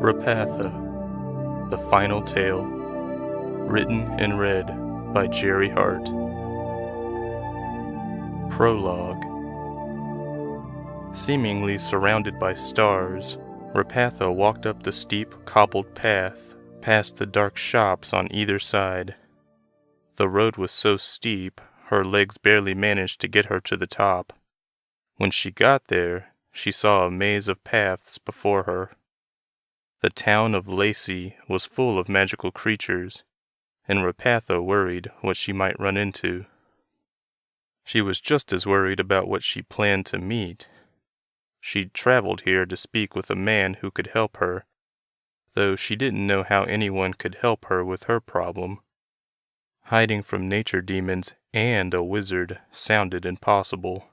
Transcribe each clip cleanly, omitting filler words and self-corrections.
Rapatha, The Final Tale, written and read by Jerry Hart. Prologue. Seemingly surrounded by stars, Rapatha walked up the steep, cobbled path, past the dark shops on either side. The road was so steep, her legs barely managed to get her to the top. When she got there, she saw a maze of paths before her. The town of Lacey was full of magical creatures, and Rapatha worried what she might run into. She was just as worried about what she planned to meet. She'd traveled here to speak with a man who could help her, though she didn't know how anyone could help her with her problem. Hiding from nature demons and a wizard sounded impossible.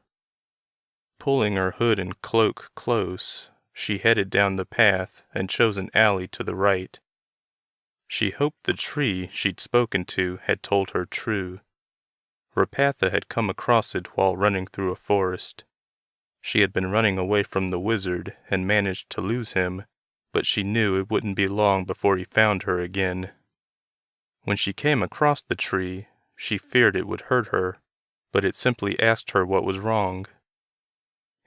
Pulling her hood and cloak close, she headed down the path and chose an alley to the right. She hoped the tree she'd spoken to had told her true. Rapatha had come across it while running through a forest. She had been running away from the wizard and managed to lose him, but she knew it wouldn't be long before he found her again. When she came across the tree, she feared it would hurt her, but it simply asked her what was wrong.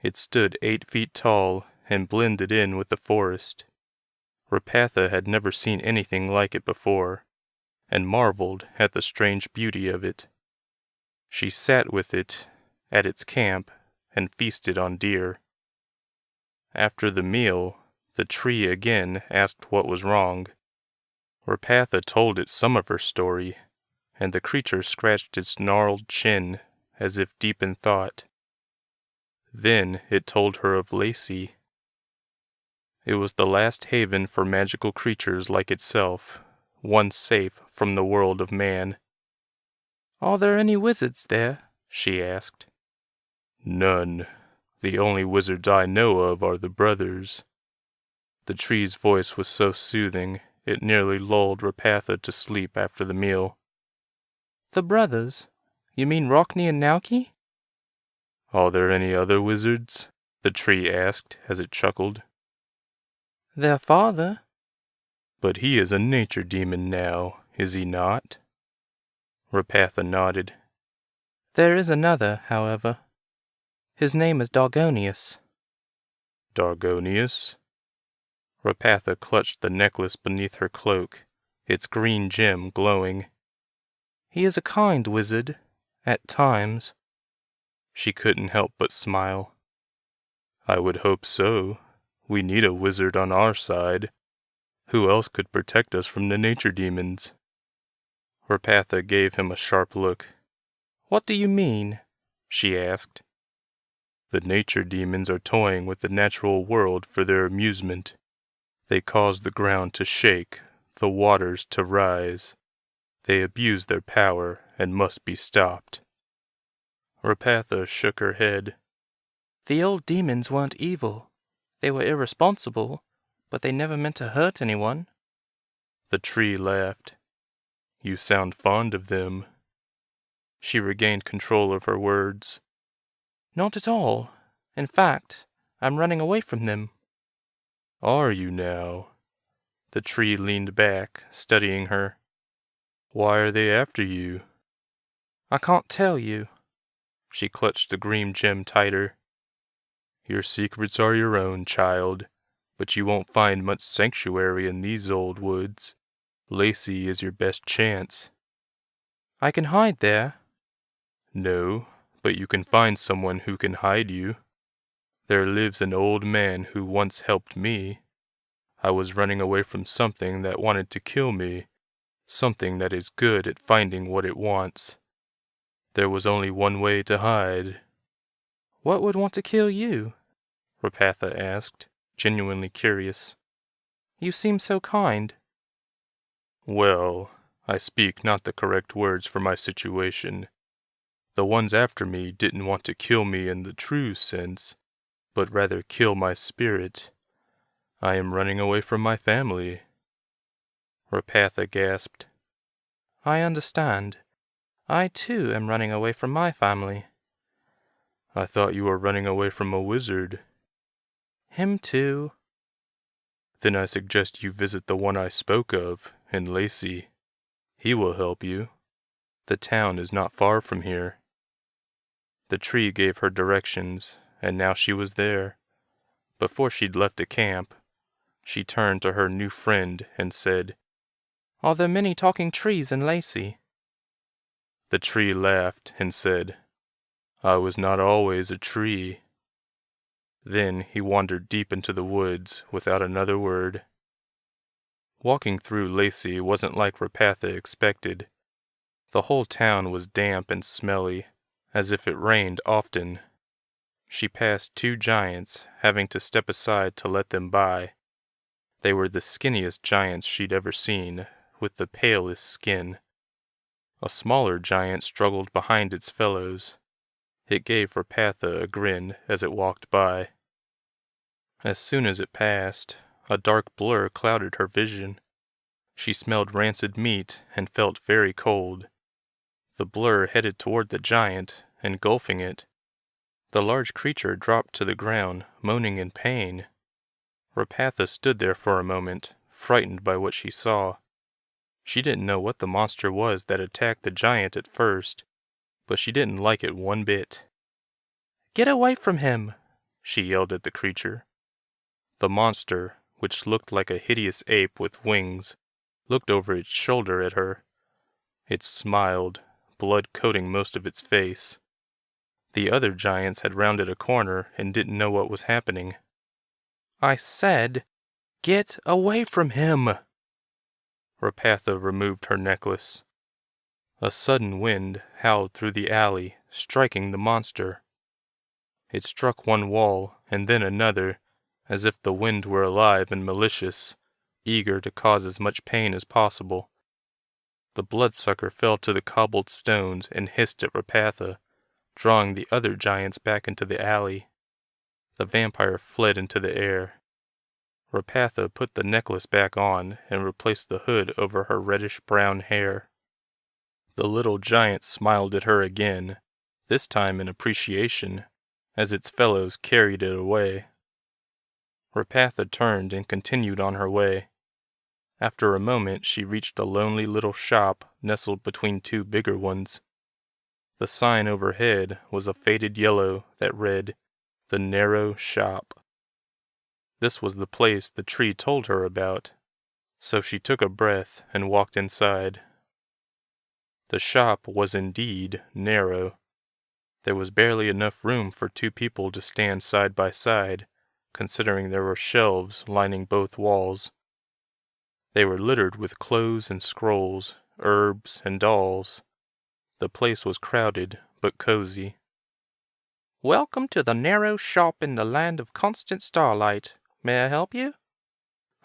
It stood 8 feet tall and blended in with the forest. Rapatha had never seen anything like it before, and marveled at the strange beauty of it. She sat with it at its camp and feasted on deer. After the meal, the tree again asked what was wrong. Rapatha told it some of her story, and the creature scratched its gnarled chin as if deep in thought. Then it told her of Lacey. It was the last haven for magical creatures like itself, once safe from the world of man. "Are there any wizards there?" she asked. "None. The only wizards I know of are the brothers." The tree's voice was so soothing, it nearly lulled Rapatha to sleep after the meal. "The brothers? You mean Rockney and Nauki?" "Are there any other wizards?" the tree asked as it chuckled. "Their father." "But he is a nature demon now, is he not?" Rapatha nodded. "There is another, however. His name is Dargonius." "Dargonius?" Rapatha clutched the necklace beneath her cloak, its green gem glowing. "He is a kind wizard, at times." She couldn't help but smile. "I would hope so. We need a wizard on our side. Who else could protect us from the nature demons?" Rapatha gave him a sharp look. "What do you mean?" she asked. "The nature demons are toying with the natural world for their amusement. They cause the ground to shake, the waters to rise. They abuse their power and must be stopped." Rapatha shook her head. "The old demons weren't evil. They were irresponsible, but they never meant to hurt anyone." The tree laughed. "You sound fond of them." She regained control of her words. "Not at all. In fact, I'm running away from them." "Are you now?" The tree leaned back, studying her. "Why are they after you?" "I can't tell you." She clutched the green gem tighter. "Your secrets are your own, child, but you won't find much sanctuary in these old woods. Lacey is your best chance." "I can hide there." "No, but you can find someone who can hide you. There lives an old man who once helped me. I was running away from something that wanted to kill me, something that is good at finding what it wants. There was only one way to hide." "What would want to kill you?" Rapatha asked, genuinely curious. "You seem so kind." "Well, I speak not the correct words for my situation. The ones after me didn't want to kill me in the true sense, but rather kill my spirit. I am running away from my family." Rapatha gasped. "I understand. I too am running away from my family." "I thought you were running away from a wizard." "Him too." Then I suggest you visit the one I spoke of, in Lacey. He will help you. The town is not far from here." The tree gave her directions, and now she was there. Before she'd left the camp, she turned to her new friend and said, "Are there many talking trees in Lacey?" The tree laughed and said, "I was not always a tree." Then he wandered deep into the woods without another word. Walking through Lacey wasn't like Rapatha expected. The whole town was damp and smelly, as if it rained often. She passed 2 giants, having to step aside to let them by. They were the skinniest giants she'd ever seen, with the palest skin. A smaller giant struggled behind its fellows. It gave Rapatha a grin as it walked by. As soon as it passed, a dark blur clouded her vision. She smelled rancid meat and felt very cold. The blur headed toward the giant, engulfing it. The large creature dropped to the ground, moaning in pain. Rapatha stood there for a moment, frightened by what she saw. She didn't know what the monster was that attacked the giant at first, but she didn't like it one bit. "Get away from him!" she yelled at the creature. The monster, which looked like a hideous ape with wings, looked over its shoulder at her. It smiled, blood coating most of its face. The other giants had rounded a corner and didn't know what was happening. "I said, get away from him!" Rapatha removed her necklace. A sudden wind howled through the alley, striking the monster. It struck one wall and then another, as if the wind were alive and malicious, eager to cause as much pain as possible. The bloodsucker fell to the cobbled stones and hissed at Rapatha, drawing the other giants back into the alley. The vampire fled into the air. Rapatha put the necklace back on and replaced the hood over her reddish-brown hair. The little giant smiled at her again, this time in appreciation, as its fellows carried it away. Rapatha turned and continued on her way. After a moment she reached a lonely little shop nestled between 2 bigger ones. The sign overhead was a faded yellow that read, "The Narrow Shop." This was the place the tree told her about, so she took a breath and walked inside. The shop was indeed narrow. There was barely enough room for 2 people to stand side by side, considering there were shelves lining both walls. They were littered with clothes and scrolls, herbs and dolls. The place was crowded, but cozy. "Welcome to the narrow shop in the land of constant starlight. May I help you?"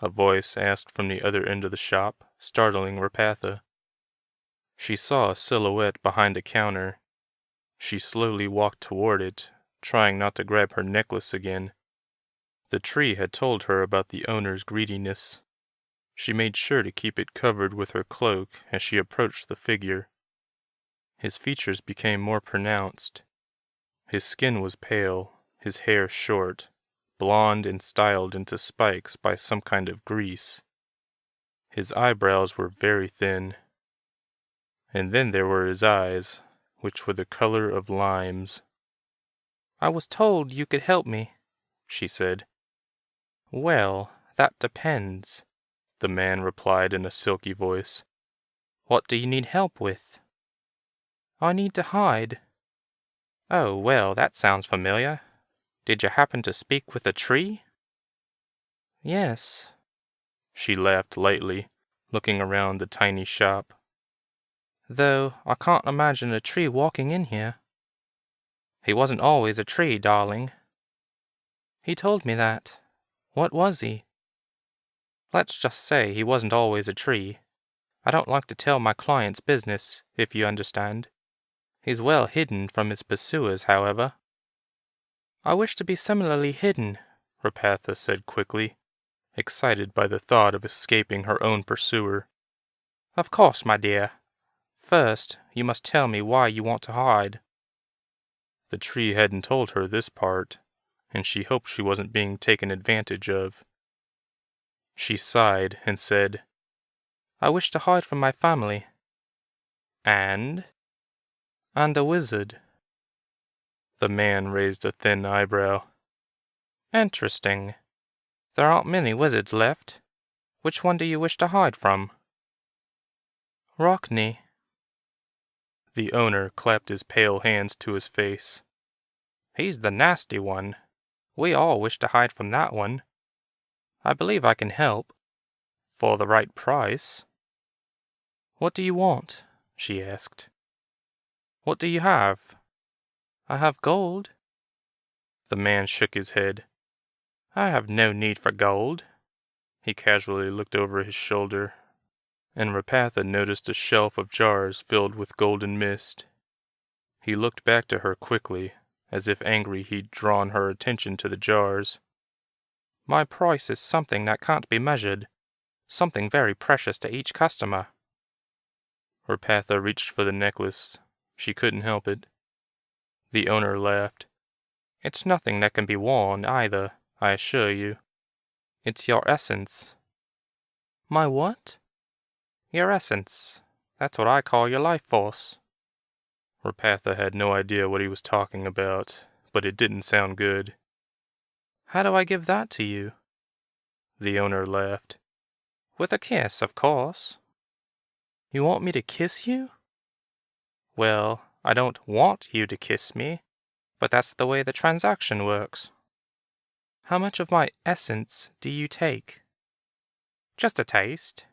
a voice asked from the other end of the shop, startling Rapatha. She saw a silhouette behind a counter. She slowly walked toward it, trying not to grab her necklace again. The tree had told her about the owner's greediness. She made sure to keep it covered with her cloak as she approached the figure. His features became more pronounced. His skin was pale, his hair short, blonde and styled into spikes by some kind of grease. His eyebrows were very thin. And then there were his eyes, which were the color of limes. "I was told you could help me," she said. "Well, that depends," the man replied in a silky voice. "What do you need help with?" "I need to hide." "Oh, well, that sounds familiar. Did you happen to speak with a tree?" "Yes." She laughed lightly, looking around the tiny shop. "Though I can't imagine a tree walking in here." "He wasn't always a tree, darling." "He told me that. What was he?" "Let's just say he wasn't always a tree. I don't like to tell my client's business, if you understand. He's well hidden from his pursuers, however." "I wish to be similarly hidden," Rapatha said quickly, excited by the thought of escaping her own pursuer. "Of course, my dear. First, you must tell me why you want to hide." The tree hadn't told her this part, and she hoped she wasn't being taken advantage of. She sighed and said, "I wish to hide from my family." "And?" "And a wizard." The man raised a thin eyebrow. "Interesting. There aren't many wizards left. Which one do you wish to hide from?" "Rockney." The owner clapped his pale hands to his face. "He's the nasty one. We all wish to hide from that one. I believe I can help. For the right price." "What do you want?" she asked. "What do you have?" "I have gold." The man shook his head. "I have no need for gold." He casually looked over his shoulder, and Rapatha noticed a shelf of jars filled with golden mist. He looked back to her quickly, as if angry he'd drawn her attention to the jars. "My price is something that can't be measured, something very precious to each customer." Rapatha reached for the necklace. She couldn't help it. The owner laughed. "It's nothing that can be worn, either, I assure you. It's your essence." "My what?" "Your essence. That's what I call your life force." Rapatha had no idea what he was talking about, but it didn't sound good. "How do I give that to you?" The owner laughed. "With a kiss, of course." "You want me to kiss you?" "Well, I don't want you to kiss me, but that's the way the transaction works." "How much of my essence do you take?" "Just a taste.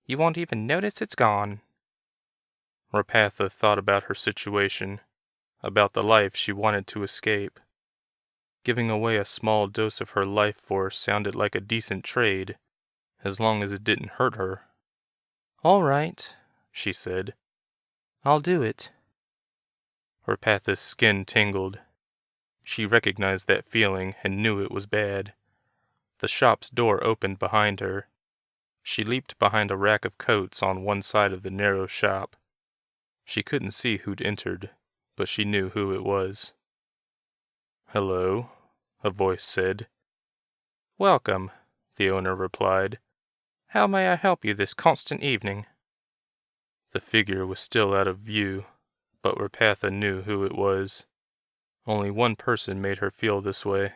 You won't even notice it's gone." Rapatha thought about her situation, about the life she wanted to escape. Giving away a small dose of her life force sounded like a decent trade, as long as it didn't hurt her. "All right," she said. "I'll do it." Rapatha's skin tingled. She recognized that feeling and knew it was bad. The shop's door opened behind her. She leaped behind a rack of coats on one side of the narrow shop. She couldn't see who'd entered, but she knew who it was. "Hello," a voice said. "Welcome," the owner replied. "How may I help you this constant evening?" The figure was still out of view, but Rapatha knew who it was. Only one person made her feel this way.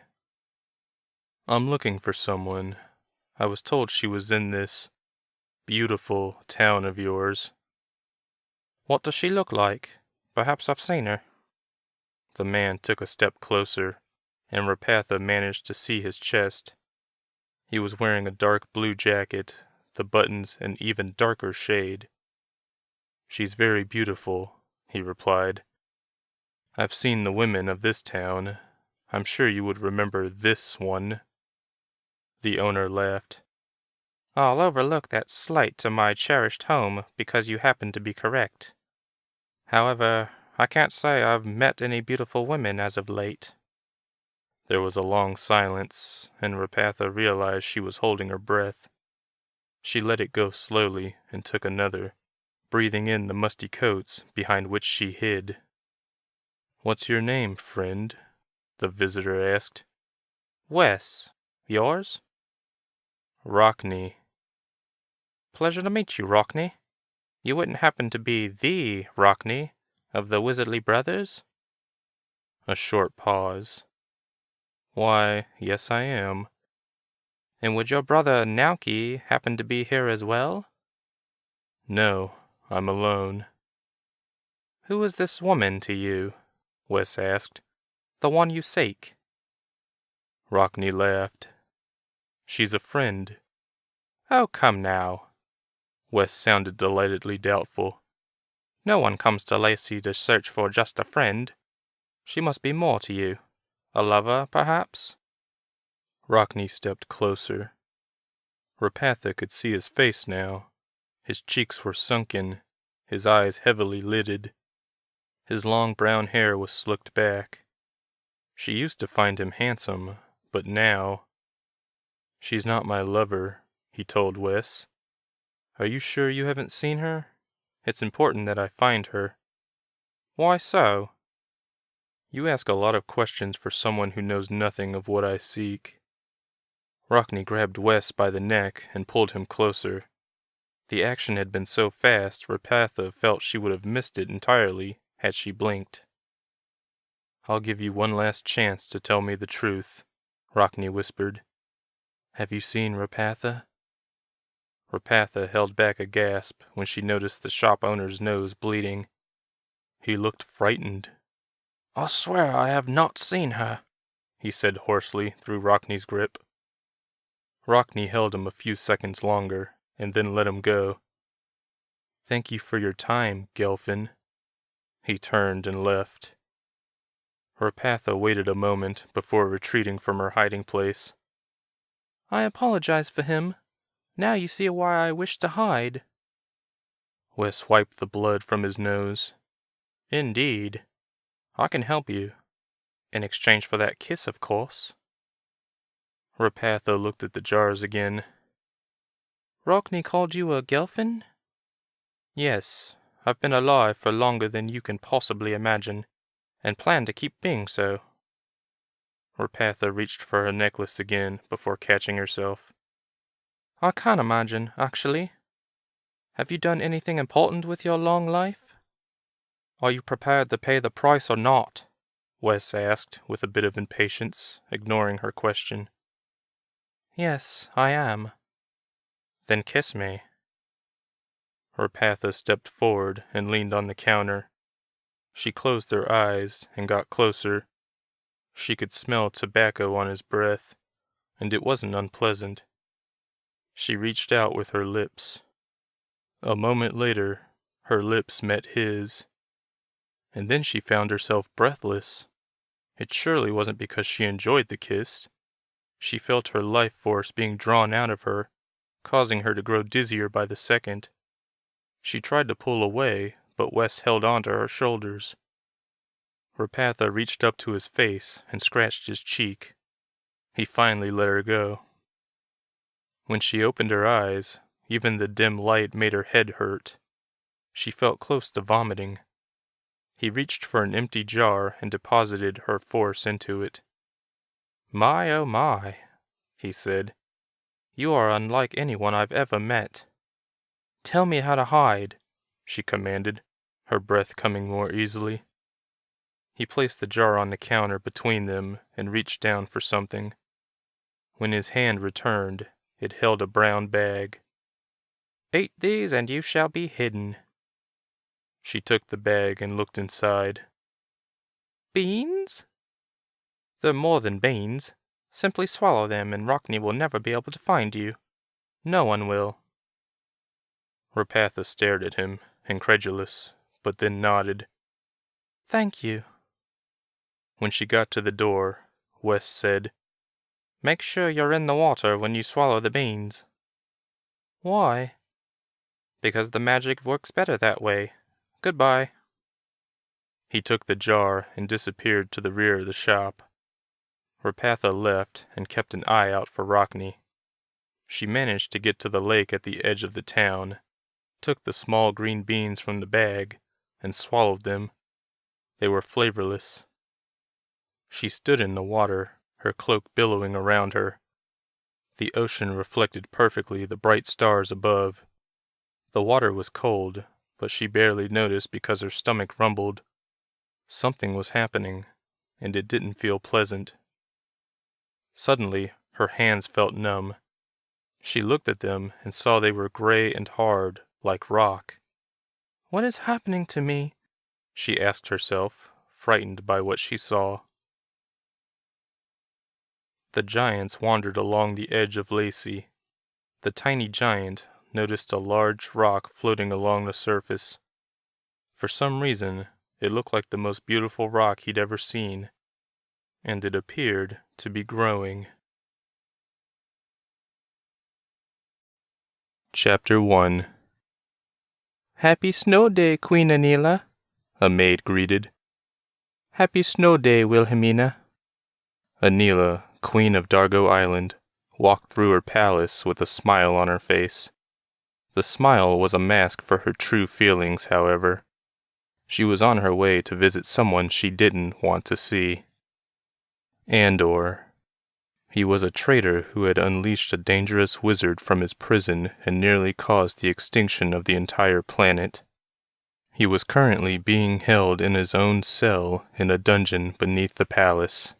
"I'm looking for someone. I was told she was in this beautiful town of yours." "What does she look like? Perhaps I've seen her." The man took a step closer, and Rapatha managed to see his chest. He was wearing a dark blue jacket, the buttons an even darker shade. "She's very beautiful," he replied. "I've seen the women of this town. I'm sure you would remember this one." The owner laughed. "I'll overlook that slight to my cherished home because you happen to be correct. However, I can't say I've met any beautiful women as of late." There was a long silence, and Rapatha realized she was holding her breath. She let it go slowly and took another, breathing in the musty coats behind which she hid. "What's your name, friend?" the visitor asked. "Wes. Yours?" "Rockney." "Pleasure to meet you, Rockney. You wouldn't happen to be the Rockney of the Wizardly Brothers?" A short pause. "Why, yes I am." "And would your brother Nauki happen to be here as well?" "No, I'm alone." "Who is this woman to you?" Wes asked. "The one you seek?" Rockney laughed. "She's a friend." "Oh, come now." Wes sounded delightedly doubtful. "No one comes to Lacey to search for just a friend. She must be more to you. A lover, perhaps?" Rockney stepped closer. Rapatha could see his face now. His cheeks were sunken, his eyes heavily lidded. His long brown hair was slicked back. She used to find him handsome, but now... "She's not my lover," he told Wes. "Are you sure you haven't seen her? It's important that I find her." "Why so?" "You ask a lot of questions for someone who knows nothing of what I seek." Rockne grabbed Wes by the neck and pulled him closer. The action had been so fast, Rapatha felt she would have missed it entirely had she blinked. "I'll give you one last chance to tell me the truth," Rockne whispered. "Have you seen Rapatha?" Rapatha held back a gasp when she noticed the shop owner's nose bleeding. He looked frightened. "I swear I have not seen her," he said hoarsely through Rockne's grip. Rockne held him a few seconds longer, and then let him go. "Thank you for your time, Gelfin." He turned and left. Rapatha waited a moment before retreating from her hiding place. "I apologize for him. Now you see why I wish to hide." Wes wiped the blood from his nose. "Indeed. I can help you. In exchange for that kiss, of course." Rapatha looked at the jars again. "Rockne called you a Gelfin?" "Yes. I've been alive for longer than you can possibly imagine, and plan to keep being so." Rapatha reached for her necklace again before catching herself. "I can't imagine, actually. Have you done anything important with your long life?" "Are you prepared to pay the price or not?" Wes asked with a bit of impatience, ignoring her question. "Yes, I am." "Then kiss me." Rapatha stepped forward and leaned on the counter. She closed her eyes and got closer. She could smell tobacco on his breath, and it wasn't unpleasant. She reached out with her lips. A moment later, her lips met his. And then she found herself breathless. It surely wasn't because she enjoyed the kiss. She felt her life force being drawn out of her, causing her to grow dizzier by the second. She tried to pull away, but Wes held onto her shoulders. Rapatha reached up to his face and scratched his cheek. He finally let her go. When she opened her eyes, even the dim light made her head hurt. She felt close to vomiting. He reached for an empty jar and deposited her force into it. "My, oh my," he said. "You are unlike anyone I've ever met." "Tell me how to hide," she commanded, her breath coming more easily. He placed the jar on the counter between them and reached down for something. When his hand returned, it held a brown bag. "Eat these and you shall be hidden." She took the bag and looked inside. "Beans?" "They're more than beans. Simply swallow them and Rockne will never be able to find you. No one will." Rapatha stared at him, incredulous, but then nodded. "Thank you." When she got to the door, Wes said, "Make sure you're in the water when you swallow the beans." "Why?" "Because the magic works better that way. Goodbye." He took the jar and disappeared to the rear of the shop. Rapatha left and kept an eye out for Rockne. She managed to get to the lake at the edge of the town, took the small green beans from the bag, and swallowed them. They were flavorless. She stood in the water, her cloak billowing around her. The ocean reflected perfectly the bright stars above. The water was cold, but she barely noticed because her stomach rumbled. Something was happening, and it didn't feel pleasant. Suddenly, her hands felt numb. She looked at them and saw they were gray and hard, like rock. "What is happening to me?" she asked herself, frightened by what she saw. The giants wandered along the edge of Lacey. The tiny giant noticed a large rock floating along the surface. For some reason, it looked like the most beautiful rock he'd ever seen, and it appeared to be growing. Chapter 1. "Happy snow day, Queen Anila," a maid greeted. "Happy snow day, Wilhelmina." Anila, Queen of Dargo Island, walked through her palace with a smile on her face. The smile was a mask for her true feelings, however. She was on her way to visit someone she didn't want to see. Andor. He was a traitor who had unleashed a dangerous wizard from his prison and nearly caused the extinction of the entire planet. He was currently being held in his own cell in a dungeon beneath the palace.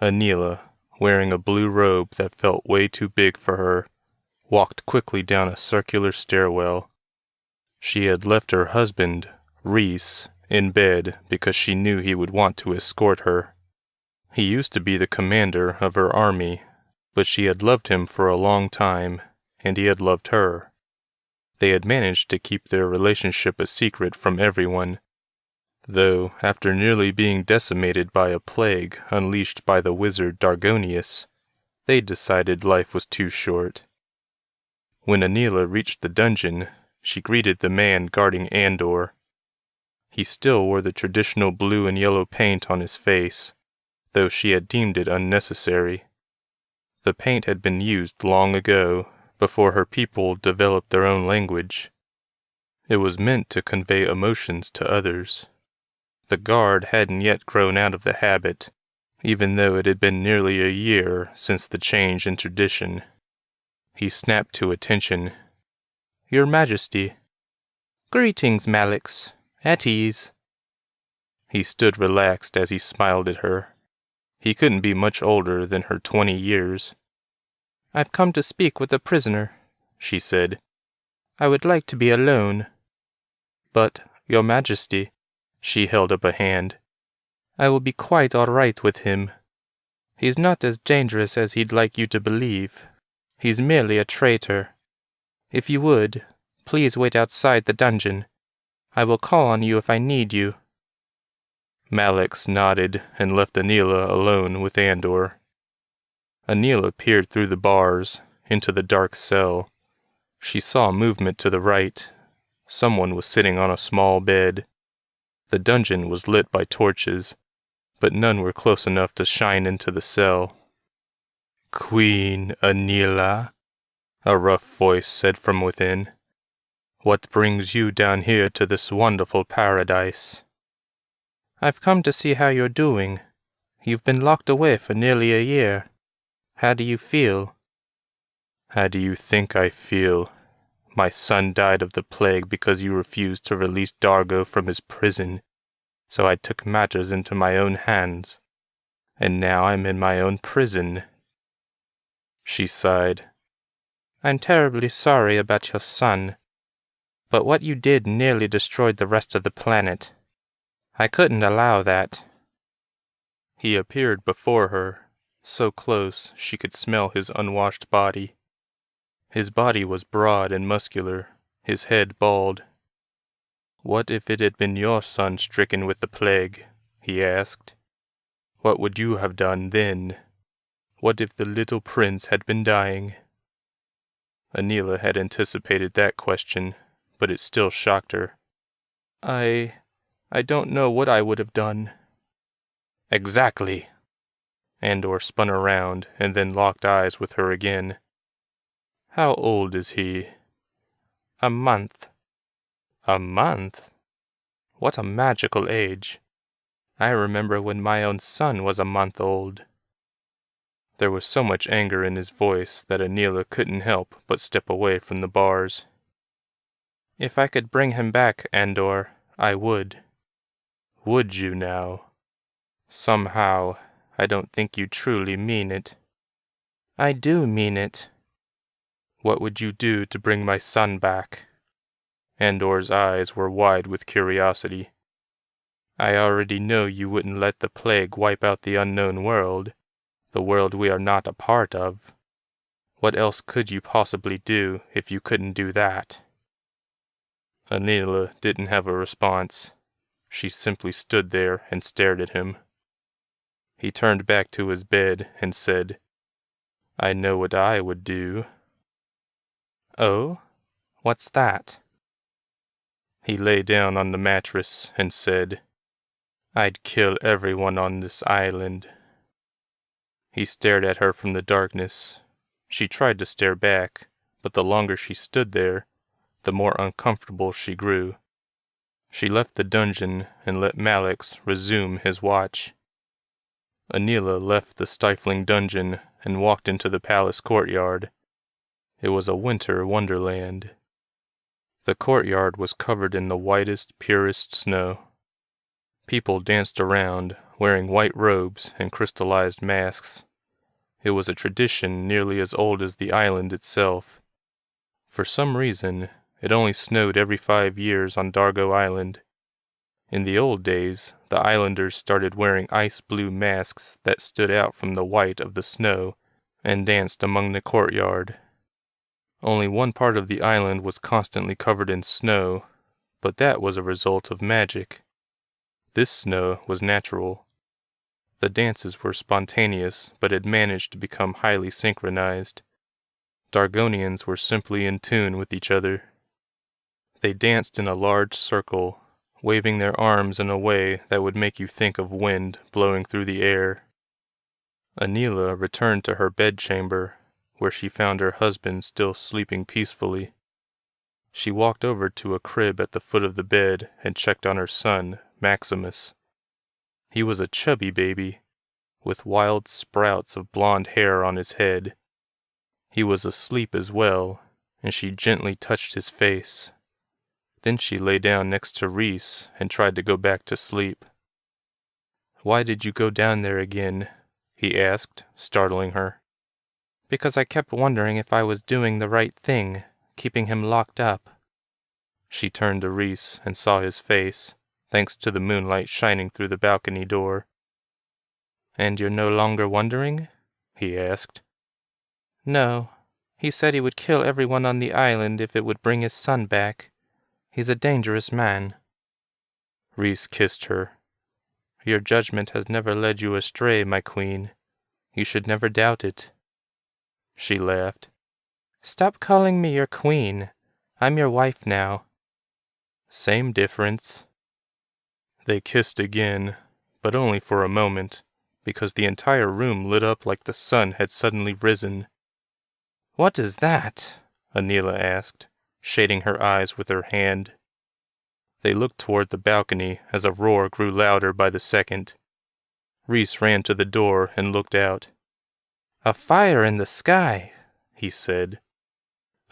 Anila, wearing a blue robe that felt way too big for her, walked quickly down a circular stairwell. She had left her husband, Reese, in bed because she knew he would want to escort her. He used to be the commander of her army, but she had loved him for a long time, and he had loved her. They had managed to keep their relationship a secret from everyone, though after nearly being decimated by a plague unleashed by the wizard Dargonius, they decided life was too short. When Anila reached the dungeon, she greeted the man guarding Andor. He still wore the traditional blue and yellow paint on his face, though she had deemed it unnecessary. The paint had been used long ago, before her people developed their own language. It was meant to convey emotions to others. The guard hadn't yet grown out of the habit, even though it had been nearly a year since the change in tradition. He snapped to attention. "Your Majesty." "Greetings, Malix. At ease." He stood relaxed as he smiled at her. He couldn't be much older than her 20 years. "I've come to speak with the prisoner," she said. "I would like to be alone." "But, Your Majesty," she held up a hand, "I will be quite all right with him. He's not as dangerous as he'd like you to believe. He's merely a traitor. If you would, please wait outside the dungeon. I will call on you if I need you." Malix nodded and left Anila alone with Andor. Anila peered through the bars, into the dark cell. She saw movement to the right. Someone was sitting on a small bed. The dungeon was lit by torches, but none were close enough to shine into the cell. "Queen Anila," a rough voice said from within. "What brings you down here to this wonderful paradise?" "I've come to see how you're doing. You've been locked away for nearly a year. How do you feel?" "How do you think I feel? My son died of the plague because you refused to release Dargo from his prison, so I took matters into my own hands, and now I'm in my own prison." She sighed. "I'm terribly sorry about your son, but what you did nearly destroyed the rest of the planet. I couldn't allow that." He appeared before her, so close she could smell his unwashed body. His body was broad and muscular, his head bald. "What if it had been your son stricken with the plague?" he asked. "What would you have done then? What if the little prince had been dying?" Anila had anticipated that question, but it still shocked her. I don't know what I would have done." "Exactly." Andor spun around and then locked eyes with her again. "How old is he?" "A month." "A month? What a magical age. I remember when my own son was a month old." There was so much anger in his voice that Anila couldn't help but step away from the bars. "If I could bring him back, Andor, I would." "Would you now? Somehow, I don't think you truly mean it." "I do mean it." "What would you do to bring my son back?" Andor's eyes were wide with curiosity. "I already know you wouldn't let the plague wipe out the unknown world, the world we are not a part of. What else could you possibly do if you couldn't do that?" Anila didn't have a response. She simply stood there and stared at him. He turned back to his bed and said, "I know what I would do." "Oh? What's that?" He lay down on the mattress and said, "I'd kill everyone on this island." He stared at her from the darkness. She tried to stare back, but the longer she stood there, the more uncomfortable she grew. She left the dungeon and let Malix resume his watch. Anila left the stifling dungeon and walked into the palace courtyard. It was a winter wonderland. The courtyard was covered in the whitest, purest snow. People danced around, wearing white robes and crystallized masks. It was a tradition nearly as old as the island itself. For some reason, it only snowed every 5 years on Dargo Island. In the old days, the islanders started wearing ice-blue masks that stood out from the white of the snow and danced among the courtyard. Only one part of the island was constantly covered in snow, but that was a result of magic. This snow was natural. The dances were spontaneous, but had managed to become highly synchronized. Dargonians were simply in tune with each other. They danced in a large circle, waving their arms in a way that would make you think of wind blowing through the air. Anila returned to her bedchamber, where she found her husband still sleeping peacefully. She walked over to a crib at the foot of the bed and checked on her son, Maximus. He was a chubby baby, with wild sprouts of blonde hair on his head. He was asleep as well, and she gently touched his face. Then she lay down next to Rhys and tried to go back to sleep. "Why did you go down there again?" he asked, startling her. "Because I kept wondering if I was doing the right thing, keeping him locked up." She turned to Rhys and saw his face, thanks to the moonlight shining through the balcony door. "And you're no longer wondering?" he asked. "No. He said he would kill everyone on the island if it would bring his son back. He's a dangerous man." Rhys kissed her. "Your judgment has never led you astray, my queen. You should never doubt it." She laughed. "Stop calling me your queen. I'm your wife now." "Same difference." They kissed again, but only for a moment, because the entire room lit up like the sun had suddenly risen. "What is that?" Anila asked, shading her eyes with her hand. They looked toward the balcony as a roar grew louder by the second. Rhys ran to the door and looked out. "A fire in the sky," he said.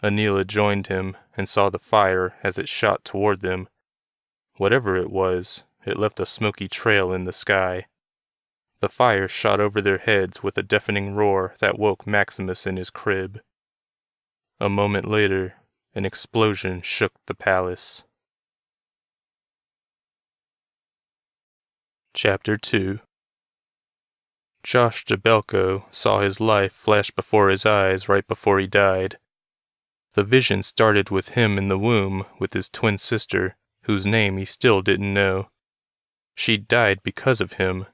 Anila joined him and saw the fire as it shot toward them. Whatever it was, it left a smoky trail in the sky. The fire shot over their heads with a deafening roar that woke Maximus in his crib. A moment later, an explosion shook the palace. Chapter 2. Josh Jabelko saw his life flash before his eyes right before he died. The vision started with him in the womb with his twin sister, whose name he still didn't know. She'd died because of him,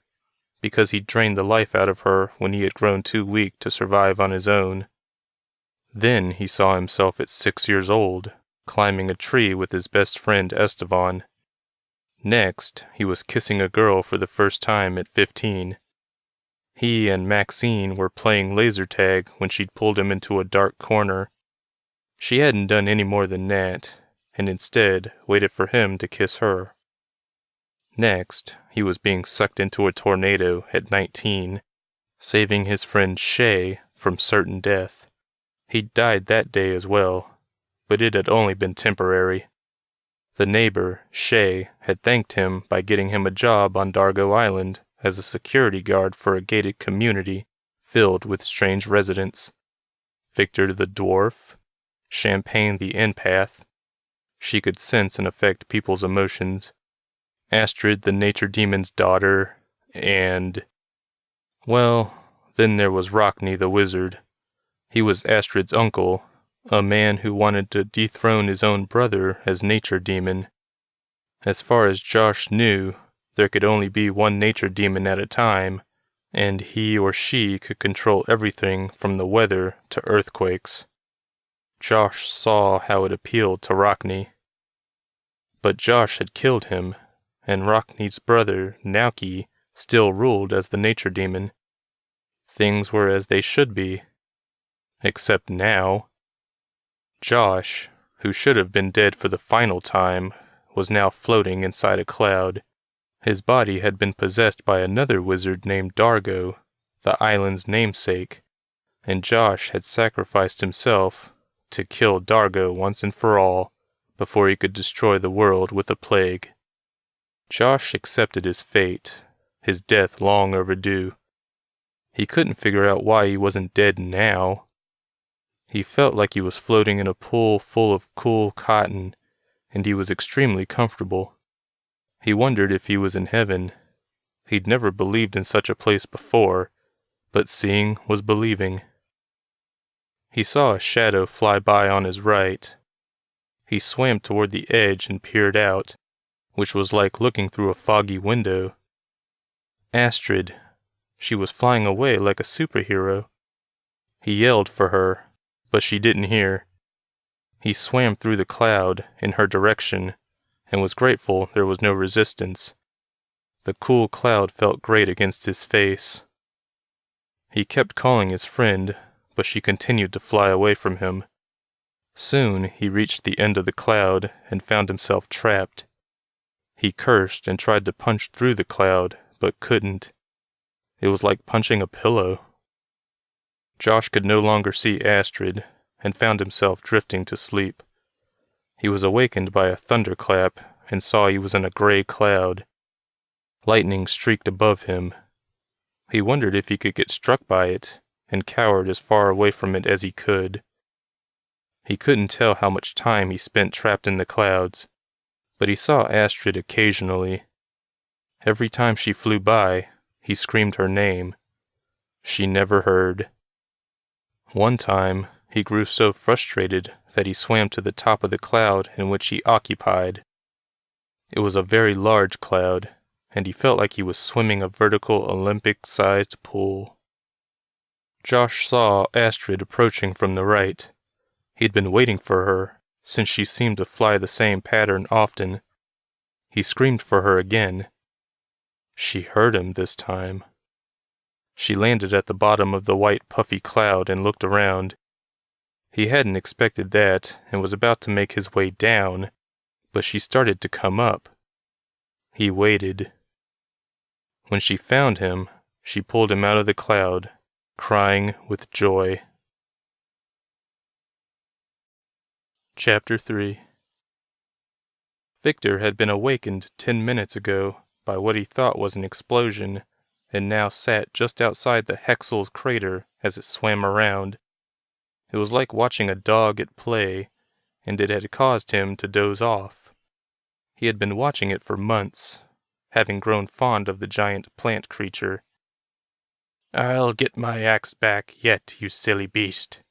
because he'd drained the life out of her when he had grown too weak to survive on his own. Then he saw himself at 6 years old, climbing a tree with his best friend Esteban. Next, he was kissing a girl for the first time at 15. He and Maxine were playing laser tag when she'd pulled him into a dark corner. She hadn't done any more than that, and instead waited for him to kiss her. Next, he was being sucked into a tornado at 19, saving his friend Shay from certain death. He'd died that day as well, but it had only been temporary. The neighbor, Shay, had thanked him by getting him a job on Dargo Island as a security guard for a gated community filled with strange residents. Victor the dwarf, Champagne the empath. She could sense and affect people's emotions. Astrid the nature demon's daughter, and... well, then there was Rockney the wizard. He was Astrid's uncle, a man who wanted to dethrone his own brother as nature demon. As far as Josh knew, there could only be one nature demon at a time, and he or she could control everything from the weather to earthquakes. Josh saw how it appealed to Rockney. But Josh had killed him, and Rockney's brother, Nauki, still ruled as the nature demon. Things were as they should be. Except now. Josh, who should have been dead for the final time, was now floating inside a cloud, His body had been possessed by another wizard named Dargo, the island's namesake, and Josh had sacrificed himself to kill Dargo once and for all before he could destroy the world with a plague. Josh accepted his fate, his death long overdue. He couldn't figure out why he wasn't dead now. He felt like he was floating in a pool full of cool cotton, and he was extremely comfortable. He wondered if he was in heaven. He'd never believed in such a place before, but seeing was believing. He saw a shadow fly by on his right. He swam toward the edge and peered out, which was like looking through a foggy window. Astrid. She was flying away like a superhero. He yelled for her, but she didn't hear. He swam through the cloud in her direction and was grateful there was no resistance. The cool cloud felt great against his face. He kept calling his friend, but she continued to fly away from him. Soon he reached the end of the cloud and found himself trapped. He cursed and tried to punch through the cloud, but couldn't. It was like punching a pillow. Josh could no longer see Astrid, and found himself drifting to sleep. He was awakened by a thunderclap, and saw he was in a gray cloud. Lightning streaked above him. He wondered if he could get struck by it, and cowered as far away from it as he could. He couldn't tell how much time he spent trapped in the clouds, but he saw Astrid occasionally. Every time she flew by, he screamed her name. She never heard. One time, he grew so frustrated that he swam to the top of the cloud in which he occupied. It was a very large cloud, and he felt like he was swimming a vertical Olympic-sized pool. Josh saw Astrid approaching from the right. He'd been waiting for her, since she seemed to fly the same pattern often. He screamed for her again. She heard him this time. She landed at the bottom of the white puffy cloud and looked around. He hadn't expected that and was about to make his way down, but she started to come up. He waited. When she found him, she pulled him out of the cloud, crying with joy. Chapter 3. Victor had been awakened 10 minutes ago by what he thought was an explosion, and now sat just outside the Hexel's crater as it swam around. It was like watching a dog at play, and it had caused him to doze off. He had been watching it for months, having grown fond of the giant plant creature. "I'll get my axe back yet, you silly beast.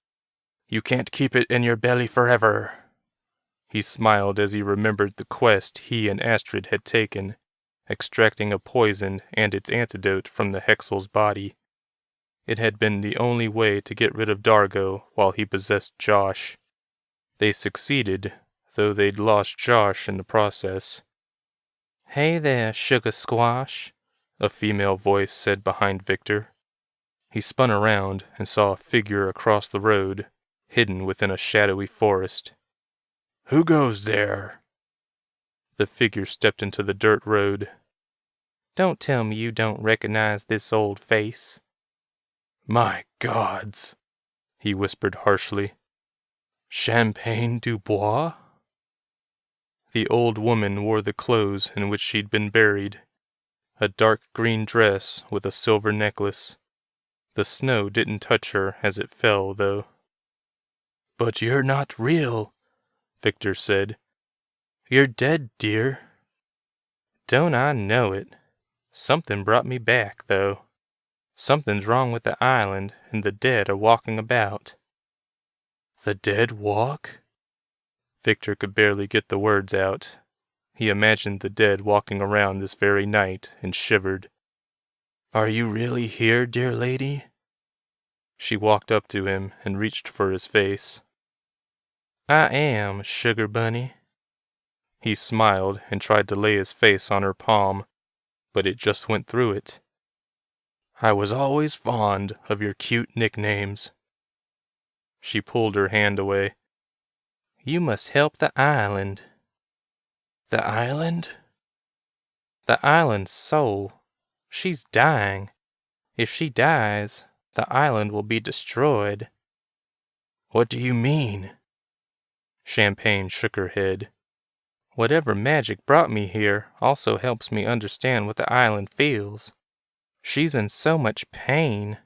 You can't keep it in your belly forever." He smiled as he remembered the quest he and Astrid had taken, extracting a poison and its antidote from the Hexel's body. It had been the only way to get rid of Dargo while he possessed Josh. They succeeded, though they'd lost Josh in the process. "Hey there, sugar squash," a female voice said behind Victor. He spun around and saw a figure across the road, hidden within a shadowy forest. "Who goes there?" The figure stepped into the dirt road. "Don't tell me you don't recognize this old face." "My gods," he whispered harshly. "Champagne du Bois?" The old woman wore the clothes in which she'd been buried, a dark green dress with a silver necklace. The snow didn't touch her as it fell, though. "But you're not real," Victor said. "You're dead, dear." "Don't I know it? Something brought me back, though. Something's wrong with the island, and the dead are walking about." "The dead walk?" Victor could barely get the words out. He imagined the dead walking around this very night and shivered. "Are you really here, dear lady?" She walked up to him and reached for his face. "I am, sugar bunny." He smiled and tried to lay his face on her palm, but it just went through it. "I was always fond of your cute nicknames." She pulled her hand away. "You must help the island." "The island?" The island's soul. She's dying. If she dies, the island will be destroyed." "What do you mean?" Champagne shook her head. "Whatever magic brought me here also helps me understand what the island feels. She's in so much pain."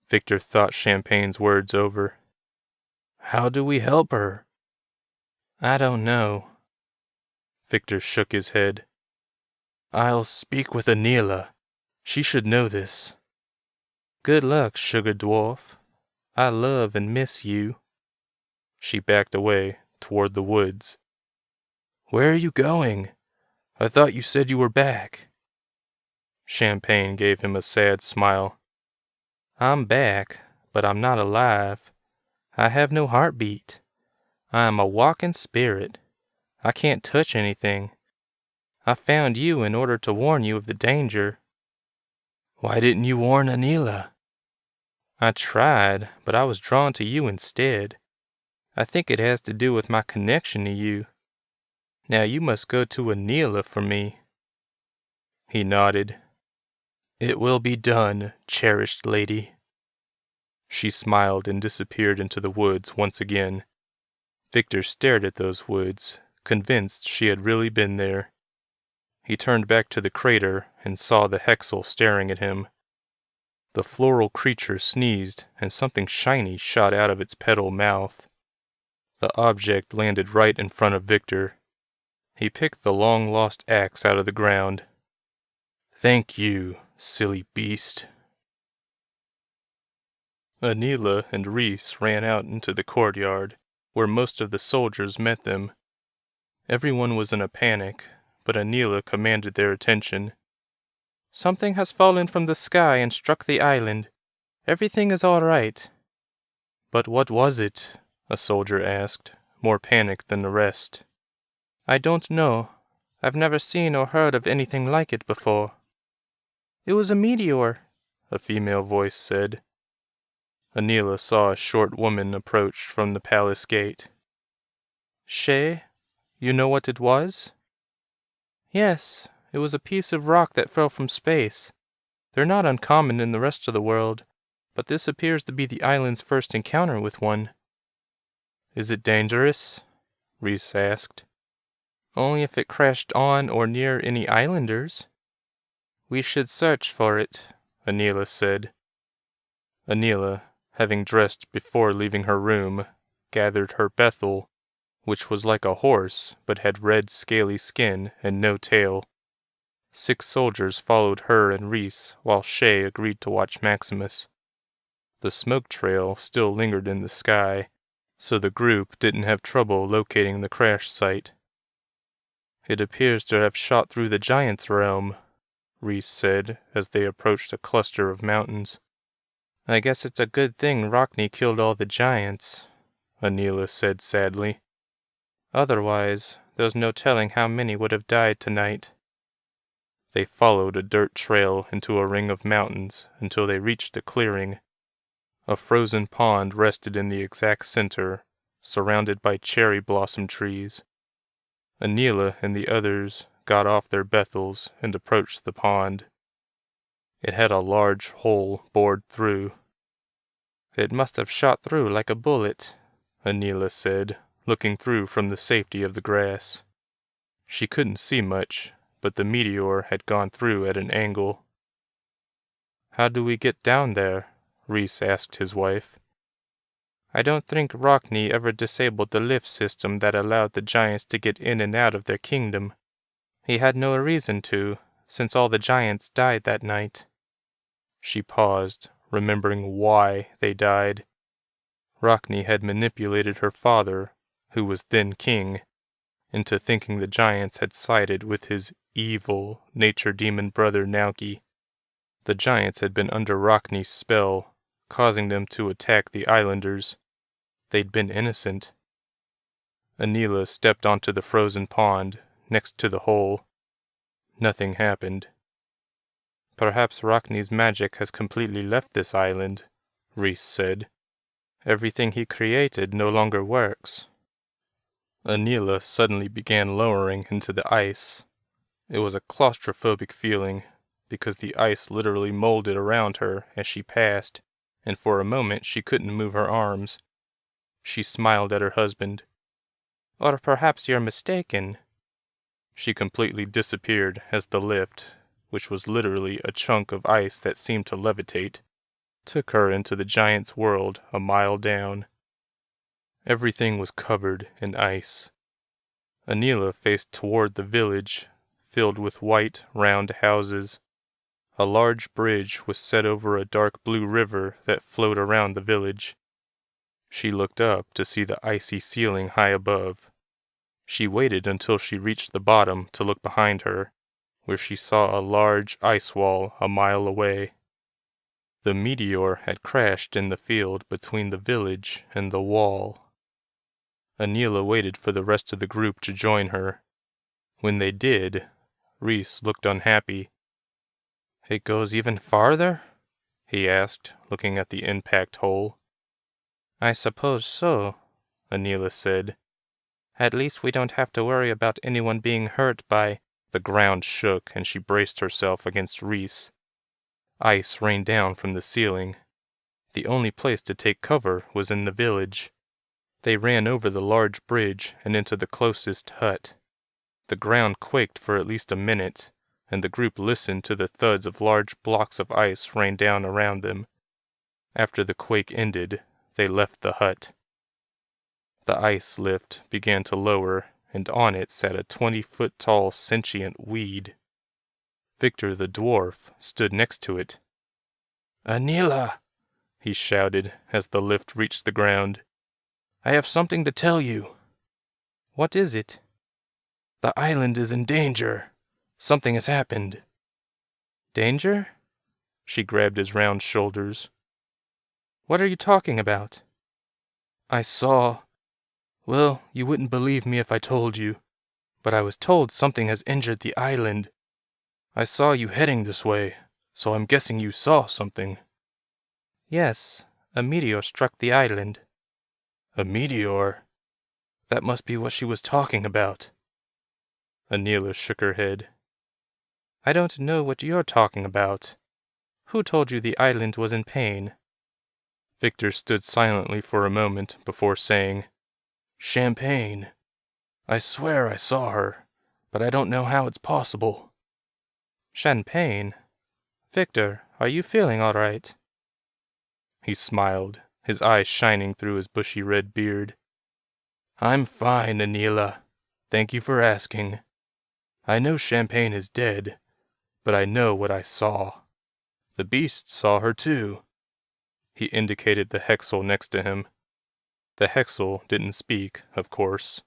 Victor thought Champagne's words over. "How do we help her?" "I don't know." Victor shook his head. "I'll speak with Anila. She should know this." "Good luck, sugar dwarf. I love and miss you." She backed away toward the woods. "Where are you going? I thought you said you were back." Champagne gave him a sad smile. "I'm back, but I'm not alive. I have no heartbeat. I am a walking spirit. I can't touch anything. I found you in order to warn you of the danger." "Why didn't you warn Anila?" "I tried, but I was drawn to you instead. I think it has to do with my connection to you. Now you must go to Anila for me." He nodded. "It will be done, cherished lady." She smiled and disappeared into the woods once again. Victor stared at those woods, convinced she had really been there. He turned back to the crater and saw the Hexel staring at him. The floral creature sneezed, and something shiny shot out of its petal mouth. The object landed right in front of Victor. He picked the long-lost axe out of the ground. "Thank you, silly beast." Anila and Rhys ran out into the courtyard, where most of the soldiers met them. Everyone was in a panic, but Anila commanded their attention. "Something has fallen from the sky and struck the island. Everything is all right." "But what was it?" a soldier asked, more panicked than the rest. "I don't know. I've never seen or heard of anything like it before." "It was a meteor," a female voice said. Anila saw a short woman approach from the palace gate. "Shay, you know what it was?" "Yes, it was a piece of rock that fell from space. They're not uncommon in the rest of the world, but this appears to be the island's first encounter with one." "Is it dangerous?" Rhys asked. "Only if it crashed on or near any islanders." "We should search for it," Anila said. Anila, having dressed before leaving her room, gathered her Bethel, which was like a horse but had red scaly skin and no tail. 6 soldiers followed her and Rhys, while Shay agreed to watch Maximus. The smoke trail still lingered in the sky, so the group didn't have trouble locating the crash site. "It appears to have shot through the giant's realm," Rhys said as they approached a cluster of mountains. "I guess it's a good thing Rockney killed all the giants," Anila said sadly. "Otherwise, there's no telling how many would have died tonight." They followed a dirt trail into a ring of mountains until they reached a clearing. A frozen pond rested in the exact center, surrounded by cherry blossom trees. Anila and the others got off their Bethels and approached the pond. It had a large hole bored through. "It must have shot through like a bullet," Anila said, looking through from the safety of the grass. She couldn't see much, but the meteor had gone through at an angle. "How do we get down there?" Rhys asked his wife. "I don't think Rockney ever disabled the lift system that allowed the giants to get in and out of their kingdom. He had no reason to, since all the giants died that night." She paused, remembering why they died. Rockney had manipulated her father, who was then king, into thinking the giants had sided with his evil nature demon brother Nauki. The giants had been under Rockney's spell, causing them to attack the islanders. They'd been innocent. Anila stepped onto the frozen pond, next to the hole. Nothing happened. "Perhaps Rockney's magic has completely left this island," Rhys said. "Everything he created no longer works." Anila suddenly began lowering into the ice. It was a claustrophobic feeling, because the ice literally molded around her as she passed, and for a moment she couldn't move her arms. She smiled at her husband. "Or perhaps you're mistaken." She completely disappeared as the lift, which was literally a chunk of ice that seemed to levitate, took her into the giant's world a mile down. Everything was covered in ice. Anila faced toward the village, filled with white, round houses. A large bridge was set over a dark blue river that flowed around the village. She looked up to see the icy ceiling high above. She waited until she reached the bottom to look behind her, where she saw a large ice wall a mile away. The meteor had crashed in the field between the village and the wall. Anila waited for the rest of the group to join her. When they did, Rhys looked unhappy. "It goes even farther?" he asked, looking at the impact hole. "I suppose so," Anila said. "At least we don't have to worry about anyone being hurt by—" The ground shook and she braced herself against Rhys. Ice rained down from the ceiling. The only place to take cover was in the village. They ran over the large bridge and into the closest hut. The ground quaked for at least a minute, and the group listened to the thuds of large blocks of ice rain down around them. After the quake ended, they left the hut. The ice lift began to lower, and on it sat a 20-foot-tall sentient weed. Victor the dwarf stood next to it. "Anila!" he shouted as the lift reached the ground. "I have something to tell you." "What is it?" "The island is in danger. Something has happened." "Danger?" She grabbed his round shoulders. "What are you talking about?" "I saw... Well, you wouldn't believe me if I told you, but I was told something has injured the island. I saw you heading this way, so I'm guessing you saw something." "Yes, a meteor struck the island." "A meteor? That must be what she was talking about." Anila shook her head. "I don't know what you're talking about. Who told you the island was in pain?" Victor stood silently for a moment before saying, "Champagne. I swear I saw her, but I don't know how it's possible." "Champagne? Victor, are you feeling all right?" He smiled, his eyes shining through his bushy red beard. "I'm fine, Anila. Thank you for asking. I know Champagne is dead, but I know what I saw. The beast saw her too." He indicated the Hexal next to him. The Hexal didn't speak, of course.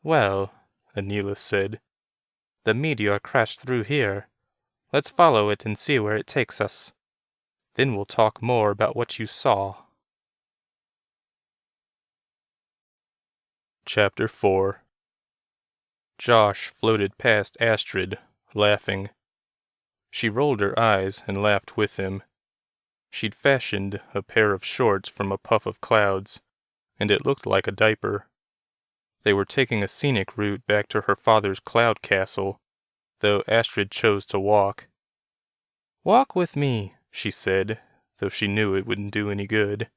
"Well," Anila said, "the meteor crashed through here. Let's follow it and see where it takes us. Then we'll talk more about what you saw." Chapter 4. Josh floated past Astrid, laughing. She rolled her eyes and laughed with him. She'd fashioned a pair of shorts from a puff of clouds, and it looked like a diaper. They were taking a scenic route back to her father's cloud castle, though Astrid chose to walk. "Walk with me," she said, though she knew it wouldn't do any good.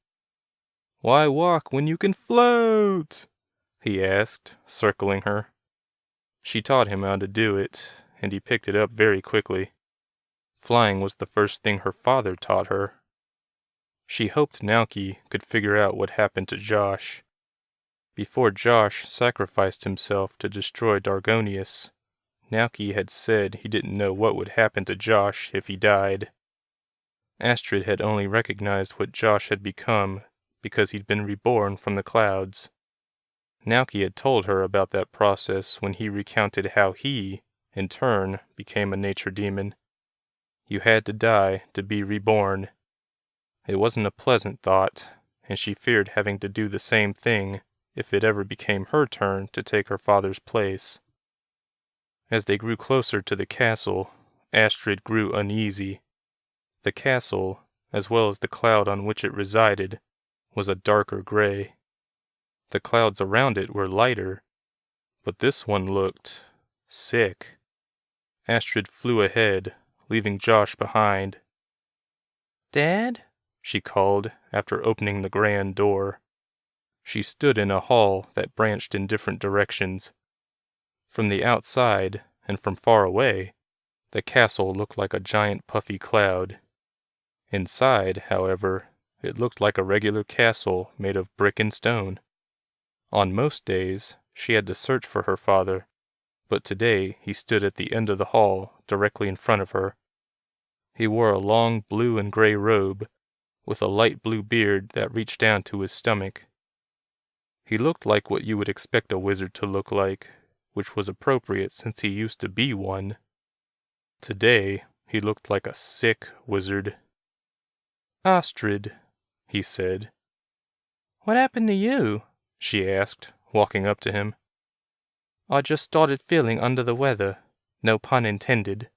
"Why walk when you can float?" he asked, circling her. She taught him how to do it, and he picked it up very quickly. Flying was the first thing her father taught her. She hoped Nauki could figure out what happened to Josh. Before Josh sacrificed himself to destroy Dargonius, Nauki had said he didn't know what would happen to Josh if he died. Astrid had only recognized what Josh had become because he'd been reborn from the clouds. Nauki had told her about that process when he recounted how he, in turn, became a nature demon. You had to die to be reborn. It wasn't a pleasant thought, and she feared having to do the same thing if it ever became her turn to take her father's place. As they grew closer to the castle, Astrid grew uneasy. The castle, as well as the cloud on which it resided, was a darker gray. The clouds around it were lighter, but this one looked sick. Astrid flew ahead, leaving Josh behind. "Dad?" she called after opening the grand door. She stood in a hall that branched in different directions. From the outside, and from far away, the castle looked like a giant puffy cloud. Inside, however, it looked like a regular castle made of brick and stone. On most days, she had to search for her father, but today he stood at the end of the hall, directly in front of her. He wore a long blue and gray robe, with a light blue beard that reached down to his stomach. He looked like what you would expect a wizard to look like, which was appropriate since he used to be one. Today, he looked like a sick wizard. "Astrid," he said. "What happened to you?" she asked, walking up to him. "I just started feeling under the weather. No pun intended."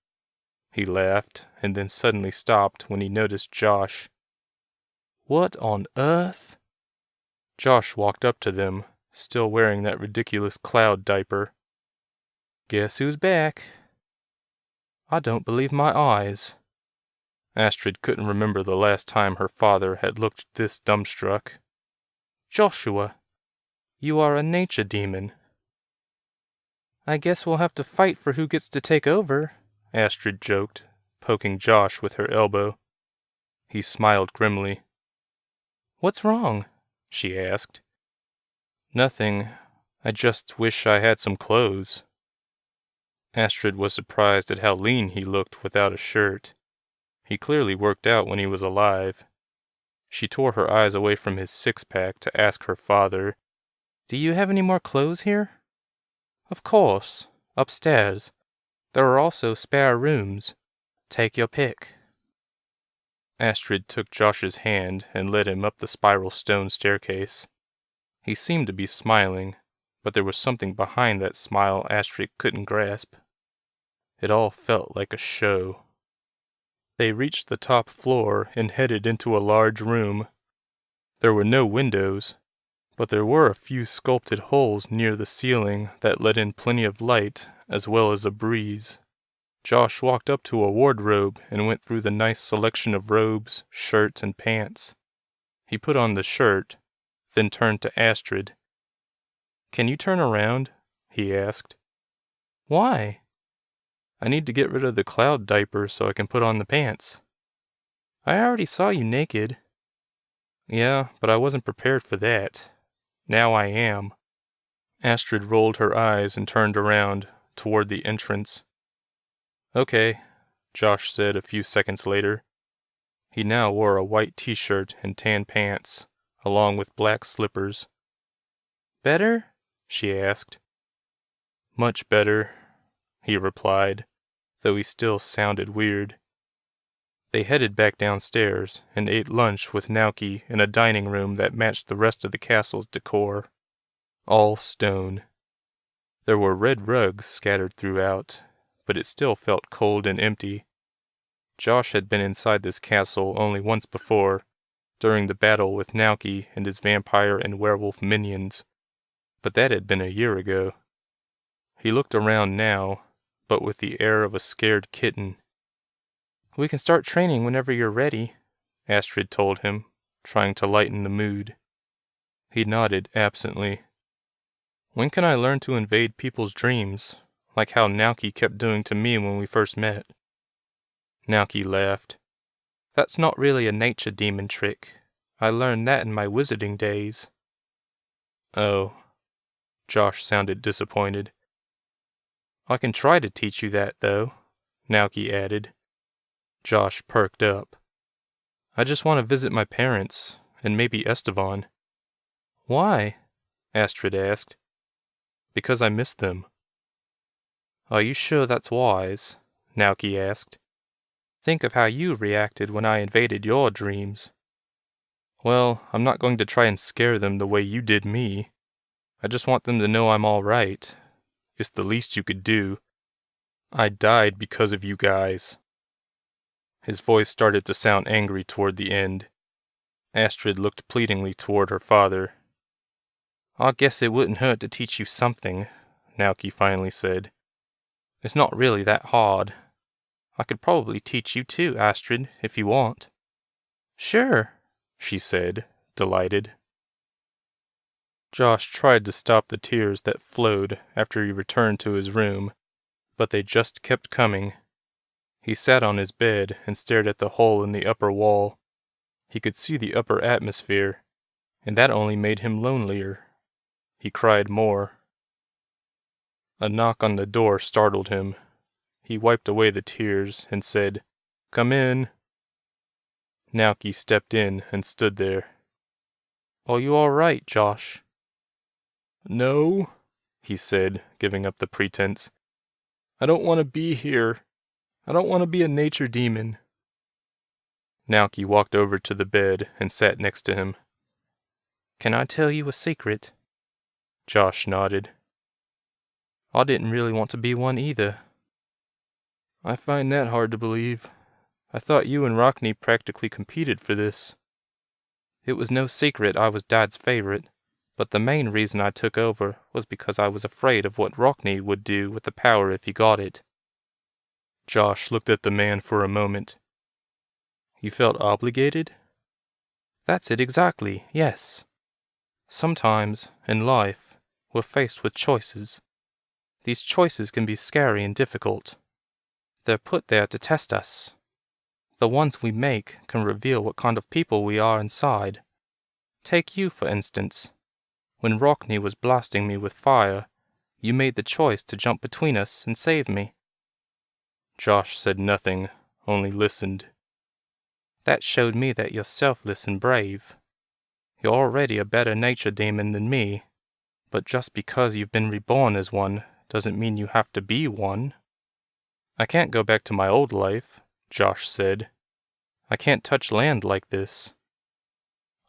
He laughed, and then suddenly stopped when he noticed Josh. "What on earth?" Josh walked up to them, still wearing that ridiculous cloud diaper. "Guess who's back?" "I don't believe my eyes." Astrid couldn't remember the last time her father had looked this dumbstruck. "Joshua, you are a nature demon." "I guess we'll have to fight for who gets to take over," Astrid joked, poking Josh with her elbow. He smiled grimly. "What's wrong?" she asked. "Nothing. I just wish I had some clothes." Astrid was surprised at how lean he looked without a shirt. He clearly worked out when he was alive. She tore her eyes away from his six-pack to ask her father, "Do you have any more clothes here?" "Of course. Upstairs. There are also spare rooms. Take your pick." Astrid took Josh's hand and led him up the spiral stone staircase. He seemed to be smiling, but there was something behind that smile Astrid couldn't grasp. It all felt like a show. They reached the top floor and headed into a large room. There were no windows, but there were a few sculpted holes near the ceiling that let in plenty of light as well as a breeze. Josh walked up to a wardrobe and went through the nice selection of robes, shirts, and pants. He put on the shirt, then turned to Astrid. "Can you turn around?" he asked. "Why?" "I need to get rid of the cloud diaper so I can put on the pants." "I already saw you naked." "Yeah, but I wasn't prepared for that. Now I am." Astrid rolled her eyes and turned around, toward the entrance. "Okay," Josh said a few seconds later. He now wore a white t-shirt and tan pants, along with black slippers. "Better?" she asked. "Much better," he replied, though he still sounded weird. They headed back downstairs and ate lunch with Nauki in a dining room that matched the rest of the castle's decor. All stone. There were red rugs scattered throughout, but it still felt cold and empty. Josh had been inside this castle only once before, during the battle with Nauki and his vampire and werewolf minions, but that had been a year ago. He looked around now, but with the air of a scared kitten. "We can start training whenever you're ready," Astrid told him, trying to lighten the mood. He nodded absently. "When can I learn to invade people's dreams, like how Nauki kept doing to me when we first met?" Nauki laughed. "That's not really a nature demon trick. I learned that in my wizarding days." "Oh." Josh sounded disappointed. "I can try to teach you that, though," Nauki added. Josh perked up. "I just want to visit my parents, and maybe Esteban." "Why?" Astrid asked. "Because I miss them." "Are you sure that's wise?" Nauki asked. "Think of how you reacted when I invaded your dreams." "Well, I'm not going to try and scare them the way you did me. I just want them to know I'm all right. It's the least you could do. I died because of you guys." His voice started to sound angry toward the end. Astrid looked pleadingly toward her father. "I guess it wouldn't hurt to teach you something," Nauki finally said. It's not really that hard. I could probably teach you too, Astrid, if you want." "Sure," she said, delighted. Josh tried to stop the tears that flowed after he returned to his room, but they just kept coming. He sat on his bed and stared at the hole in the upper wall. He could see the upper atmosphere, and that only made him lonelier. He cried more. A knock on the door startled him. He wiped away the tears and said, "Come in." Naoki stepped in and stood there. "Are you all right, Josh?" "No," he said, giving up the pretense. "I don't want to be here. I don't want to be a nature demon." Naoki walked over to the bed and sat next to him. "Can I tell you a secret?" Josh nodded. "I didn't really want to be one either." "I find that hard to believe. I thought you and Rockney practically competed for this." "It was no secret I was Dad's favorite, but the main reason I took over was because I was afraid of what Rockney would do with the power if he got it." Josh looked at the man for a moment. "You felt obligated?" "That's it exactly, yes. Sometimes, in life, we're faced with choices. These choices can be scary and difficult. They're put there to test us. The ones we make can reveal what kind of people we are inside. Take you, for instance. When Rockney was blasting me with fire, you made the choice to jump between us and save me." Josh said nothing, only listened. "That showed me that you're selfless and brave. You're already a better nature demon than me, but just because you've been reborn as one doesn't mean you have to be one." "I can't go back to my old life," Josh said. "I can't touch land like this."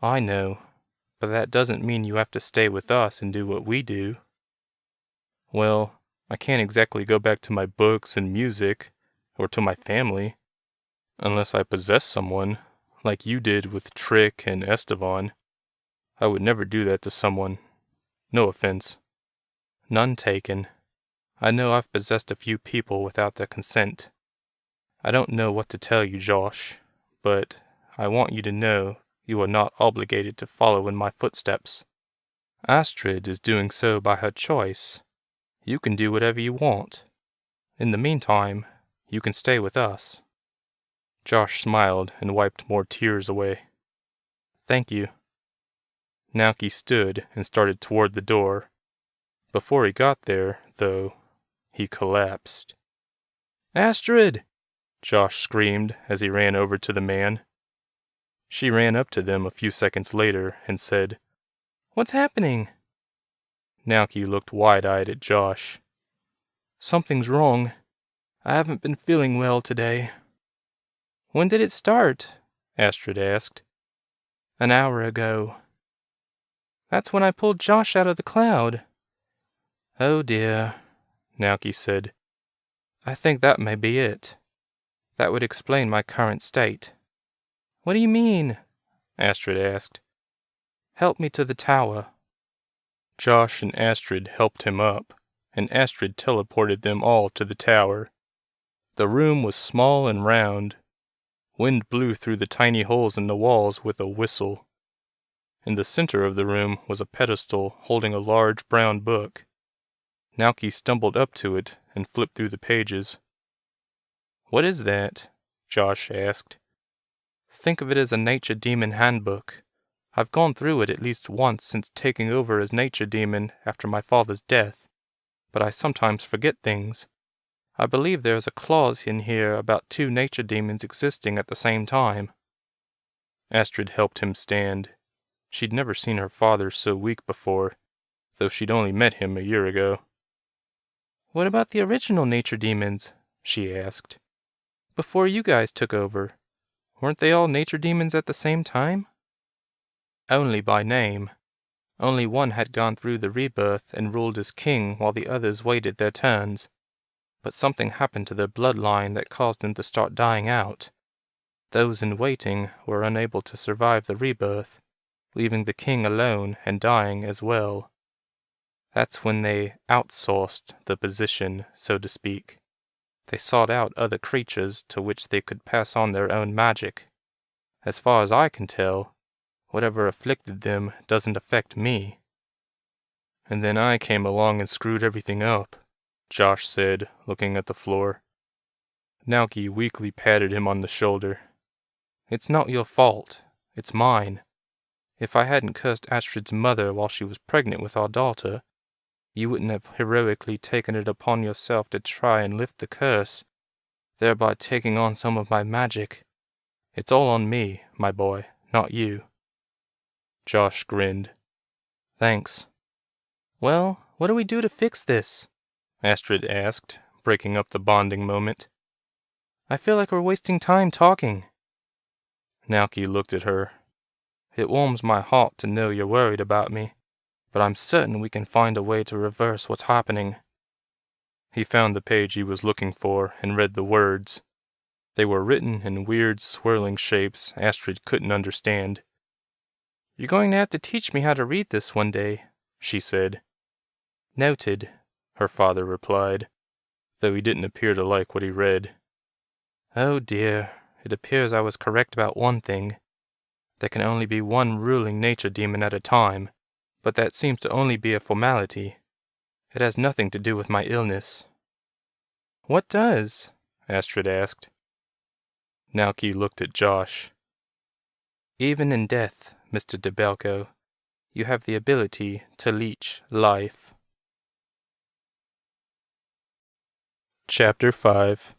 "I know, but that doesn't mean you have to stay with us and do what we do." "Well, I can't exactly go back to my books and music, or to my family, unless I possess someone, like you did with Trick and Estevan. I would never do that to someone. No offense." "None taken. I know I've possessed a few people without their consent. I don't know what to tell you, Josh, but I want you to know you are not obligated to follow in my footsteps. Astrid is doing so by her choice. You can do whatever you want. In the meantime, you can stay with us." Josh smiled and wiped more tears away. "Thank you." Naoki stood and started toward the door. Before he got there, though, he collapsed. "Astrid!" Josh screamed as he ran over to the man. She ran up to them a few seconds later and said, "What's happening?" Naoki looked wide-eyed at Josh. "Something's wrong. I haven't been feeling well today." "When did it start?" Astrid asked. "An hour ago." "That's when I pulled Josh out of the cloud." "Oh dear," Naoki said. "I think that may be it. That would explain my current state." "What do you mean?" Astrid asked. "Help me to the tower." Josh and Astrid helped him up, and Astrid teleported them all to the tower. The room was small and round. Wind blew through the tiny holes in the walls with a whistle. In the center of the room was a pedestal holding a large brown book. Naoki stumbled up to it and flipped through the pages. "What is that?" Josh asked. "Think of it as a nature demon handbook. I've gone through it at least once since taking over as nature demon after my father's death, but I sometimes forget things. I believe there is a clause in here about 2 nature demons existing at the same time." Astrid helped him stand. She'd never seen her father so weak before, though she'd only met him a year ago. "What about the original nature demons?" she asked. "Before you guys took over, weren't they all nature demons at the same time?" "Only by name. Only one had gone through the rebirth and ruled as king while the others waited their turns. But something happened to their bloodline that caused them to start dying out. Those in waiting were unable to survive the rebirth, leaving the king alone and dying as well. That's when they outsourced the position, so to speak." They sought out other creatures to which they could pass on their own magic. As far as I can tell, whatever afflicted them doesn't affect me." "And then I came along and screwed everything up," Josh said, looking at the floor. Naoki weakly patted him on the shoulder. "It's not your fault. It's mine. If I hadn't cursed Astrid's mother while she was pregnant with our daughter, you wouldn't have heroically taken it upon yourself to try and lift the curse, thereby taking on some of my magic. It's all on me, my boy, not you." Josh grinned. "Thanks." "Well, what do we do to fix this?" Astrid asked, breaking up the bonding moment. "I feel like we're wasting time talking." Naoki looked at her. "It warms my heart to know you're worried about me, but I'm certain we can find a way to reverse what's happening." He found the page he was looking for and read the words. They were written in weird, swirling shapes Astrid couldn't understand. "You're going to have to teach me how to read this one day," she said. "Noted," her father replied, though he didn't appear to like what he read. "Oh dear, it appears I was correct about one thing. There can only be one ruling nature demon at a time, but that seems to only be a formality. It has nothing to do with my illness." "What does?" Astrid asked. Naoki looked at Josh. "Even in death, Mr. DeBelko, you have the ability to leech life." Chapter 5.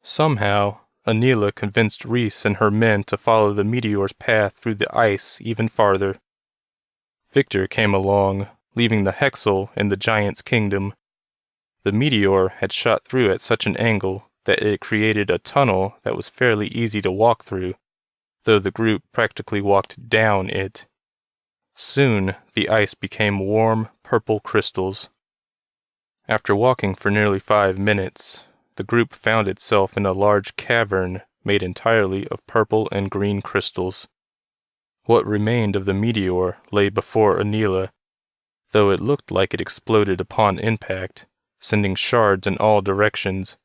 Somehow, Anila convinced Reese and her men to follow the meteor's path through the ice even farther. Victor came along, leaving the Hexel in the giant's kingdom. The meteor had shot through at such an angle that it created a tunnel that was fairly easy to walk through, though the group practically walked down it. Soon, the ice became warm, purple crystals. After walking for nearly 5 minutes, the group found itself in a large cavern made entirely of purple and green crystals. What remained of the meteor lay before Anila, though it looked like it exploded upon impact, sending shards in all directions.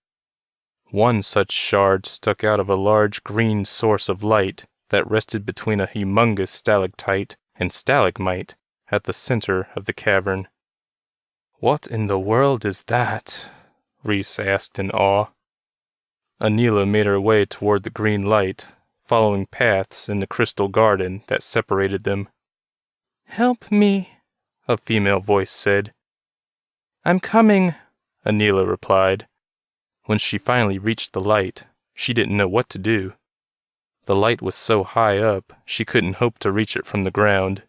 One such shard stuck out of a large green source of light that rested between a humongous stalactite and stalagmite at the center of the cavern. "What in the world is that?" Reese asked in awe. Anila made her way toward the green light, following paths in the crystal garden that separated them. "Help me," a female voice said. "I'm coming," Anila replied. When she finally reached the light, she didn't know what to do. The light was so high up, she couldn't hope to reach it from the ground.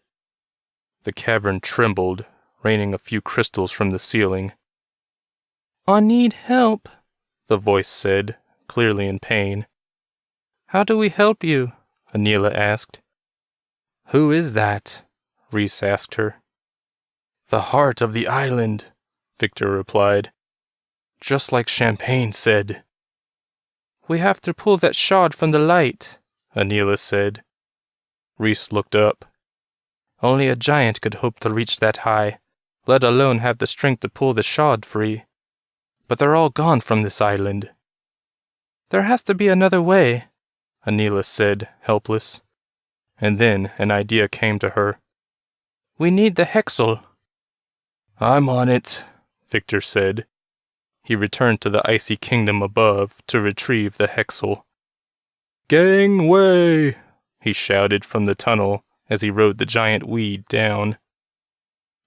The cavern trembled, raining a few crystals from the ceiling. "I need help," the voice said, clearly in pain. "How do we help you?" Anila asked. "Who is that?" Reese asked her. "The heart of the island," Victor replied. "Just like Champagne said." "We have to pull that shard from the light," Anila said. Reese looked up. "Only a giant could hope to reach that high, let alone have the strength to pull the shard free. But they're all gone from this island." "There has to be another way," Anila said, helpless. And then an idea came to her. "We need the Hexel." "I'm on it," Victor said. He returned to the icy kingdom above to retrieve the Hexel. "Gangway!" he shouted from the tunnel as he rode the giant weed down.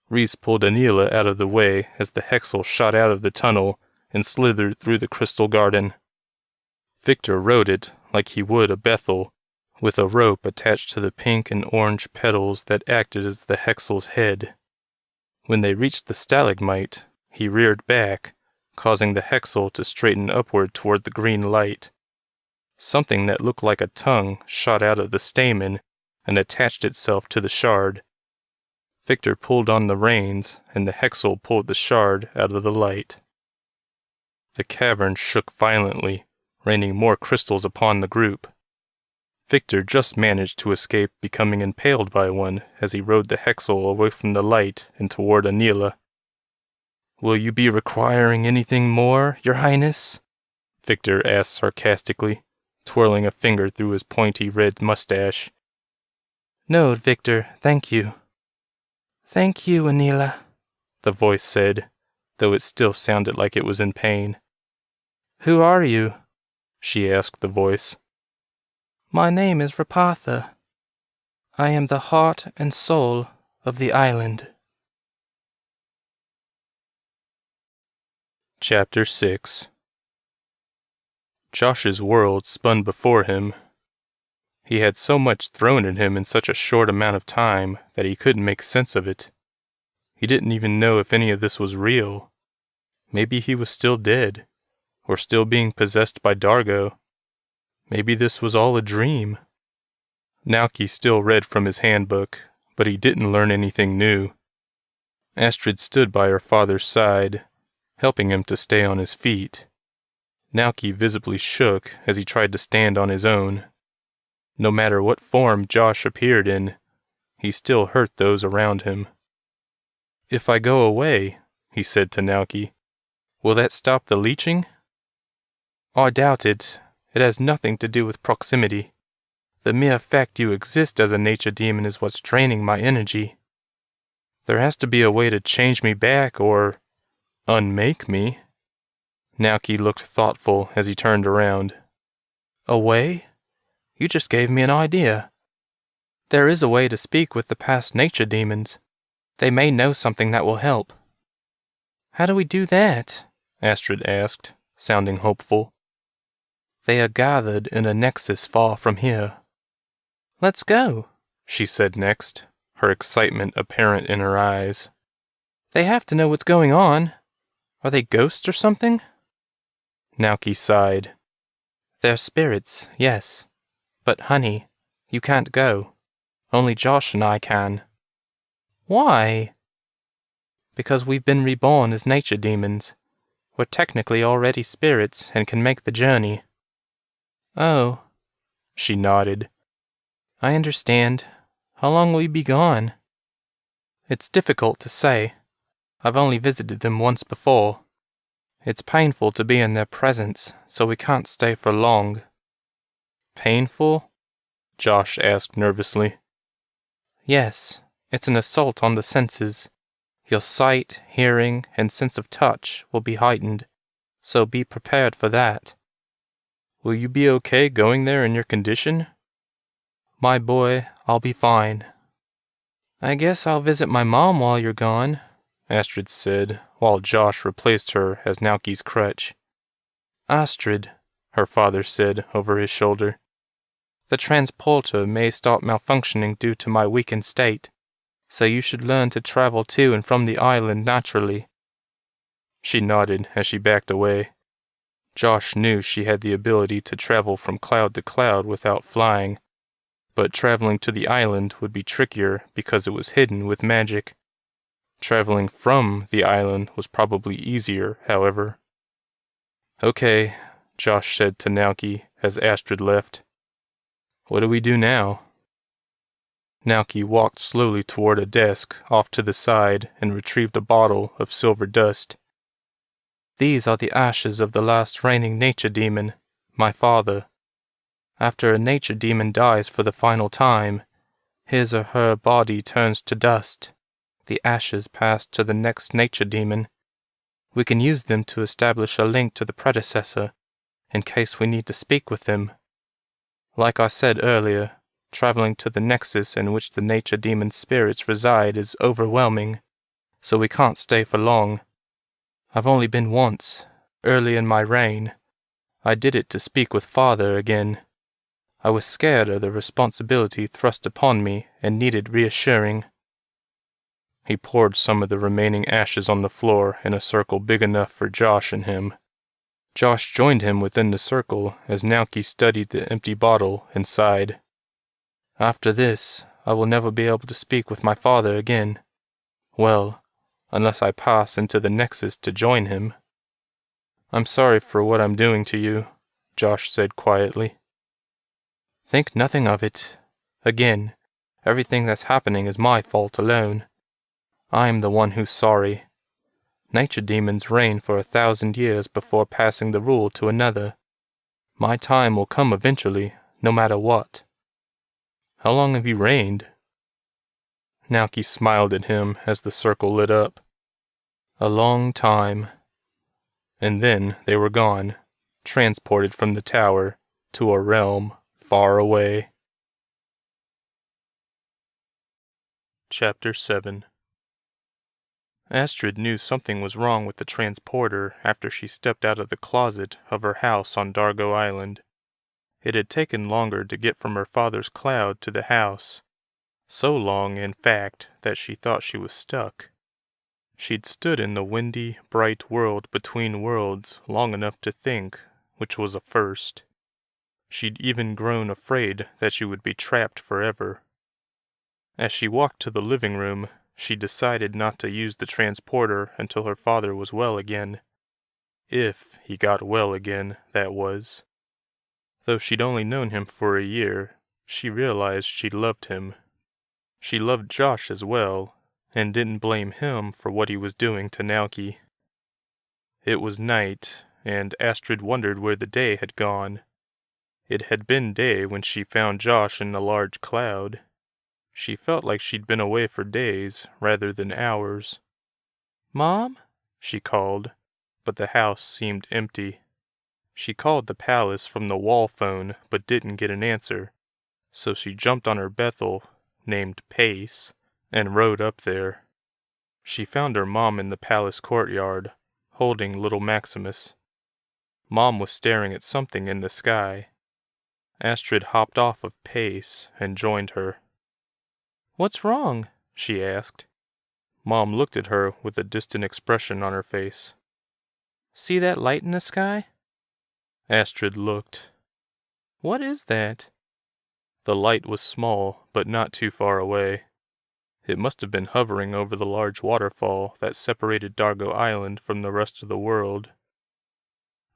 Reese pulled Anila out of the way as the Hexel shot out of the tunnel and slithered through the crystal garden. Victor rode it like he would a Bethel, with a rope attached to the pink and orange petals that acted as the Hexel's head. When they reached the stalagmite, he reared back, causing the Hexel to straighten upward toward the green light. Something that looked like a tongue shot out of the stamen and attached itself to the shard. Victor pulled on the reins, and the Hexel pulled the shard out of the light. The cavern shook violently, raining more crystals upon the group. Victor just managed to escape becoming impaled by one as he rode the Hexel away from the light and toward Anila. Will you be requiring anything more, Your Highness? Victor asked sarcastically, twirling a finger through his pointy red mustache. No, Victor, thank you. Thank you, Anila, the voice said, though it still sounded like it was in pain. Who are you? She asked the voice. My name is Rapatha. I am the heart and soul of the island. Chapter 6. Josh's world spun before him. He had so much thrown at him in such a short amount of time that he couldn't make sense of it. He didn't even know if any of this was real. Maybe he was still dead, or still being possessed by Dargo. Maybe this was all a dream. Naoki still read from his handbook, but he didn't learn anything new. Astrid stood by her father's side, helping him to stay on his feet. Naoki visibly shook as he tried to stand on his own. No matter what form Josh appeared in, he still hurt those around him. If I go away, he said to Naoki, will that stop the leeching? I doubt it. It has nothing to do with proximity. The mere fact you exist as a nature demon is what's draining my energy. There has to be a way to change me back or unmake me. Naoki looked thoughtful as he turned around. A way? You just gave me an idea. There is a way to speak with the past nature demons. They may know something that will help. How do we do that? Astrid asked, sounding hopeful. They are gathered in a nexus far from here. Let's go, she said next, her excitement apparent in her eyes. They have to know what's going on. Are they ghosts or something? Naoki sighed. They're spirits, yes. But honey, you can't go. Only Josh and I can. Why? Because we've been reborn as nature demons. We're technically already spirits and can make the journey. Oh, she nodded. I understand. How long will you be gone? It's difficult to say. I've only visited them once before. It's painful to be in their presence, so we can't stay for long. Painful? Josh asked nervously. Yes, it's an assault on the senses. Your sight, hearing, and sense of touch will be heightened, so be prepared for that. Will you be okay going there in your condition? My boy, I'll be fine. I guess I'll visit my mom while you're gone, Astrid said, while Josh replaced her as Naoki's crutch. Astrid, her father said over his shoulder. The transporter may start malfunctioning due to my weakened state, so you should learn to travel to and from the island naturally. She nodded as she backed away. Josh knew she had the ability to travel from cloud to cloud without flying, but traveling to the island would be trickier because it was hidden with magic. Traveling from the island was probably easier, however. Okay, Josh said to Naoki as Astrid left. What do we do now? Naoki walked slowly toward a desk off to the side and retrieved a bottle of silver dust. These are the ashes of the last reigning nature demon, my father. After a nature demon dies for the final time, his or her body turns to dust. The ashes pass to the next nature demon. We can use them to establish a link to the predecessor, in case we need to speak with them. Like I said earlier, traveling to the nexus in which the nature demon spirits reside is overwhelming, so we can't stay for long. I've only been once, early in my reign. I did it to speak with Father again. I was scared of the responsibility thrust upon me and needed reassuring. He poured some of the remaining ashes on the floor in a circle big enough for Josh and him. Josh joined him within the circle as Naoki studied the empty bottle and sighed. After this, I will never be able to speak with my father again. Well, unless I pass into the Nexus to join him. I'm sorry for what I'm doing to you, Josh said quietly. Think nothing of it. Again, everything that's happening is my fault alone. I'm the one who's sorry. Nature demons reign for 1,000 years before passing the rule to another. My time will come eventually, no matter what. How long have you reigned? Naoki smiled at him as the circle lit up. A long time. And then they were gone, transported from the tower to a realm far away. Chapter 7. Astrid knew something was wrong with the transporter after she stepped out of the closet of her house on Dargo Island. It had taken longer to get from her father's cloud to the house. So long, in fact, that she thought she was stuck. She'd stood in the windy, bright world between worlds long enough to think, which was a first. She'd even grown afraid that she would be trapped forever. As she walked to the living room, she decided not to use the transporter until her father was well again. If he got well again, that was. Though she'd only known him for a year, she realized she loved him. She loved Josh as well, and didn't blame him for what he was doing to Naoki. It was night, and Astrid wondered where the day had gone. It had been day when she found Josh in the large cloud. She felt like she'd been away for days rather than hours. "Mom?" she called, but the house seemed empty. She called the palace from the wall phone but didn't get an answer, so she jumped on her Bethel, named Pace, and rode up there. She found her mom in the palace courtyard, holding little Maximus. Mom was staring at something in the sky. Astrid hopped off of Pace and joined her. "What's wrong?" she asked. Mom looked at her with a distant expression on her face. "See that light in the sky?" Astrid looked. "What is that?" The light was small, but not too far away. It must have been hovering over the large waterfall that separated Dargo Island from the rest of the world.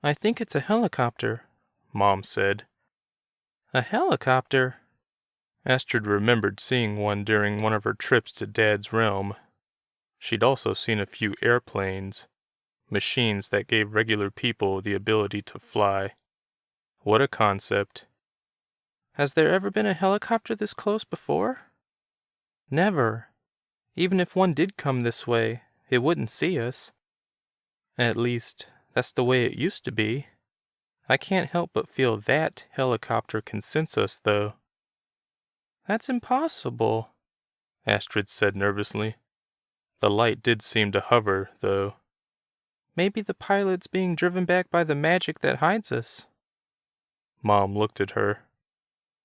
"I think it's a helicopter," Mom said. "A helicopter?" Astrid remembered seeing one during one of her trips to Dad's realm. She'd also seen a few airplanes, machines that gave regular people the ability to fly. What a concept. "Has there ever been a helicopter this close before?" "Never. Even if one did come this way, it wouldn't see us. At least, that's the way it used to be. I can't help but feel that helicopter can sense us, though." "That's impossible," Astrid said nervously. The light did seem to hover, though. "Maybe the pilot's being driven back by the magic that hides us." Mom looked at her.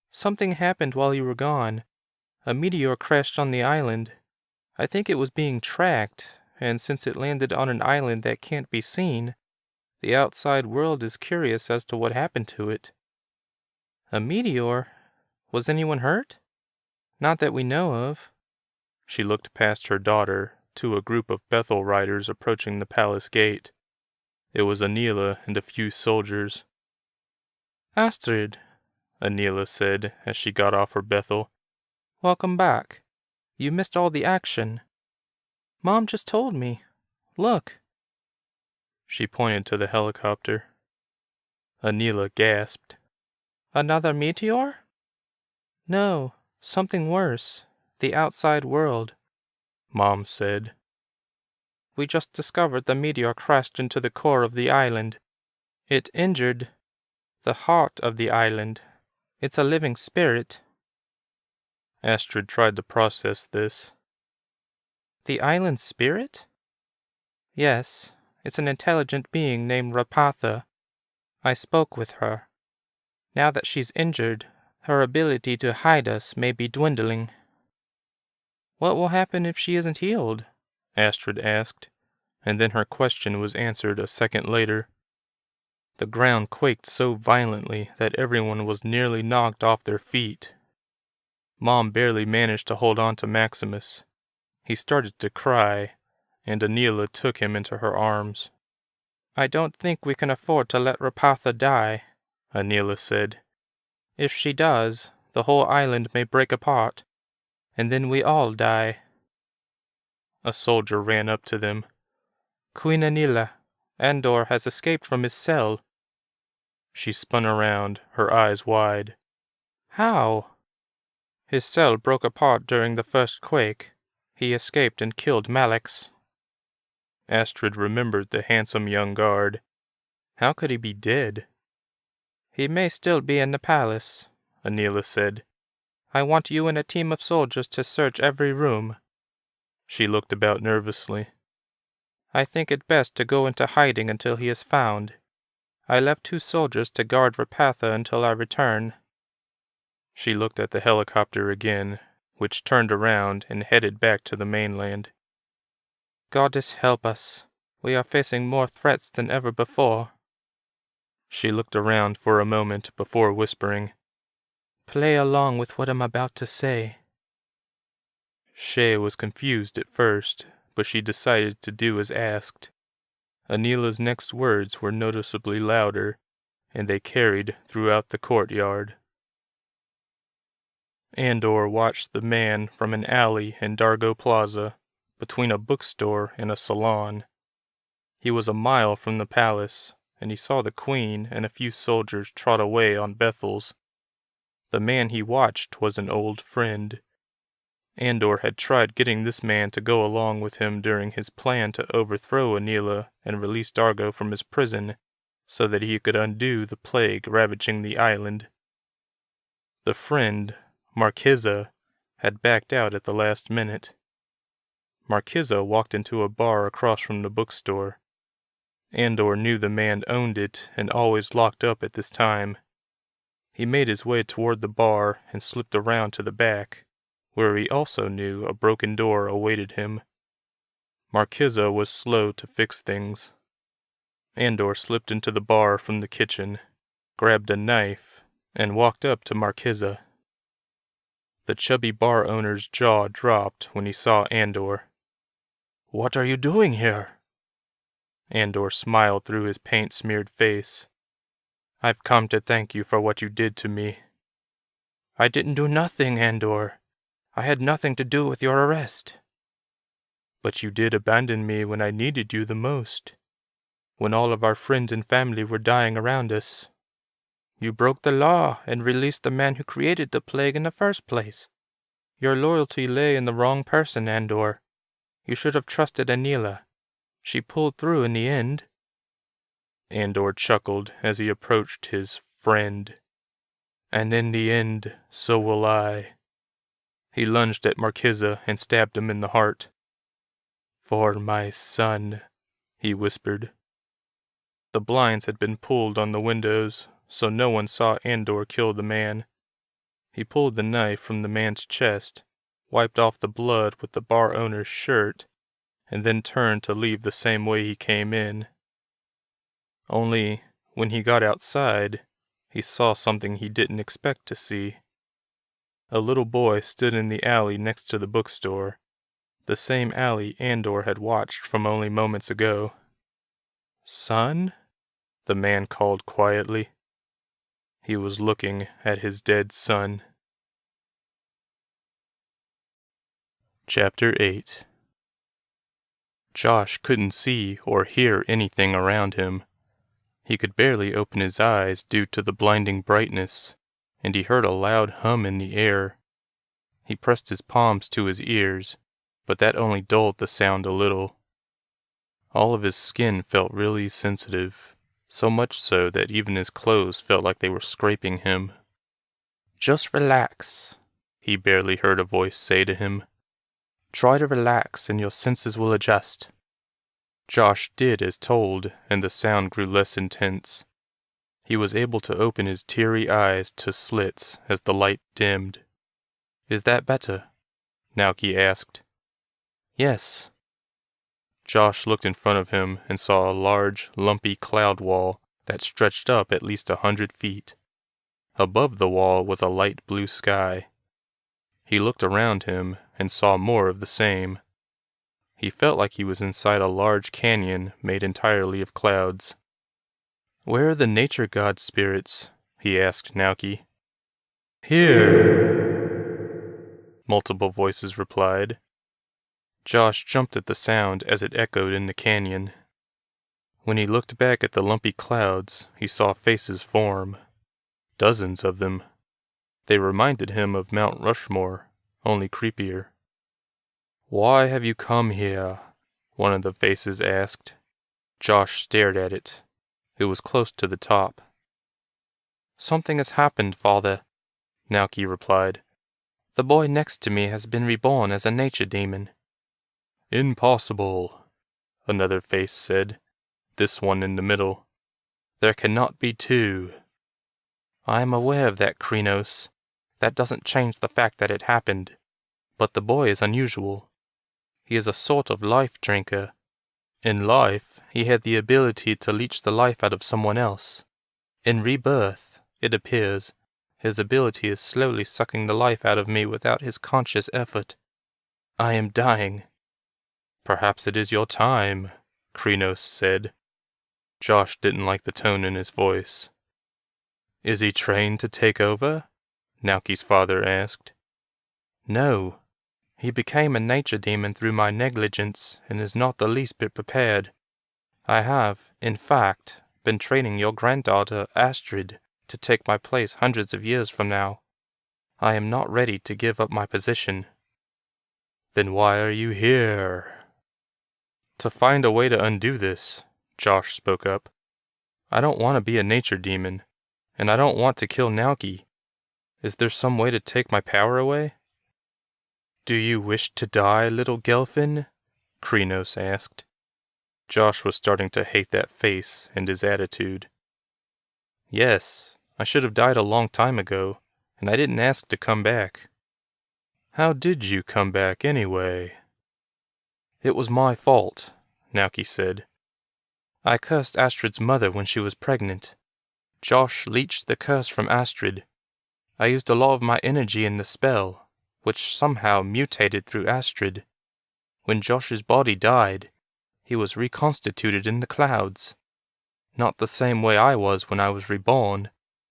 "Something happened while you were gone. A meteor crashed on the island. I think it was being tracked, and since it landed on an island that can't be seen, the outside world is curious as to what happened to it." "A meteor? Was anyone hurt?" "Not that we know of." She looked past her daughter to a group of Bethel riders approaching the palace gate. It was Anila and a few soldiers. "Astrid," Anila said as she got off her Bethel. "Welcome back. You missed all the action." "Mom just told me. Look." She pointed to the helicopter. Anila gasped. "Another meteor?" "No, something worse. The outside world," Mom said. "We just discovered the meteor crashed into the core of the island. It injured the heart of the island. It's a living spirit." Astrid tried to process this. "The island's spirit?" "Yes, it's an intelligent being named Rapatha. I spoke with her. Now that she's injured, her ability to hide us may be dwindling." "What will happen if she isn't healed?" Astrid asked, and then her question was answered a second later. The ground quaked so violently that everyone was nearly knocked off their feet. Mom barely managed to hold on to Maximus. He started to cry, and Anila took him into her arms. "I don't think we can afford to let Rapatha die," Anila said. "If she does, the whole island may break apart, and then we all die." A soldier ran up to them. Queen Anila, Andor has escaped from his cell. She spun around, her eyes wide. How? His cell broke apart during the first quake. He escaped and killed Malix. Astrid remembered the handsome young guard. How could he be dead? He may still be in the palace, Anila said. I want you and a team of soldiers to search every room. She looked about nervously. I think it best to go into hiding until he is found. I left 2 soldiers to guard Rapatha until I return. She looked at the helicopter again, which turned around and headed back to the mainland. Goddess help us. We are facing more threats than ever before. She looked around for a moment before whispering, Play along with what I'm about to say. Shay was confused at first, but she decided to do as asked. Anila's next words were noticeably louder, and they carried throughout the courtyard. Andor watched the man from an alley in Dargo Plaza, between a bookstore and a salon. He was a mile from the palace, and he saw the queen and a few soldiers trot away on Bethel's. The man he watched was an old friend. Andor had tried getting this man to go along with him during his plan to overthrow Anila and release Dargo from his prison, so that he could undo the plague ravaging the island. The friend, Marquiza, had backed out at the last minute. Marquiza walked into a bar across from the bookstore. Andor knew the man owned it and always locked up at this time. He made his way toward the bar and slipped around to the back, where he also knew a broken door awaited him. Marquiza was slow to fix things. Andor slipped into the bar from the kitchen, grabbed a knife, and walked up to Marquiza. The chubby bar owner's jaw dropped when he saw Andor. What are you doing here? Andor smiled through his paint-smeared face. I've come to thank you for what you did to me. I didn't do nothing, Andor. I had nothing to do with your arrest. But you did abandon me when I needed you the most, when all of our friends and family were dying around us. You broke the law and released the man who created the plague in the first place. Your loyalty lay in the wrong person, Andor. You should have trusted Anila. She pulled through in the end. Andor chuckled as he approached his friend. And in the end, so will I. He lunged at Marquiza and stabbed him in the heart. For my son, he whispered. The blinds had been pulled on the windows, so no one saw Andor kill the man. He pulled the knife from the man's chest, wiped off the blood with the bar owner's shirt, and then turned to leave the same way he came in. Only, when he got outside, he saw something he didn't expect to see. A little boy stood in the alley next to the bookstore, the same alley Andor had watched from only moments ago. Son? The man called quietly. He was looking at his dead son. Chapter 8. Josh couldn't see or hear anything around him. He could barely open his eyes due to the blinding brightness, and he heard a loud hum in the air. He pressed his palms to his ears, but that only dulled the sound a little. All of his skin felt really sensitive, so much so that even his clothes felt like they were scraping him. Just relax, he barely heard a voice say to him. Try to relax and your senses will adjust. Josh did as told, and the sound grew less intense. He was able to open his teary eyes to slits as the light dimmed. Is that better? Naoki asked. Yes. Josh looked in front of him and saw a large, lumpy cloud wall that stretched up at least 100 feet. Above the wall was a light blue sky. He looked around him and saw more of the same. He felt like he was inside a large canyon made entirely of clouds. Where are the nature god spirits? He asked Naoki. Here, multiple voices replied. Josh jumped at the sound as it echoed in the canyon. When he looked back at the lumpy clouds, he saw faces form. Dozens of them. They reminded him of Mount Rushmore, only creepier. "Why have you come here?" one of the faces asked. Josh stared at it. It was close to the top. "Something has happened, Father," Naoki replied. "The boy next to me has been reborn as a nature demon." "Impossible," another face said, this one in the middle. "There cannot be two." "I am aware of that, Krynos. That doesn't change the fact that it happened. But the boy is unusual. He is a sort of life drinker. In life, he had the ability to leech the life out of someone else. In rebirth, it appears, his ability is slowly sucking the life out of me without his conscious effort. I am dying." "Perhaps it is your time," Krynos said. Josh didn't like the tone in his voice. "Is he trained to take over?" Naoki's father asked. "No. He became a nature demon through my negligence and is not the least bit prepared. I have, in fact, been training your granddaughter, Astrid, to take my place hundreds of years from now. I am not ready to give up my position." "Then why are you here?" "To find a way to undo this," Josh spoke up. "I don't want to be a nature demon, and I don't want to kill Naoki. Is there some way to take my power away?" "Do you wish to die, little Gelfin?" Krynos asked. Josh was starting to hate that face and his attitude. "Yes, I should have died a long time ago, and I didn't ask to come back." "How did you come back anyway?" "It was my fault," Naoki said. "I cursed Astrid's mother when she was pregnant. Josh leached the curse from Astrid. I used a lot of my energy in the spell, which somehow mutated through Astrid. When Josh's body died, he was reconstituted in the clouds. Not the same way I was when I was reborn,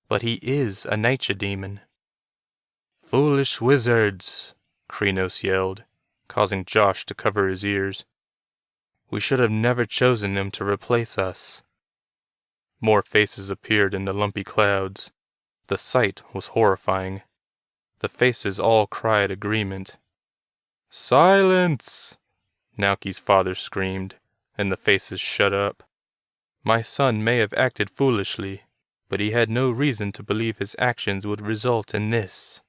but he is a nature demon." "Foolish wizards!" Krynos yelled, causing Josh to cover his ears. "We should have never chosen them to replace us." More faces appeared in the lumpy clouds. The sight was horrifying. The faces all cried agreement. "Silence!" Naoki's father screamed, and the faces shut up. "My son may have acted foolishly, but he had no reason to believe his actions would result in this.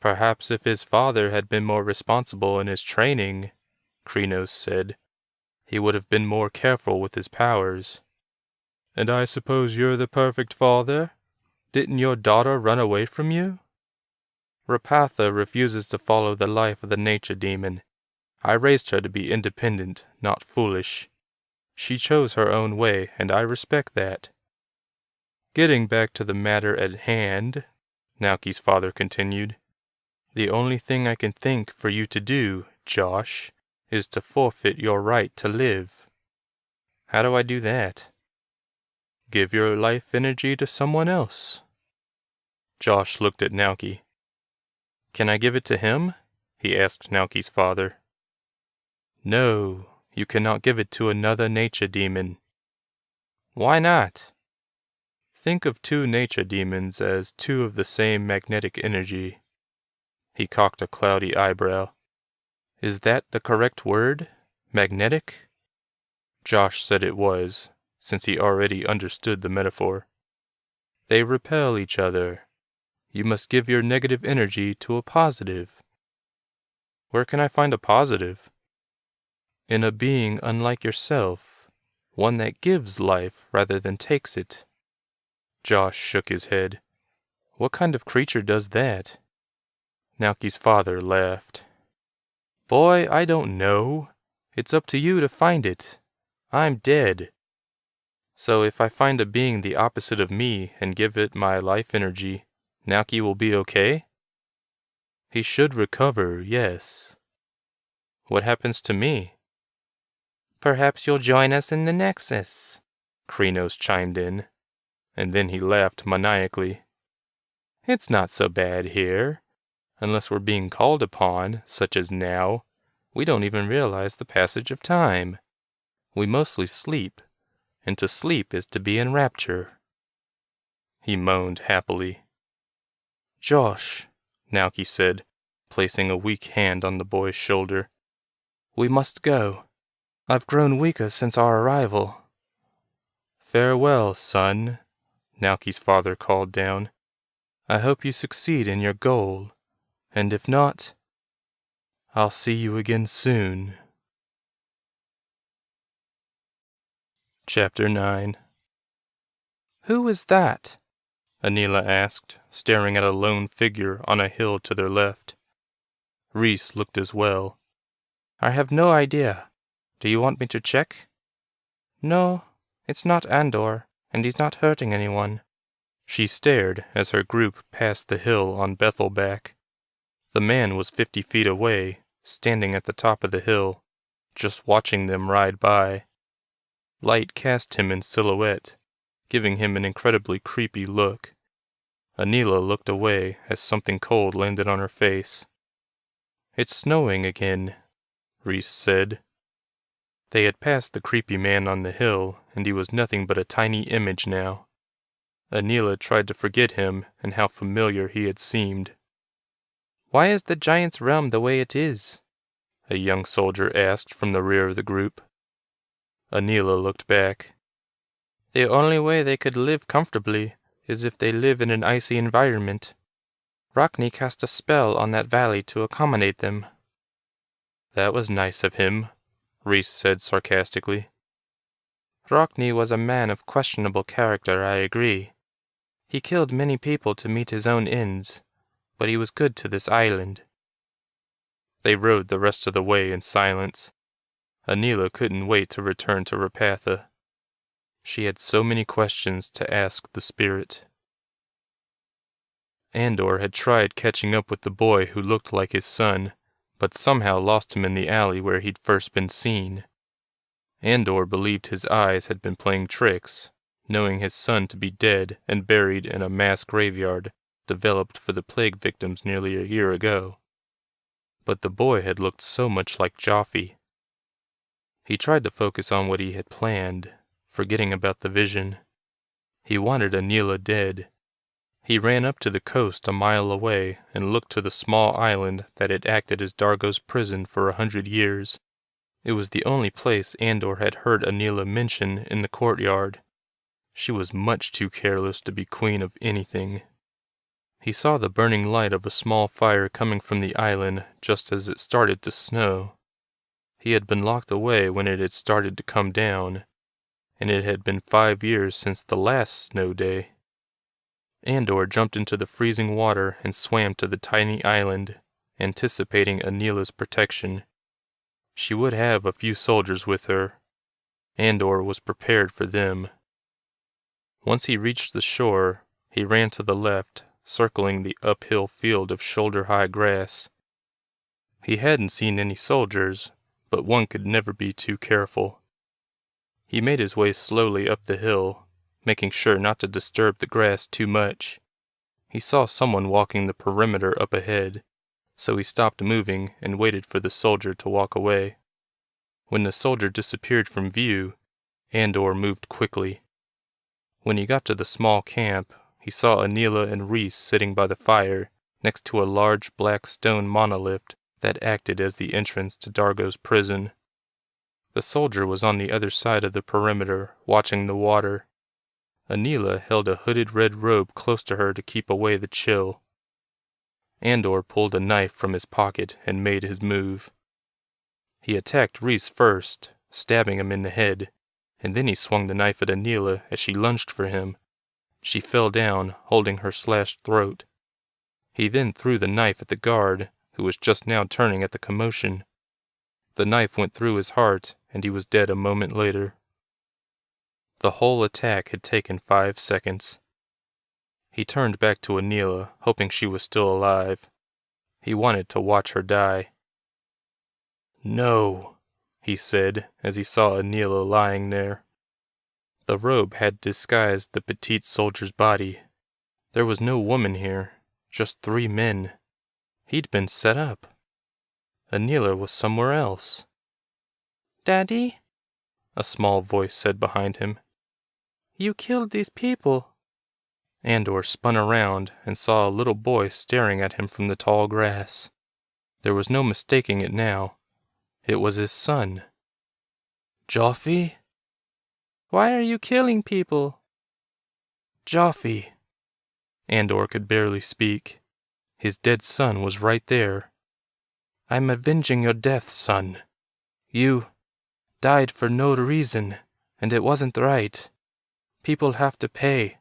Perhaps if his father had been more responsible in his training," Krynos said, "he would have been more careful with his powers." "And I suppose you're the perfect father? Didn't your daughter run away from you?" "Rapatha refuses to follow the life of the nature demon. I raised her to be independent, not foolish. She chose her own way, and I respect that." "Getting back to the matter at hand," Naoki's father continued, "the only thing I can think for you to do, Josh, is to forfeit your right to live." "How do I do that?" "Give your life energy to someone else." Josh looked at Naoki. "Can I give it to him?" he asked Naoki's father. "No, you cannot give it to another nature demon." "Why not?" "Think of two nature demons as two of the same magnetic energy." He cocked a cloudy eyebrow. "Is that the correct word? Magnetic?" Josh said it was, since he already understood the metaphor. "They repel each other. You must give your negative energy to a positive." "Where can I find a positive?" "In a being unlike yourself, one that gives life rather than takes it." Josh shook his head. "What kind of creature does that?" Naoki's father laughed. "Boy, I don't know. It's up to you to find it. I'm dead. So if I find a being the opposite of me and give it my life energy, Naoki will be okay?" "He should recover, yes." "What happens to me?" "Perhaps you'll join us in the Nexus," Krynos chimed in, and then he laughed maniacally. "It's not so bad here. Unless we're being called upon, such as now, we don't even realize the passage of time. We mostly sleep, and to sleep is to be in rapture." He moaned happily. "Josh," Naoki said, placing a weak hand on the boy's shoulder. "We must go. I've grown weaker since our arrival." "Farewell, son," Naoki's father called down. "I hope you succeed in your goal, and if not, I'll see you again soon." Chapter 9. "Who is that?" Anila asked, staring at a lone figure on a hill to their left. Reese looked as well. "I have no idea. Do you want me to check?" "No, it's not Andor, and he's not hurting anyone." She stared as her group passed the hill on Bethelback. The man was 50 feet away, standing at the top of the hill, just watching them ride by. Light cast him in silhouette, giving him an incredibly creepy look. Anila looked away as something cold landed on her face. "It's snowing again," Reese said. They had passed the creepy man on the hill, and he was nothing but a tiny image now. Anila tried to forget him and how familiar he had seemed. "Why is the giant's realm the way it is?" a young soldier asked from the rear of the group. Anila looked back. "The only way they could live comfortably is if they live in an icy environment. Rockney cast a spell on that valley to accommodate them." "That was nice of him," Reese said sarcastically. "Rockney was a man of questionable character, I agree. He killed many people to meet his own ends, but he was good to this island." They rode the rest of the way in silence. Anila couldn't wait to return to Rapatha. She had so many questions to ask the spirit. Andor had tried catching up with the boy who looked like his son, but somehow lost him in the alley where he'd first been seen. Andor believed his eyes had been playing tricks, knowing his son to be dead and buried in a mass graveyard developed for the plague victims nearly a year ago. But the boy had looked so much like Jaffe. He tried to focus on what he had planned, forgetting about the vision. He wanted Anila dead. He ran up to the coast a mile away and looked to the small island that had acted as Dargo's prison for 100 years. It was the only place Andor had heard Anila mention in the courtyard. She was much too careless to be queen of anything. He saw the burning light of a small fire coming from the island just as it started to snow. He had been locked away when it had started to come down, and it had been 5 years since the last snow day. Andor jumped into the freezing water and swam to the tiny island, anticipating Anila's protection. She would have a few soldiers with her. Andor was prepared for them. Once he reached the shore, he ran to the left, circling the uphill field of shoulder-high grass. He hadn't seen any soldiers, but one could never be too careful. He made his way slowly up the hill, making sure not to disturb the grass too much. He saw someone walking the perimeter up ahead, so he stopped moving and waited for the soldier to walk away. When the soldier disappeared from view, Andor moved quickly. When he got to the small camp, he saw Anila and Reese sitting by the fire next to a large black stone monolith that acted as the entrance to Dargo's prison. The soldier was on the other side of the perimeter, watching the water. Anila held a hooded red robe close to her to keep away the chill. Andor pulled a knife from his pocket and made his move. He attacked Reese first, stabbing him in the head, and then he swung the knife at Anila as she lunged for him. She fell down, holding her slashed throat. He then threw the knife at the guard, who was just now turning at the commotion. The knife went through his heart, and he was dead a moment later. The whole attack had taken 5 seconds. He turned back to Anila, hoping she was still alive. He wanted to watch her die. "No," he said as he saw Anila lying there. The robe had disguised the petite soldier's body. There was no woman here, just 3 men. He'd been set up. Anila was somewhere else. "Daddy?" a small voice said behind him. You killed these people. Andor spun around and saw a little boy staring at him from the tall grass. There was no mistaking it now. It was his son. Joffrey? Why are you killing people? Joffrey. Andor could barely speak. His dead son was right there. I'm avenging your death, son. You died for no reason, and it wasn't right. People have to pay.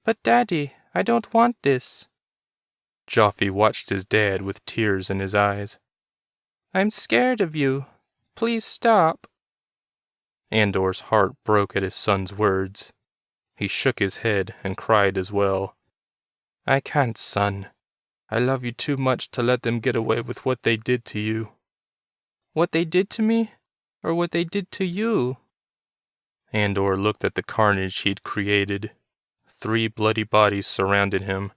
But Daddy, I don't want this. Joffrey watched his dad with tears in his eyes. I'm scared of you. Please stop. Andor's heart broke at his son's words. He shook his head and cried as well. I can't, son. I love you too much to let them get away with what they did to you. What they did to me? Or what they did to you? Andor looked at the carnage he'd created. 3 bloody bodies surrounded him.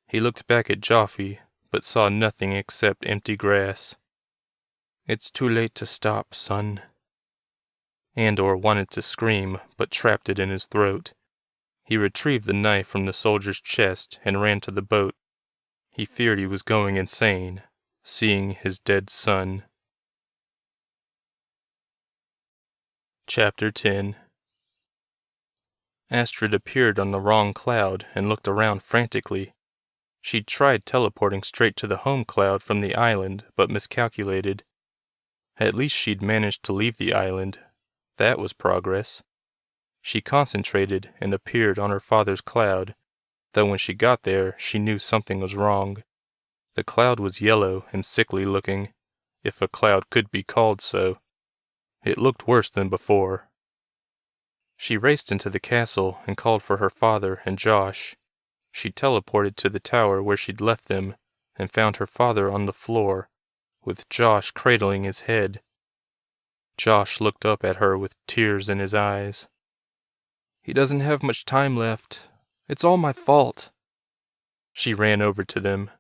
He looked back at Joffrey, but saw nothing except empty grass. It's too late to stop, son. Andor wanted to scream, but trapped it in his throat. He retrieved the knife from the soldier's chest and ran to the boat. He feared he was going insane, seeing his dead son. Chapter 10. Astrid appeared on the wrong cloud and looked around frantically. She'd tried teleporting straight to the home cloud from the island, but miscalculated. At least she'd managed to leave the island. That was progress. She concentrated and appeared on her father's cloud, though when she got there, she knew something was wrong. The cloud was yellow and sickly looking, if a cloud could be called so. It looked worse than before. She raced into the castle and called for her father and Josh. She teleported to the tower where she'd left them and found her father on the floor, with Josh cradling his head. Josh looked up at her with tears in his eyes. He doesn't have much time left. It's all my fault. She ran over to them.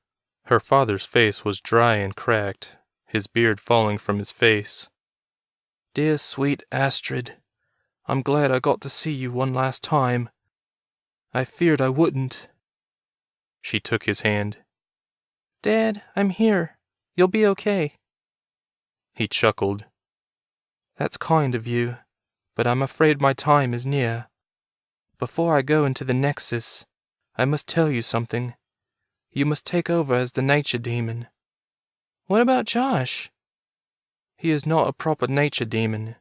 Her father's face was dry and cracked, his beard falling from his face. Dear sweet Astrid, I'm glad I got to see you one last time. I feared I wouldn't. She took his hand. Dad, I'm here. You'll be okay. He chuckled. That's kind of you, but I'm afraid my time is near. Before I go into the Nexus, I must tell you something. You must take over as the nature demon. What about Josh? He is not a proper nature demon.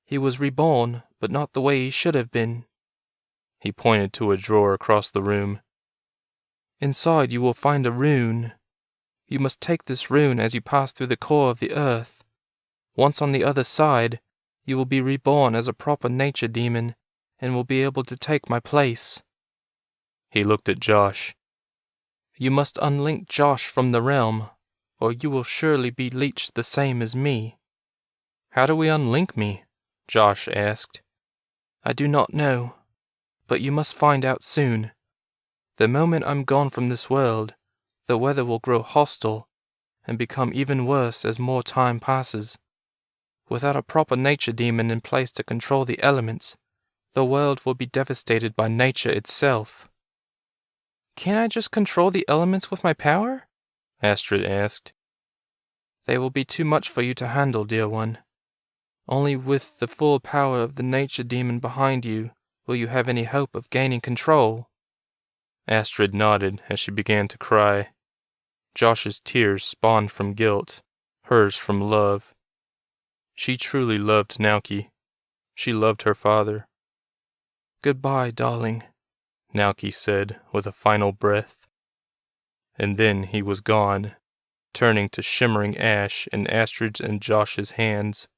He was reborn, but not the way he should have been. He pointed to a drawer across the room. Inside you will find a rune. You must take this rune as you pass through the core of the earth. Once on the other side, you will be reborn as a proper nature demon and will be able to take my place. He looked at Josh. You must unlink Josh from the realm, or you will surely be leeched the same as me. How do we unlink me? Josh asked. I do not know, but you must find out soon. The moment I'm gone from this world, the weather will grow hostile and become even worse as more time passes. Without a proper nature demon in place to control the elements, the world will be devastated by nature itself. Can't I just control the elements with my power? Astrid asked. They will be too much for you to handle, dear one. Only with the full power of the nature demon behind you will you have any hope of gaining control. Astrid nodded as she began to cry. Josh's tears spawned from guilt, hers from love. She truly loved Nauki. She loved her father. Goodbye, darling, Nauki said with a final breath. And then he was gone, turning to shimmering ash in Astrid's and Josh's hands.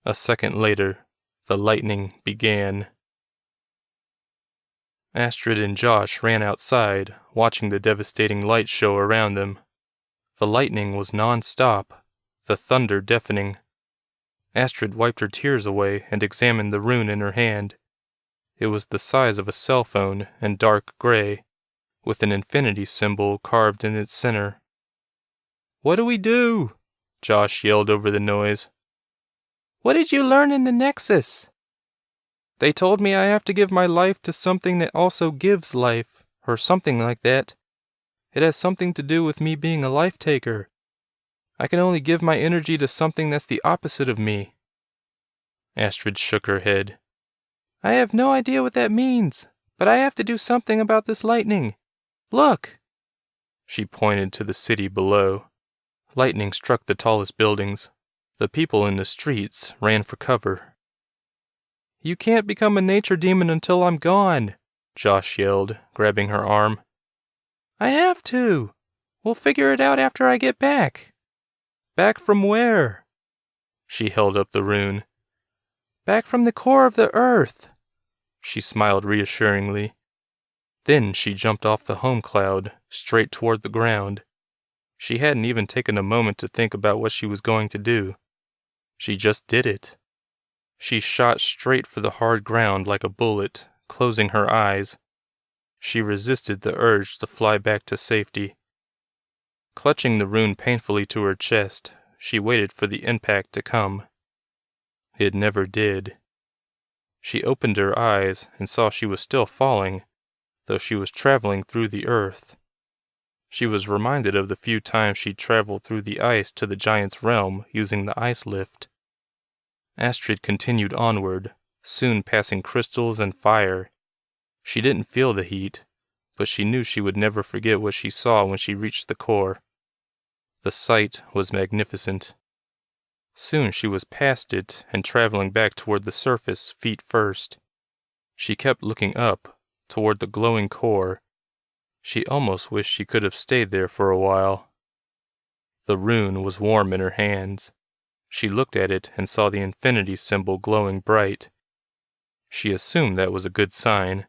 A second later, the lightning began. Astrid and Josh ran outside, watching the devastating light show around them. The lightning was non-stop, the thunder deafening. Astrid wiped her tears away and examined the rune in her hand. It was the size of a cell phone and dark gray, with an infinity symbol carved in its center. What do we do? Josh yelled over the noise. What did you learn in the Nexus? They told me I have to give my life to something that also gives life, or something like that. It has something to do with me being a life taker. I can only give my energy to something that's the opposite of me. Astrid shook her head. I have no idea what that means, but I have to do something about this lightning. Look! She pointed to the city below. Lightning struck the tallest buildings. The people in the streets ran for cover. You can't become a nature demon until I'm gone, Josh yelled, grabbing her arm. I have to. We'll figure it out after I get back. Back from where? She held up the rune. Back from the core of the earth. She smiled reassuringly. Then she jumped off the home cloud, straight toward the ground. She hadn't even taken a moment to think about what she was going to do. She just did it. She shot straight for the hard ground like a bullet, closing her eyes. She resisted the urge to fly back to safety. Clutching the rune painfully to her chest, she waited for the impact to come. It never did. She opened her eyes and saw she was still falling, though she was traveling through the earth. She was reminded of the few times she'd traveled through the ice to the giant's realm using the ice lift. Astrid continued onward, soon passing crystals and fire. She didn't feel the heat, but she knew she would never forget what she saw when she reached the core. The sight was magnificent. Soon she was past it and traveling back toward the surface, feet first. She kept looking up, toward the glowing core. She almost wished she could have stayed there for a while. The rune was warm in her hands. She looked at it and saw the infinity symbol glowing bright. She assumed that was a good sign.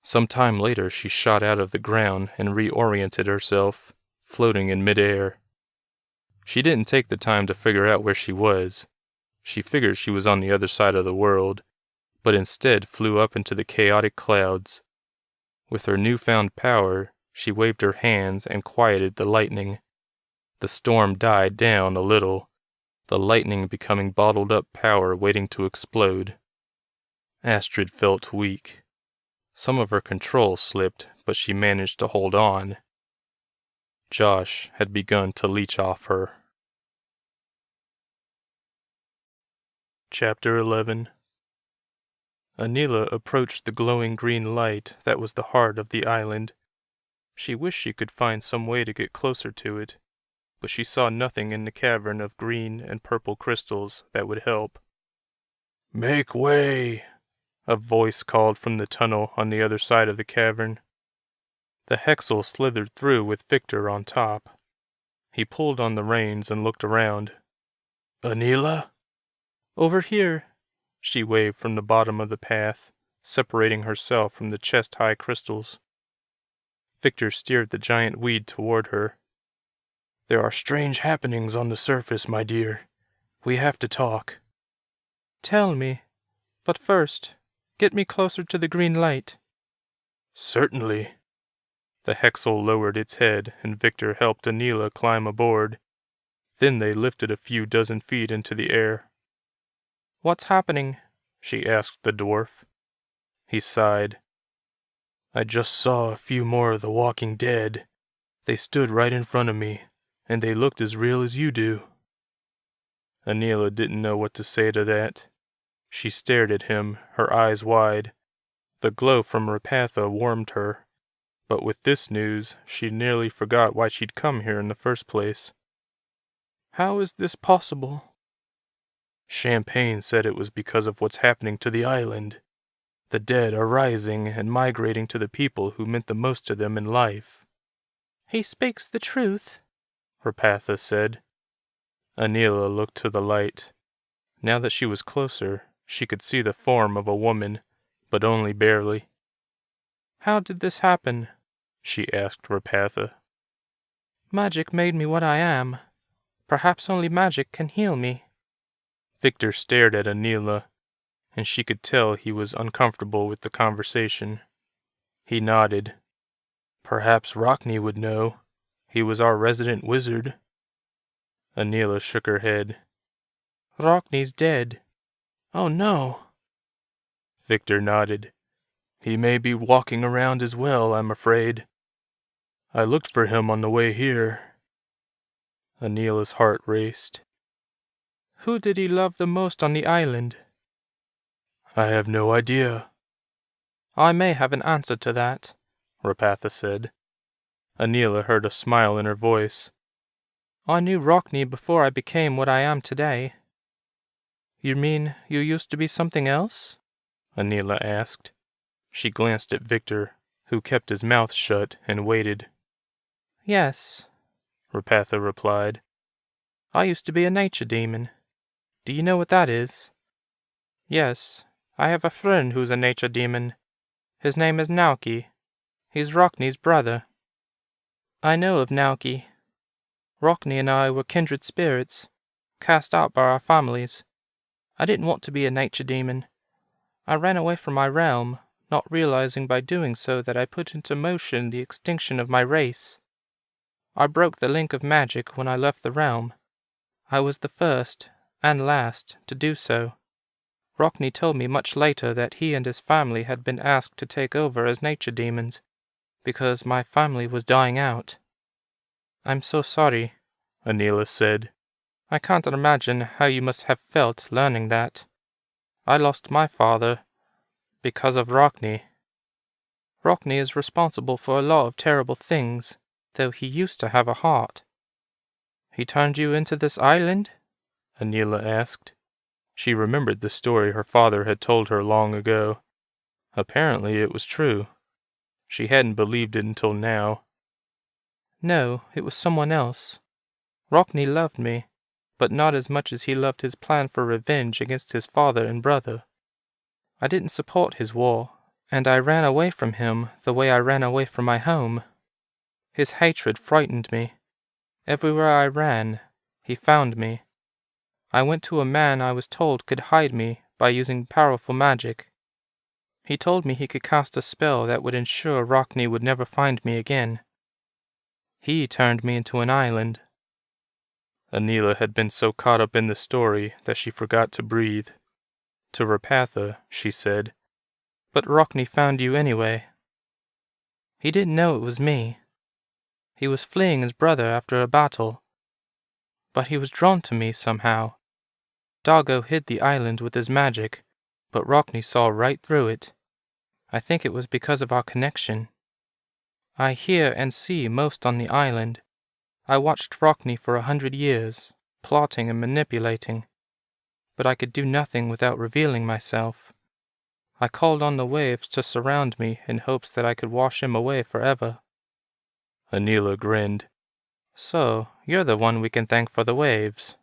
Some time later she shot out of the ground and reoriented herself, floating in midair. She didn't take the time to figure out where she was. She figured she was on the other side of the world, but instead flew up into the chaotic clouds. With her newfound power, she waved her hands and quieted the lightning. The storm died down a little, the lightning becoming bottled up power waiting to explode. Astrid felt weak. Some of her control slipped, but she managed to hold on. Josh had begun to leech off her. Chapter 11. Anila approached the glowing green light that was the heart of the island. She wished she could find some way to get closer to it, but she saw nothing in the cavern of green and purple crystals that would help. Make way! A voice called from the tunnel on the other side of the cavern. The Hexel slithered through with Victor on top. He pulled on the reins and looked around. Anila? Over here, she waved from the bottom of the path, separating herself from the chest-high crystals. Victor steered the giant weed toward her. There are strange happenings on the surface, my dear. We have to talk. Tell me. But first, get me closer to the green light. Certainly. The Hexel lowered its head, and Victor helped Anila climb aboard. Then they lifted a few dozen feet into the air. What's happening? She asked the dwarf. He sighed. I just saw a few more of the walking dead. They stood right in front of me, and they looked as real as you do. Anila didn't know what to say to that. She stared at him, her eyes wide. The glow from Rapatha warmed her. But with this news, she nearly forgot why she'd come here in the first place. How is this possible? Champagne said it was because of what's happening to the island. The dead are rising and migrating to the people who meant the most to them in life. He speaks the truth, Rapatha said. Anila looked to the light. Now that she was closer, she could see the form of a woman, but only barely. How did this happen? She asked Rapatha. Magic made me what I am. Perhaps only magic can heal me. Victor stared at Anila, and she could tell he was uncomfortable with the conversation. He nodded. Perhaps Rockney would know. He was our resident wizard. Anila shook her head. Rockney's dead. Oh no. Victor nodded. He may be walking around as well, I'm afraid. I looked for him on the way here. Anila's heart raced. Who did he love the most on the island? I have no idea. I may have an answer to that, Rapatha said. Anila heard a smile in her voice. I knew Rockne before I became what I am today. You mean you used to be something else? Anila asked. She glanced at Victor, who kept his mouth shut and waited. Yes, Rapatha replied. I used to be a nature demon. Do you know what that is? Yes, I have a friend who's a nature demon. His name is Nauki. He's Rockne's brother. I know of Nauki. Rockne and I were kindred spirits, cast out by our families. I didn't want to be a nature demon. I ran away from my realm, not realizing by doing so that I put into motion the extinction of my race. I broke the link of magic when I left the realm. I was the first, and last, to do so. Rockne told me much later that he and his family had been asked to take over as nature demons, because my family was dying out. I'm so sorry, Anila said. I can't imagine how you must have felt learning that. I lost my father because of Rockne. Rockne is responsible for a lot of terrible things, though he used to have a heart. He turned you into this island? Anila asked. She remembered the story her father had told her long ago. Apparently it was true. She hadn't believed it until now. No, it was someone else. Rockne loved me, but not as much as he loved his plan for revenge against his father and brother. I didn't support his war, and I ran away from him the way I ran away from my home. His hatred frightened me. Everywhere I ran, he found me. I went to a man I was told could hide me by using powerful magic. He told me he could cast a spell that would ensure Rockne would never find me again. He turned me into an island. Anila had been so caught up in the story that she forgot to breathe. To Rapatha, she said, But Rockne found you anyway. He didn't know it was me. He was fleeing his brother after a battle. But he was drawn to me somehow. Dargo hid the island with his magic, but Rockne saw right through it. I think it was because of our connection. I hear and see most on the island. I watched Rockne for 100 years, plotting and manipulating. But I could do nothing without revealing myself. I called on the waves to surround me in hopes that I could wash him away forever. Anila grinned. So, you're the one we can thank for the waves.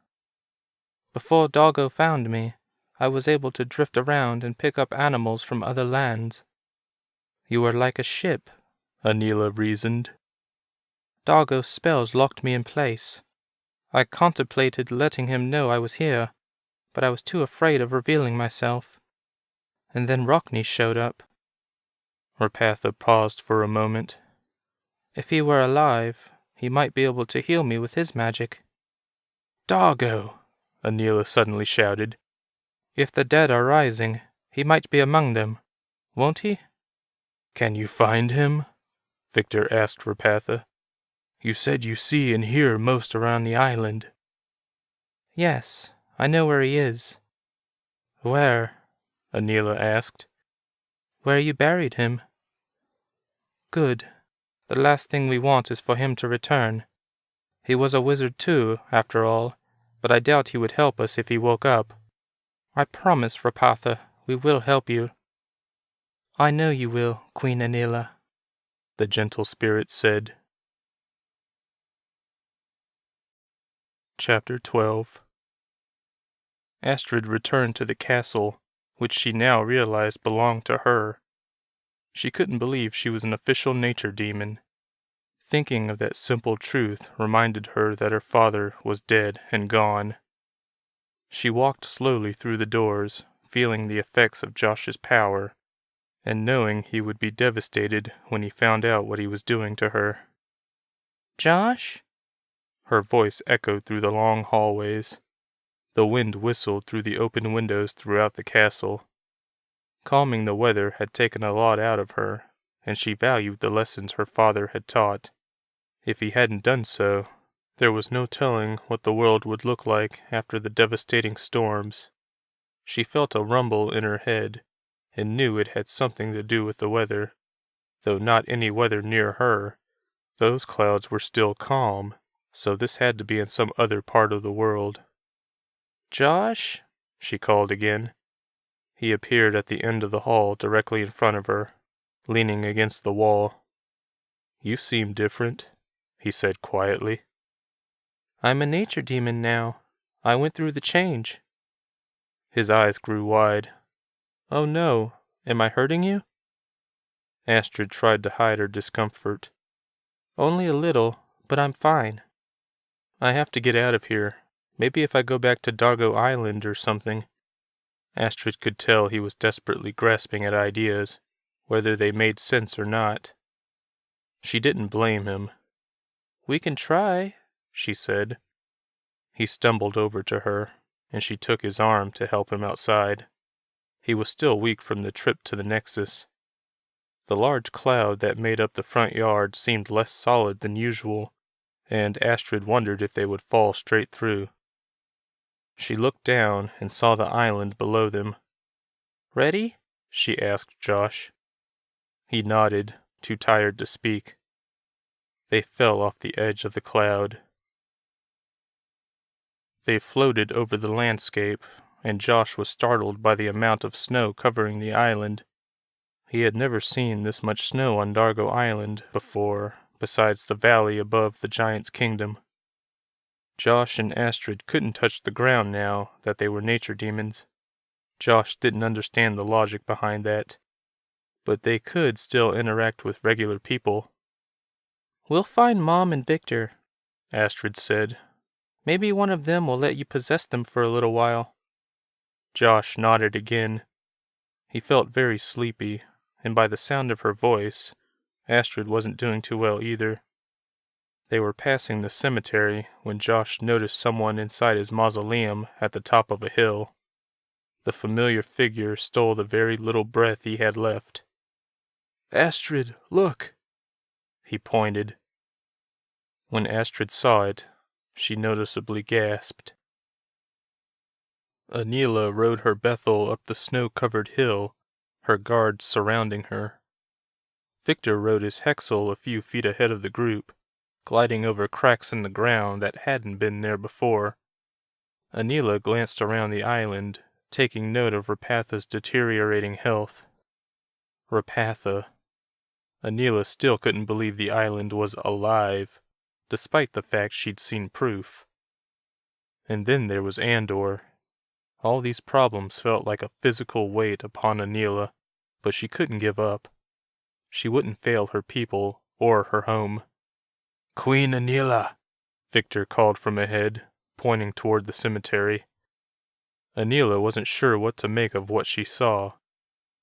Before Dargo found me, I was able to drift around and pick up animals from other lands. You were like a ship, Anila reasoned. Dargo's spells locked me in place. I contemplated letting him know I was here, but I was too afraid of revealing myself. And then Rockne showed up. Rapatha paused for a moment. If he were alive, he might be able to heal me with his magic. Dargo! Anila suddenly shouted. If the dead are rising, he might be among them, won't he? Can you find him? Victor asked Rapatha. You said you see and hear most around the island. Yes, I know where he is. Where? Anila asked. Where you buried him. Good. The last thing we want is for him to return. He was a wizard too, after all, but I doubt he would help us if he woke up. I promise, Rapatha, we will help you. I know you will, Queen Anila, the gentle spirit said. Chapter 12. Astrid returned to the castle, which she now realized belonged to her. She couldn't believe she was an official nature demon. Thinking of that simple truth reminded her that her father was dead and gone. She walked slowly through the doors, feeling the effects of Josh's power, and knowing he would be devastated when he found out what he was doing to her. Josh? Her voice echoed through the long hallways. The wind whistled through the open windows throughout the castle. Calming the weather had taken a lot out of her, and she valued the lessons her father had taught. If he hadn't done so, there was no telling what the world would look like after the devastating storms. She felt a rumble in her head, and knew it had something to do with the weather, though not any weather near her. Those clouds were still calm, so this had to be in some other part of the world. "Josh?" she called again. He appeared at the end of the hall directly in front of her, leaning against the wall. "You seem different," he said quietly. "I'm a nature demon now. I went through the change." His eyes grew wide. "Oh no, am I hurting you?" Astrid tried to hide her discomfort. "Only a little, but I'm fine. I have to get out of here. Maybe if I go back to Dargo Island or something." Astrid could tell he was desperately grasping at ideas, whether they made sense or not. She didn't blame him. "We can try," she said. He stumbled over to her, and she took his arm to help him outside. He was still weak from the trip to the Nexus. The large cloud that made up the front yard seemed less solid than usual, and Astrid wondered if they would fall straight through. She looked down and saw the island below them. "Ready?" she asked Josh. He nodded, too tired to speak. They fell off the edge of the cloud. They floated over the landscape, and Josh was startled by the amount of snow covering the island. He had never seen this much snow on Dargo Island before, besides the valley above the giant's kingdom. Josh and Astrid couldn't touch the ground now that they were nature demons. Josh didn't understand the logic behind that, but they could still interact with regular people. "We'll find Mom and Victor," Astrid said. "Maybe one of them will let you possess them for a little while." Josh nodded again. He felt very sleepy, and by the sound of her voice, Astrid wasn't doing too well either. They were passing the cemetery when Josh noticed someone inside his mausoleum at the top of a hill. The familiar figure stole the very little breath he had left. "Astrid, look!" He pointed. When Astrid saw it, she noticeably gasped. Anila rode her Bethel up the snow-covered hill, her guards surrounding her. Victor rode his Hexel a few feet ahead of the group, gliding over cracks in the ground that hadn't been there before. Anila glanced around the island, taking note of Rapatha's deteriorating health. Rapatha. Anila still couldn't believe the island was alive, despite the fact she'd seen proof. And then there was Andor. All these problems felt like a physical weight upon Anila, but she couldn't give up. She wouldn't fail her people or her home. "Queen Anila," Victor called from ahead, pointing toward the cemetery. Anila wasn't sure what to make of what she saw.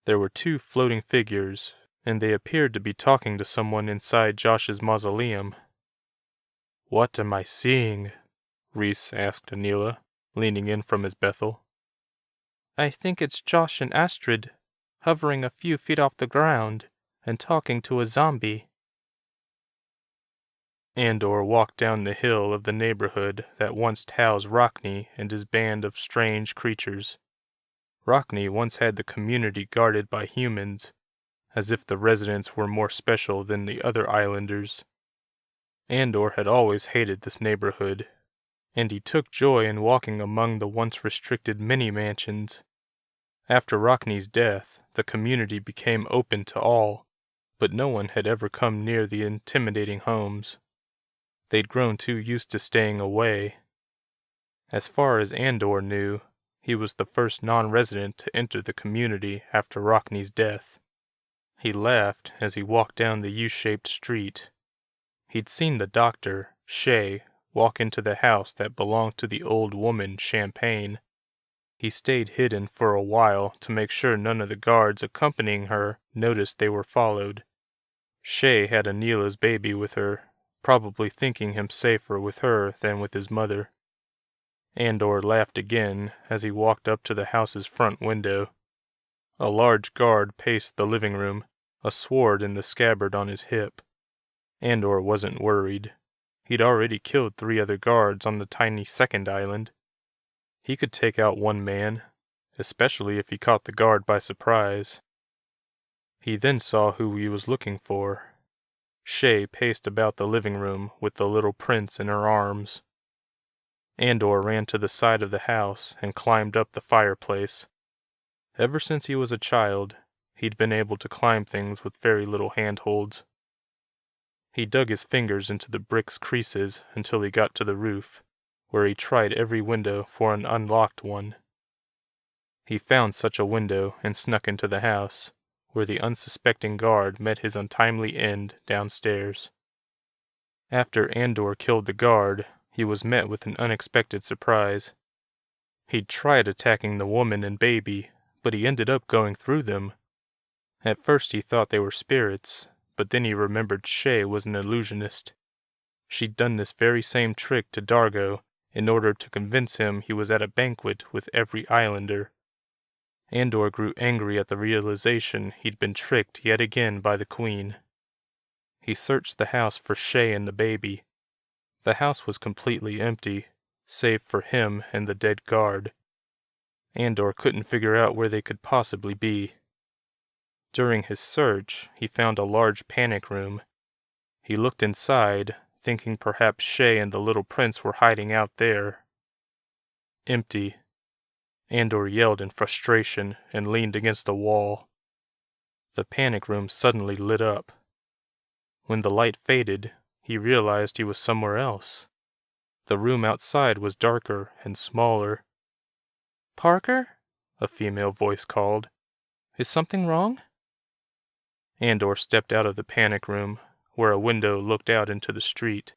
There were two floating figures, and they appeared to be talking to someone inside Josh's mausoleum. "What am I seeing?" Reese asked Anila, leaning in from his Bethel. "I think it's Josh and Astrid, hovering a few feet off the ground and talking to a zombie." Andor walked down the hill of the neighborhood that once housed Rockney and his band of strange creatures. Rockney once had the community guarded by humans, as if the residents were more special than the other islanders. Andor had always hated this neighborhood, and he took joy in walking among the once restricted mini-mansions. After Rockney's death, the community became open to all, but no one had ever come near the intimidating homes. They'd grown too used to staying away. As far as Andor knew, he was the first non-resident to enter the community after Rockney's death. He laughed as he walked down the U-shaped street. He'd seen the doctor, Shay, walk into the house that belonged to the old woman, Champagne. He stayed hidden for a while to make sure none of the guards accompanying her noticed they were followed. Shay had Anila's baby with her, probably thinking him safer with her than with his mother. Andor laughed again as he walked up to the house's front window. A large guard paced the living room, a sword in the scabbard on his hip. Andor wasn't worried. He'd already killed 3 other guards on the tiny second island. He could take out one man, especially if he caught the guard by surprise. He then saw who he was looking for. Shay paced about the living room with the little prince in her arms. Andor ran to the side of the house and climbed up the fireplace. Ever since he was a child, he'd been able to climb things with very little handholds. He dug his fingers into the brick's creases until he got to the roof, where he tried every window for an unlocked one. He found such a window and snuck into the house, where the unsuspecting guard met his untimely end downstairs. After Andor killed the guard, he was met with an unexpected surprise. He'd tried attacking the woman and baby, but he ended up going through them. At first he thought they were spirits, but then he remembered Shay was an illusionist. She'd done this very same trick to Dargo in order to convince him he was at a banquet with every islander. Andor grew angry at the realization he'd been tricked yet again by the Queen. He searched the house for Shay and the baby. The house was completely empty, save for him and the dead guard. Andor couldn't figure out where they could possibly be. During his search, he found a large panic room. He looked inside, thinking perhaps Shay and the little prince were hiding out there. Empty. Andor yelled in frustration and leaned against the wall. The panic room suddenly lit up. When the light faded, he realized he was somewhere else. The room outside was darker and smaller. "Parker?" a female voice called. "Is something wrong?" Andor stepped out of the panic room, where a window looked out into the street.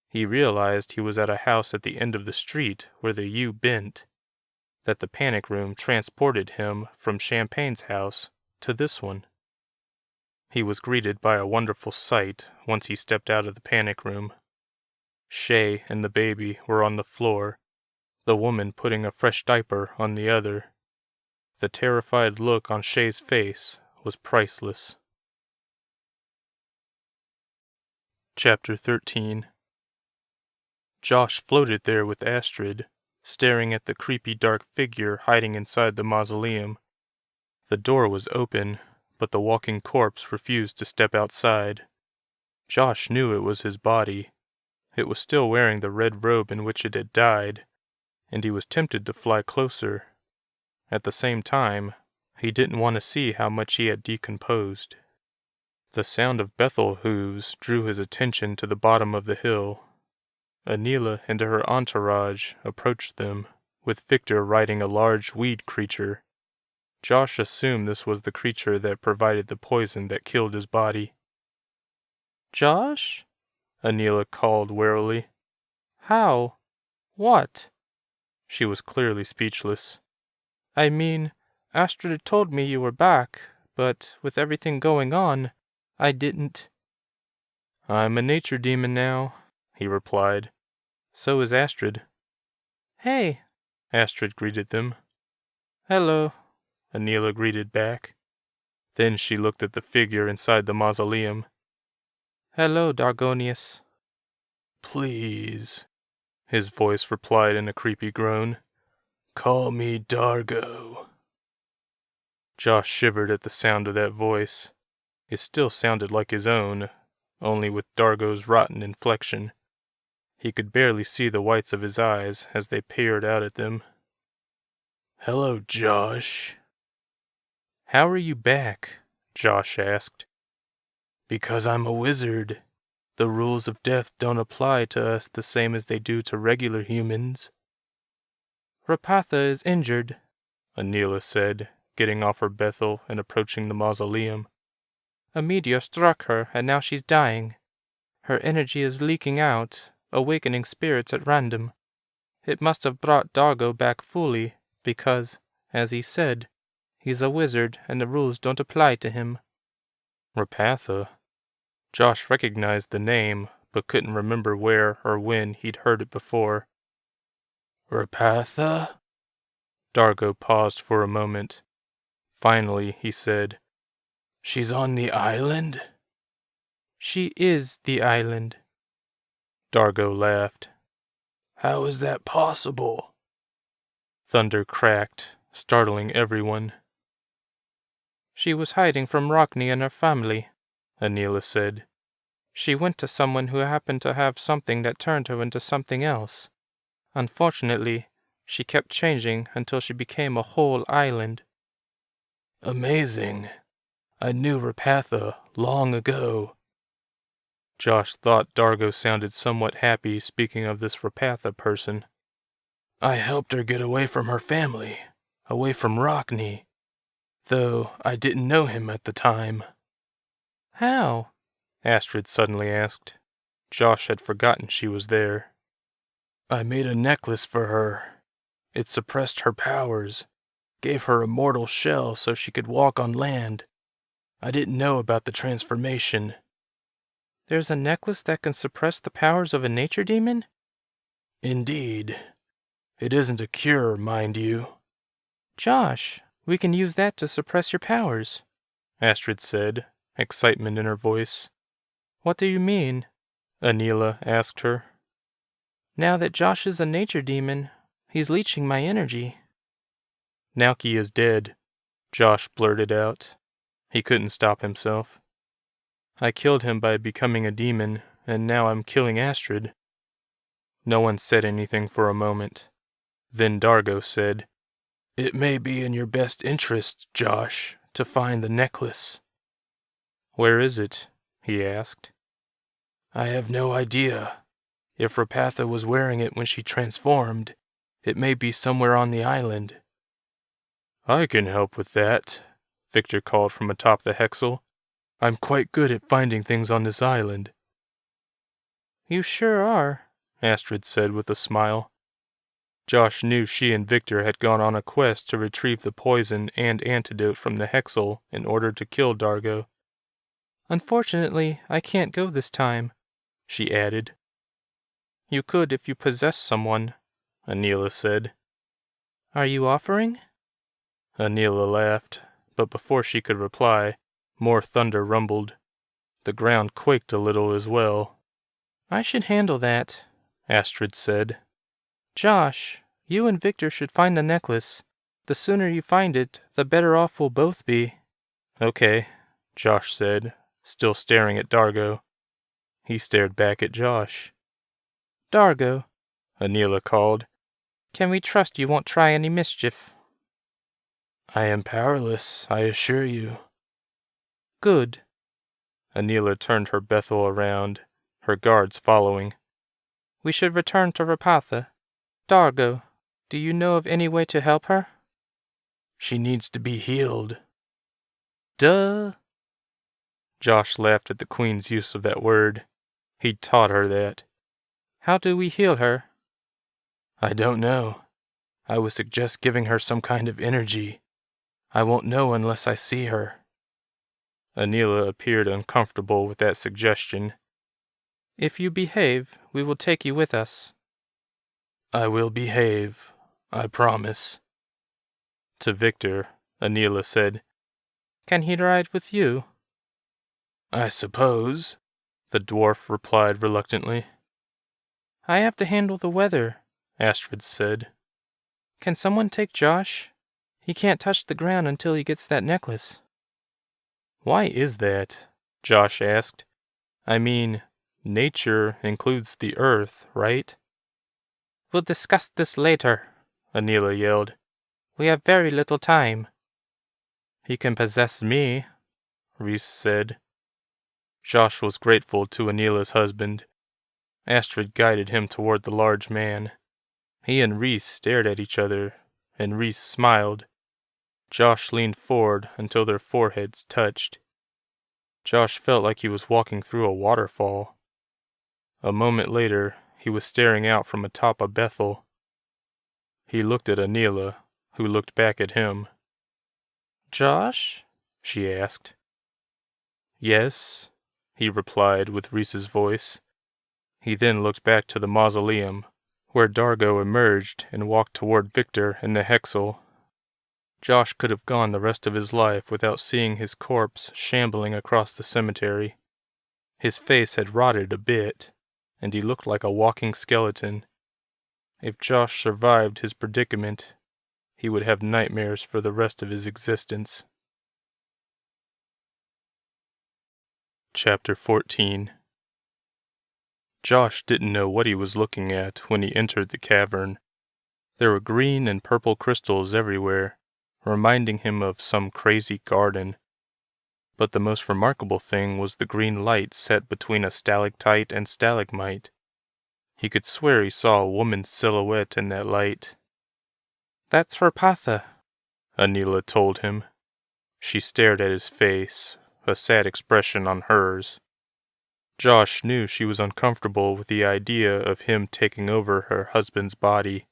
He realized he was at a house at the end of the street where the U bent, that the panic room transported him from Champagne's house to this one. He was greeted by a wonderful sight once he stepped out of the panic room. Shay and the baby were on the floor, the woman putting a fresh diaper on the other. The terrified look on Shay's face was priceless. Chapter 13. Josh floated there with Astrid, staring at the creepy dark figure hiding inside the mausoleum. The door was open, but the walking corpse refused to step outside. Josh knew it was his body. It was still wearing the red robe in which it had died, and he was tempted to fly closer. At the same time, he didn't want to see how much he had decomposed. The sound of Bethel hooves drew his attention to the bottom of the hill. Anila and her entourage approached them, with Victor riding a large weed creature. Josh assumed this was the creature that provided the poison that killed his body. "Josh?" Anila called warily. "How? What?" She was clearly speechless. "I mean, Astrid told me you were back, but with everything going on, I didn't." "I'm a nature demon now," he replied. "So is Astrid." "Hey," Astrid greeted them. "Hello," Anila greeted back. Then she looked at the figure inside the mausoleum. "Hello, Dargonius." "Please," his voice replied in a creepy groan. "Call me Dargo." Josh shivered at the sound of that voice. It still sounded like his own, only with Dargo's rotten inflection. He could barely see the whites of his eyes as they peered out at them. "Hello, Josh." "How are you back?" Josh asked. "Because I'm a wizard. The rules of death don't apply to us the same as they do to regular humans." "Rapatha is injured," Anila said, getting off her Bethel and approaching the mausoleum. "A meteor struck her, and now she's dying. Her energy is leaking out, awakening spirits at random. It must have brought Dargo back fully, because, as he said, he's a wizard and the rules don't apply to him." Rapatha? Josh recognized the name, but couldn't remember where or when he'd heard it before. "Rapatha?" Dargo paused for a moment. Finally, he said, "She's on the island?" "She is the island." Dargo laughed. "How is that possible?" Thunder cracked, startling everyone. "She was hiding from Rockney and her family," Anila said. "She went to someone who happened to have something that turned her into something else. Unfortunately, she kept changing until she became a whole island." "Amazing. I knew Rapatha long ago." Josh thought Dargo sounded somewhat happy speaking of this Rapatha person. "I helped her get away from her family, away from Rockney, though I didn't know him at the time." "How?" Astrid suddenly asked. Josh had forgotten she was there. "I made a necklace for her. It suppressed her powers, gave her a mortal shell so she could walk on land. I didn't know about the transformation." "There's a necklace that can suppress the powers of a nature demon?" "Indeed. It isn't a cure, mind you." "Josh, we can use that to suppress your powers," Astrid said, excitement in her voice. "What do you mean?" Anila asked her. "Now that Josh is a nature demon, he's leeching my energy." "Nauki is dead," Josh blurted out. He couldn't stop himself. "I killed him by becoming a demon, and now I'm killing Astrid." No one said anything for a moment. Then Dargo said, "It may be in your best interest, Josh, to find the necklace." "Where is it?" he asked. "I have no idea. If Rapatha was wearing it when she transformed, it may be somewhere on the island." "I can help with that," Victor called from atop the hexel. "I'm quite good at finding things on this island." "You sure are," Astrid said with a smile. Josh knew she and Victor had gone on a quest to retrieve the poison and antidote from the hexel in order to kill Dargo. "Unfortunately, I can't go this time," she added. "You could if you possessed someone," Anila said. "Are you offering?" Anila laughed, but before she could reply, more thunder rumbled. The ground quaked a little as well. "I should handle that," Astrid said. "Josh, you and Victor should find the necklace. The sooner you find it, the better off we'll both be." "Okay," Josh said, still staring at Dargo. He stared back at Josh. "Dargo," Anila called, "can we trust you won't try any mischief?" "I am powerless, I assure you." "Good." Anila turned her Bethel around, her guards following. "We should return to Rapatha. Dargo, do you know of any way to help her?" "She needs to be healed." "Duh." Josh laughed at the Queen's use of that word. He'd taught her that. "How do we heal her?" "I don't know. I would suggest giving her some kind of energy. I won't know unless I see her." Anila appeared uncomfortable with that suggestion. "If you behave, we will take you with us." "I will behave, I promise." To Victor, Anila said, "Can he ride with you?" "I suppose," the dwarf replied reluctantly. "I have to handle the weather," Astrid said. "Can someone take Josh? He can't touch the ground until he gets that necklace." "Why is that?" Josh asked. "I mean, nature includes the earth, right?" "We'll discuss this later," Anila yelled. "We have very little time." "He can possess me," Reese said. Josh was grateful to Anila's husband. Astrid guided him toward the large man. He and Reese stared at each other, and Reese smiled. Josh leaned forward until their foreheads touched. Josh felt like he was walking through a waterfall. A moment later, he was staring out from atop a Bethel. He looked at Anila, who looked back at him. "Josh?" she asked. "Yes," he replied with Reese's voice. He then looked back to the mausoleum, where Dargo emerged and walked toward Victor and the hexel. Josh could have gone the rest of his life without seeing his corpse shambling across the cemetery. His face had rotted a bit, and he looked like a walking skeleton. If Josh survived his predicament, he would have nightmares for the rest of his existence. Chapter 14. Josh didn't know what he was looking at when he entered the cavern. There were green and purple crystals everywhere, reminding him of some crazy garden. But the most remarkable thing was the green light set between a stalactite and stalagmite. He could swear he saw a woman's silhouette in that light. "That's Rapatha," Anila told him. She stared at his face, a sad expression on hers. Josh knew she was uncomfortable with the idea of him taking over her husband's body.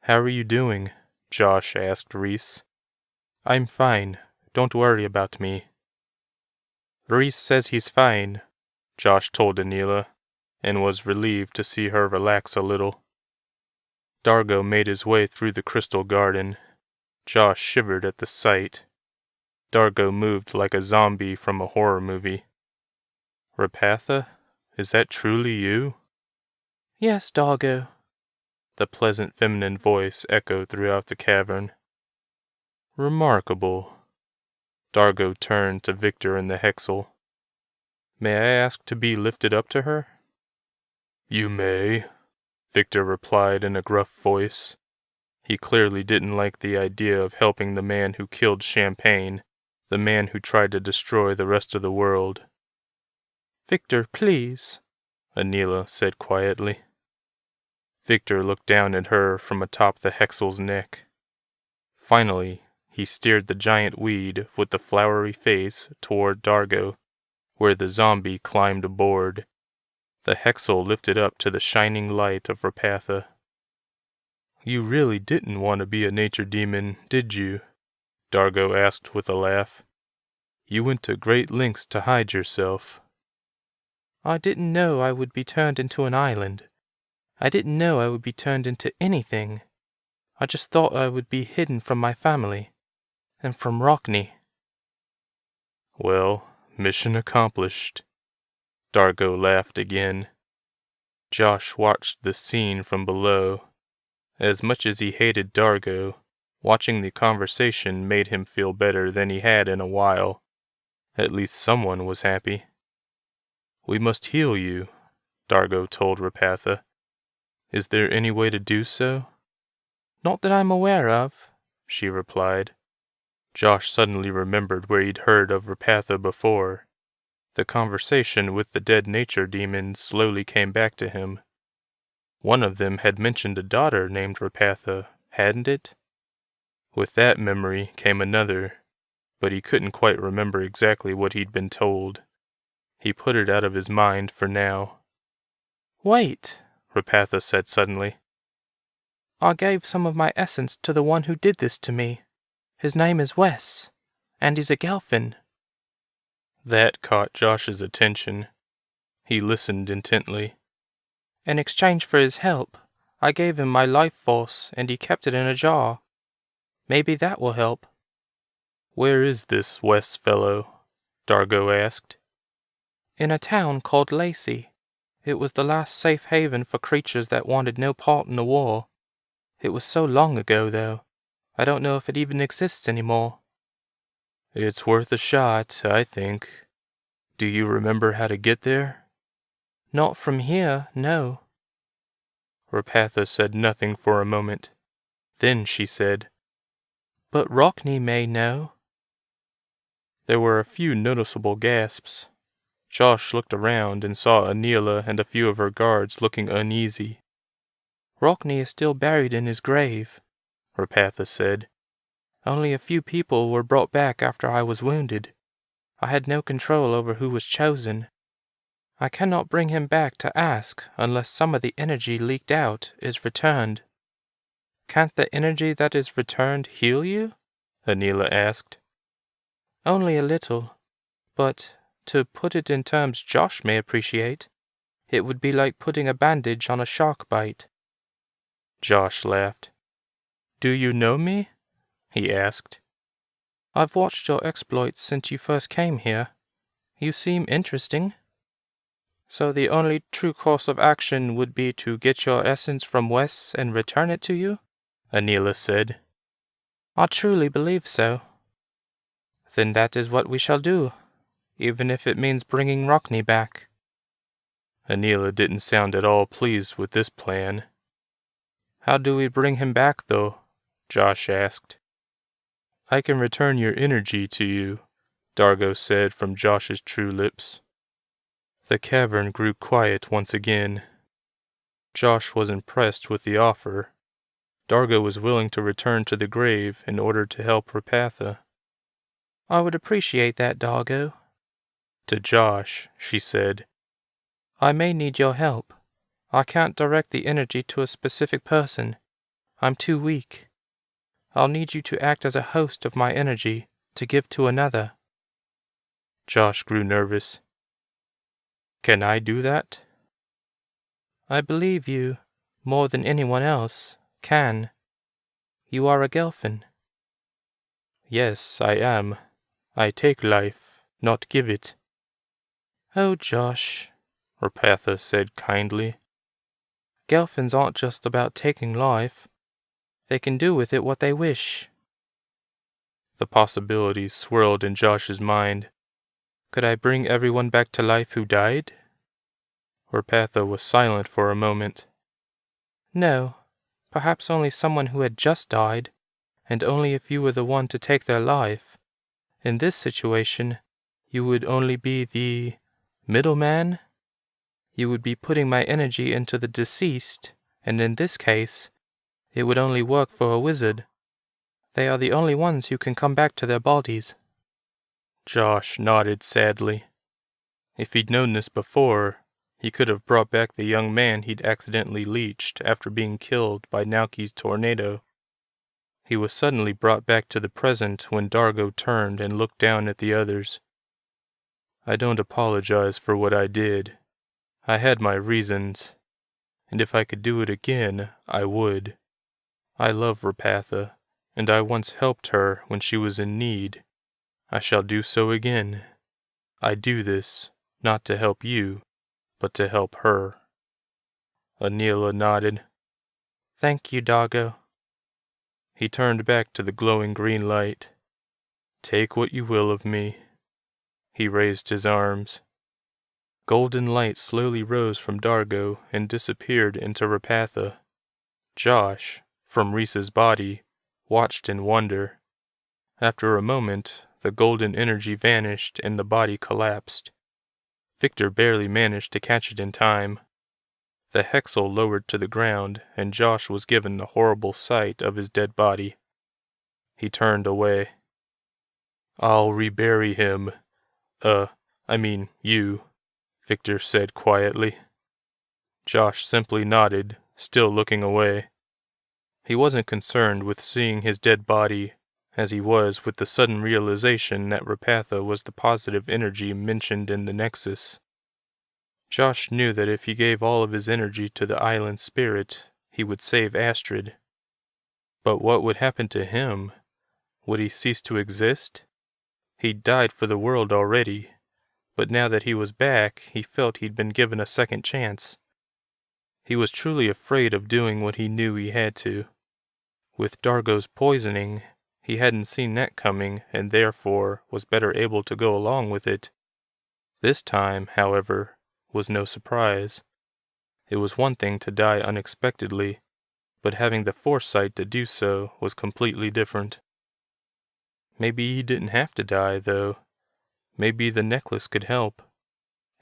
"How are you doing?" Josh asked Reese. "I'm fine. Don't worry about me." "Reese says he's fine," Josh told Anila, and was relieved to see her relax a little. Dargo made his way through the crystal garden. Josh shivered at the sight. Dargo moved like a zombie from a horror movie. "Rapatha, is that truly you?" "Yes, Dargo." The pleasant feminine voice echoed throughout the cavern. "Remarkable." Dargo turned to Victor and the Hexel. "May I ask to be lifted up to her?" "You may," Victor replied in a gruff voice. He clearly didn't like the idea of helping the man who killed Champagne, the man who tried to destroy the rest of the world. "Victor, please," Anila said quietly. Victor looked down at her from atop the Hexel's neck. Finally, he steered the giant weed with the flowery face toward Dargo, where the zombie climbed aboard. The Hexel lifted up to the shining light of Rapatha. "You really didn't want to be a nature demon, did you?" Dargo asked with a laugh. "You went to great lengths to hide yourself." "I didn't know I would be turned into an island. I didn't know I would be turned into anything. I just thought I would be hidden from my family, and from Rockney." "Well, mission accomplished." Dargo laughed again. Josh watched the scene from below. As much as he hated Dargo, watching the conversation made him feel better than he had in a while. At least someone was happy. "We must heal you," Dargo told Rapatha. "Is there any way to do so?" "Not that I'm aware of," she replied. Josh suddenly remembered where he'd heard of Rapatha before. The conversation with the dead nature demons slowly came back to him. One of them had mentioned a daughter named Rapatha, hadn't it? With that memory came another, but he couldn't quite remember exactly what he'd been told. He put it out of his mind for now. "Wait," Rapatha said suddenly. "I gave some of my essence to the one who did this to me. His name is Wes, and he's a Gelfin." That caught Josh's attention. He listened intently. "In exchange for his help, I gave him my life force, and he kept it in a jar. Maybe that will help." "Where is this Wes fellow?" Dargo asked. "In a town called Lacey. It was the last safe haven for creatures that wanted no part in the war. It was so long ago, though. I don't know if it even exists anymore." "It's worth a shot, I think. Do you remember how to get there?" "Not from here, no." Rapatha said nothing for a moment. Then she said, "But Rockney may know." There were a few noticeable gasps. Josh looked around and saw Anila and a few of her guards looking uneasy. "Rockney is still buried in his grave," Rapatha said. "Only a few people were brought back after I was wounded. I had no control over who was chosen. I cannot bring him back to ask unless some of the energy leaked out is returned." "Can't the energy that is returned heal you?" Anila asked. "Only a little, but to put it in terms Josh may appreciate, it would be like putting a bandage on a shark bite." Josh laughed. "Do you know me?" he asked. I've watched your exploits since you first came here. You seem interesting. So the only true course of action would be to get your essence from Wes and return it to you? Anila said. I truly believe so. Then that is what we shall do, even if it means bringing Rockney back. Anila didn't sound at all pleased with this plan. How do we bring him back, though? Josh asked. I can return your energy to you, Dargo said from Josh's true lips. The cavern grew quiet once again. Josh was impressed with the offer. Dargo was willing to return to the grave in order to help Rapatha. I would appreciate that, Dargo. To Josh, she said, I may need your help. I can't direct the energy to a specific person. I'm too weak. I'll need you to act as a host of my energy to give to another. Josh grew nervous. Can I do that? I believe you, more than anyone else, can. You are a Gelfin. Yes, I am. I take life, not give it. Oh, Josh, Rapatha said kindly. Gelfins aren't just about taking life. They can do with it what they wish. The possibilities swirled in Josh's mind. Could I bring everyone back to life who died? Rapatha was silent for a moment. No, perhaps only someone who had just died, and only if you were the one to take their life. In this situation, you would only be the middleman. You would be putting my energy into the deceased, and in this case, it would only work for a wizard. They are the only ones who can come back to their bodies. Josh nodded sadly. If he'd known this before, he could have brought back the young man he'd accidentally leeched after being killed by Nauki's tornado. He was suddenly brought back to the present when Dargo turned and looked down at the others. I don't apologize for what I did. I had my reasons, and if I could do it again, I would. I love Rapatha, and I once helped her when she was in need. I shall do so again. I do this, not to help you, but to help her. Anila nodded. Thank you, Dargo. He turned back to the glowing green light. Take what you will of me. He raised his arms. Golden light slowly rose from Dargo and disappeared into Rapatha. Josh, from Rhys's body, watched in wonder. After a moment, the golden energy vanished and the body collapsed. Victor barely managed to catch it in time. The hexal lowered to the ground, and Josh was given the horrible sight of his dead body. He turned away. I'll rebury him. You, Victor said quietly. Josh simply nodded, still looking away. He wasn't concerned with seeing his dead body, as he was with the sudden realization that Rapatha was the positive energy mentioned in the Nexus. Josh knew that if he gave all of his energy to the island spirit, he would save Astrid. But what would happen to him? Would he cease to exist? He'd died for the world already, but now that he was back, he felt he'd been given a second chance. He was truly afraid of doing what he knew he had to. With Dargo's poisoning, he hadn't seen that coming and therefore was better able to go along with it. This time, however, was no surprise. It was one thing to die unexpectedly, but having the foresight to do so was completely different. Maybe he didn't have to die, though. Maybe the necklace could help.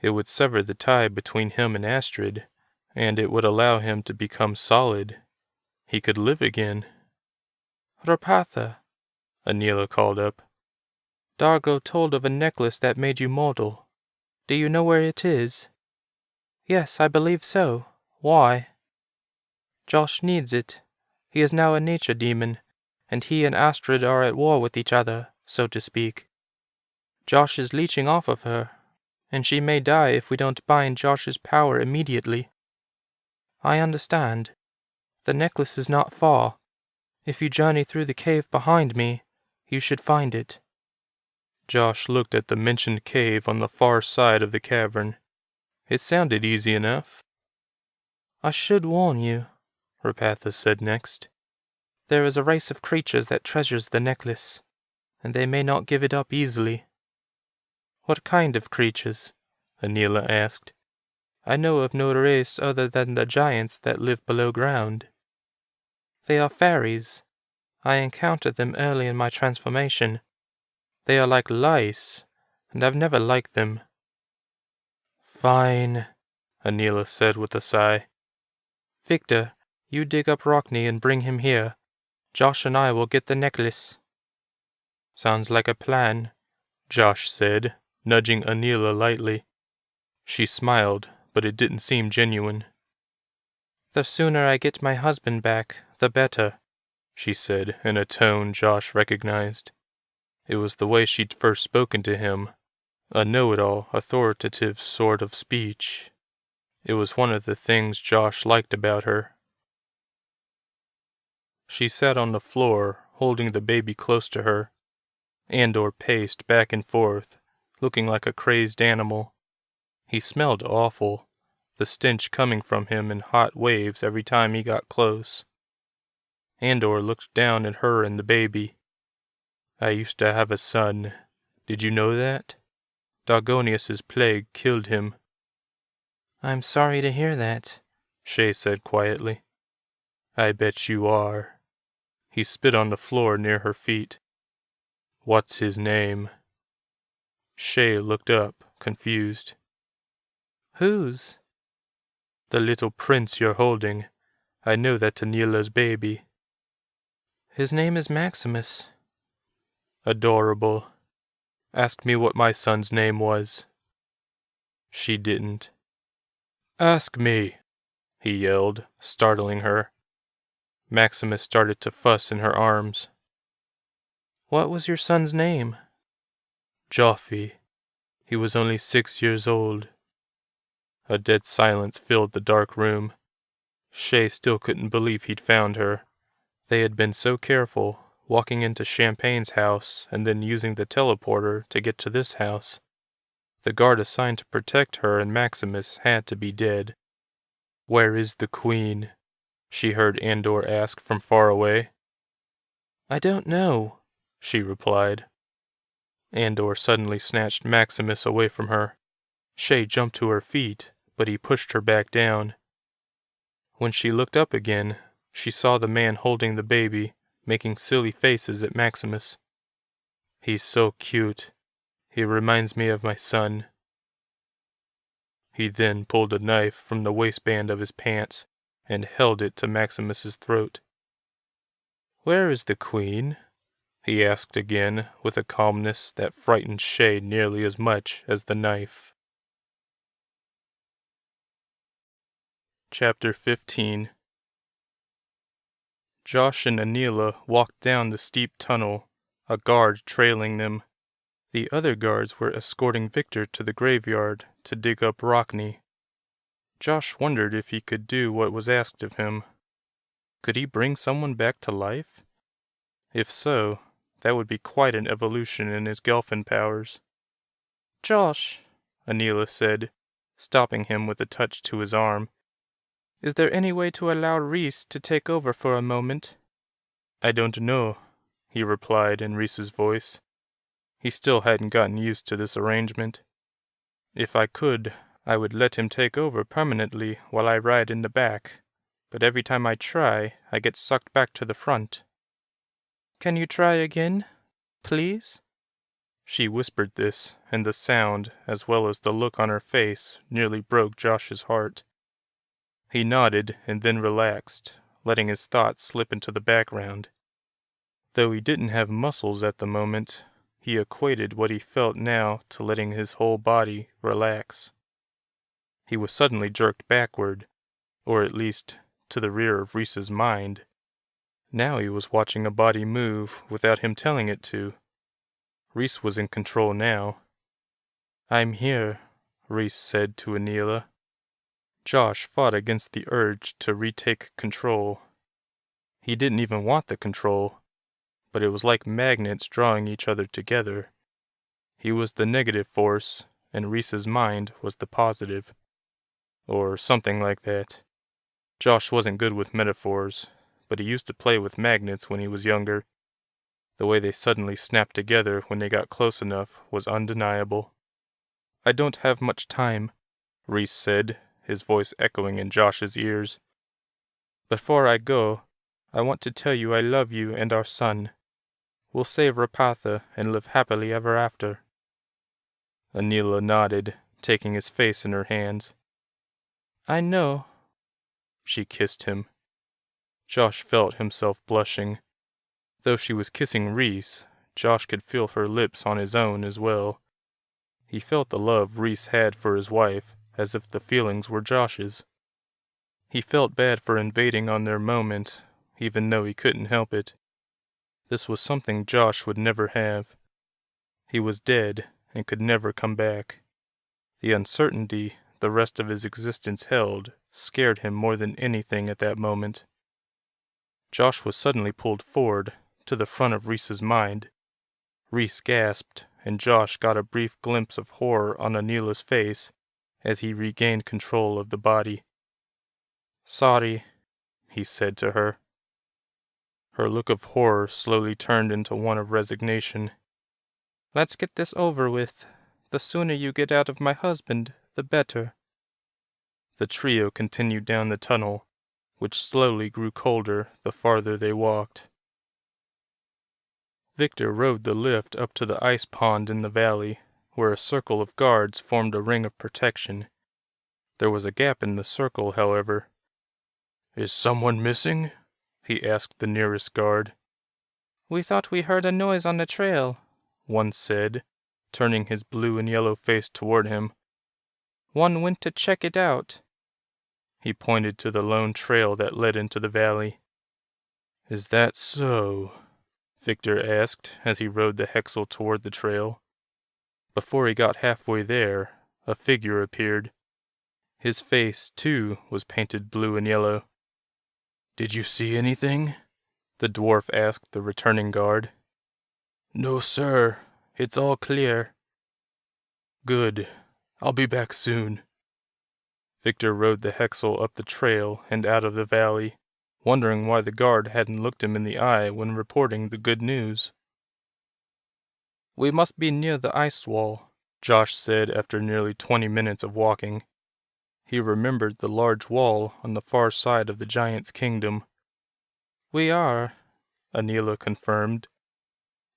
It would sever the tie between him and Astrid, and it would allow him to become solid. He could live again. Rapatha, Anila called up. Dargo told of a necklace that made you mortal. Do you know where it is? Yes, I believe so. Why? Josh needs it. He is now a nature demon, and he and Astrid are at war with each other, so to speak. Josh is leeching off of her, and she may die if we don't bind Josh's power immediately. I understand. The necklace is not far. If you journey through the cave behind me, you should find it. Josh looked at the mentioned cave on the far side of the cavern. It sounded easy enough. I should warn you, Rapatha said next. There is a race of creatures that treasures the necklace, and they may not give it up easily. What kind of creatures? Anila asked. I know of no race other than the giants that live below ground. They are fairies. I encountered them early in my transformation. They are like lice, and I've never liked them. Fine, Anila said with a sigh. Victor, you dig up Rockney and bring him here. Josh and I will get the necklace. Sounds like a plan, Josh said, nudging Anila lightly. She smiled, but it didn't seem genuine. The sooner I get my husband back, the better, she said in a tone Josh recognized. It was the way she'd first spoken to him, a know-it-all, authoritative sort of speech. It was one of the things Josh liked about her. She sat on the floor, holding the baby close to her. Andor paced back and forth, looking like a crazed animal. He smelled awful, the stench coming from him in hot waves every time he got close. Andor looked down at her and the baby. I used to have a son. Did you know that? Dargonius's plague killed him. I'm sorry to hear that, Shay said quietly. I bet you are. He spit on the floor near her feet. What's his name? Shay looked up, confused. Whose? The little prince you're holding. I know that's Anila's baby. His name is Maximus. Adorable. Ask me what my son's name was. She didn't. Ask me, he yelled, startling her. Maximus started to fuss in her arms. What was your son's name? Joffy. He was only 6 years old. A dead silence filled the dark room. Shay still couldn't believe he'd found her. They had been so careful, walking into Champagne's house and then using the teleporter to get to this house. The guard assigned to protect her and Maximus had to be dead. Where is the queen? She heard Andor ask from far away. I don't know, she replied. Andor suddenly snatched Maximus away from her. Shay jumped to her feet, but he pushed her back down. When she looked up again, she saw the man holding the baby, making silly faces at Maximus. He's so cute. He reminds me of my son. He then pulled a knife from the waistband of his pants and held it to Maximus's throat. Where is the queen? He asked again, with a calmness that frightened Shay nearly as much as the knife. Chapter 15. Josh and Anila walked down the steep tunnel, a guard trailing them. The other guards were escorting Victor to the graveyard to dig up Rockney. Josh wondered if he could do what was asked of him. Could he bring someone back to life? If so, that would be quite an evolution in his Gelfin powers. Josh, Anila said, stopping him with a touch to his arm. Is there any way to allow Rhys to take over for a moment? I don't know, he replied in Rhys's voice. He still hadn't gotten used to this arrangement. If I could, I would let him take over permanently while I ride in the back, but every time I try, I get sucked back to the front. Can you try again, please? She whispered this, and the sound, as well as the look on her face, nearly broke Josh's heart. He nodded and then relaxed, letting his thoughts slip into the background. Though he didn't have muscles at the moment, he equated what he felt now to letting his whole body relax. He was suddenly jerked backward, or at least to the rear of Rhys's mind. Now he was watching a body move without him telling it to. Rhys was in control now. I'm here, Rhys said to Anila. Josh fought against the urge to retake control. He didn't even want the control, but it was like magnets drawing each other together. He was the negative force, and Rhys's mind was the positive. Or something like that. Josh wasn't good with metaphors, but he used to play with magnets when he was younger. The way they suddenly snapped together when they got close enough was undeniable. "I don't have much time," Rhys said, his voice echoing in Josh's ears. "Before I go, I want to tell you I love you and our son. We'll save Rapatha and live happily ever after." Anila nodded, taking his face in her hands. "I know." She kissed him. Josh felt himself blushing. Though she was kissing Rhys, Josh could feel her lips on his own as well. He felt the love Rhys had for his wife, as if the feelings were Josh's. He felt bad for invading on their moment, even though he couldn't help it. This was something Josh would never have. He was dead and could never come back. The uncertainty the rest of his existence held scared him more than anything at that moment. Josh was suddenly pulled forward, to the front of Rhys's mind. Rhys gasped, and Josh got a brief glimpse of horror on Anila's face as he regained control of the body. "Sorry," he said to her. Her look of horror slowly turned into one of resignation. "Let's get this over with. The sooner you get out of my husband, the better." The trio continued down the tunnel, which slowly grew colder the farther they walked. Victor rode the lift up to the ice pond in the valley, where a circle of guards formed a ring of protection. There was a gap in the circle, however. "Is someone missing?" he asked the nearest guard. "We thought we heard a noise on the trail," one said, turning his blue and yellow face toward him. "One went to check it out." He pointed to the lone trail that led into the valley. "Is that so?" Victor asked as he rode the Hexel toward the trail. Before he got halfway there, a figure appeared. His face, too, was painted blue and yellow. "Did you see anything?" the dwarf asked the returning guard. "No, sir. It's all clear." "Good. I'll be back soon." Victor rode the Hexel up the trail and out of the valley, wondering why the guard hadn't looked him in the eye when reporting the good news. "We must be near the ice wall," Josh said after nearly 20 minutes of walking. He remembered the large wall on the far side of the giant's kingdom. "We are," Anila confirmed.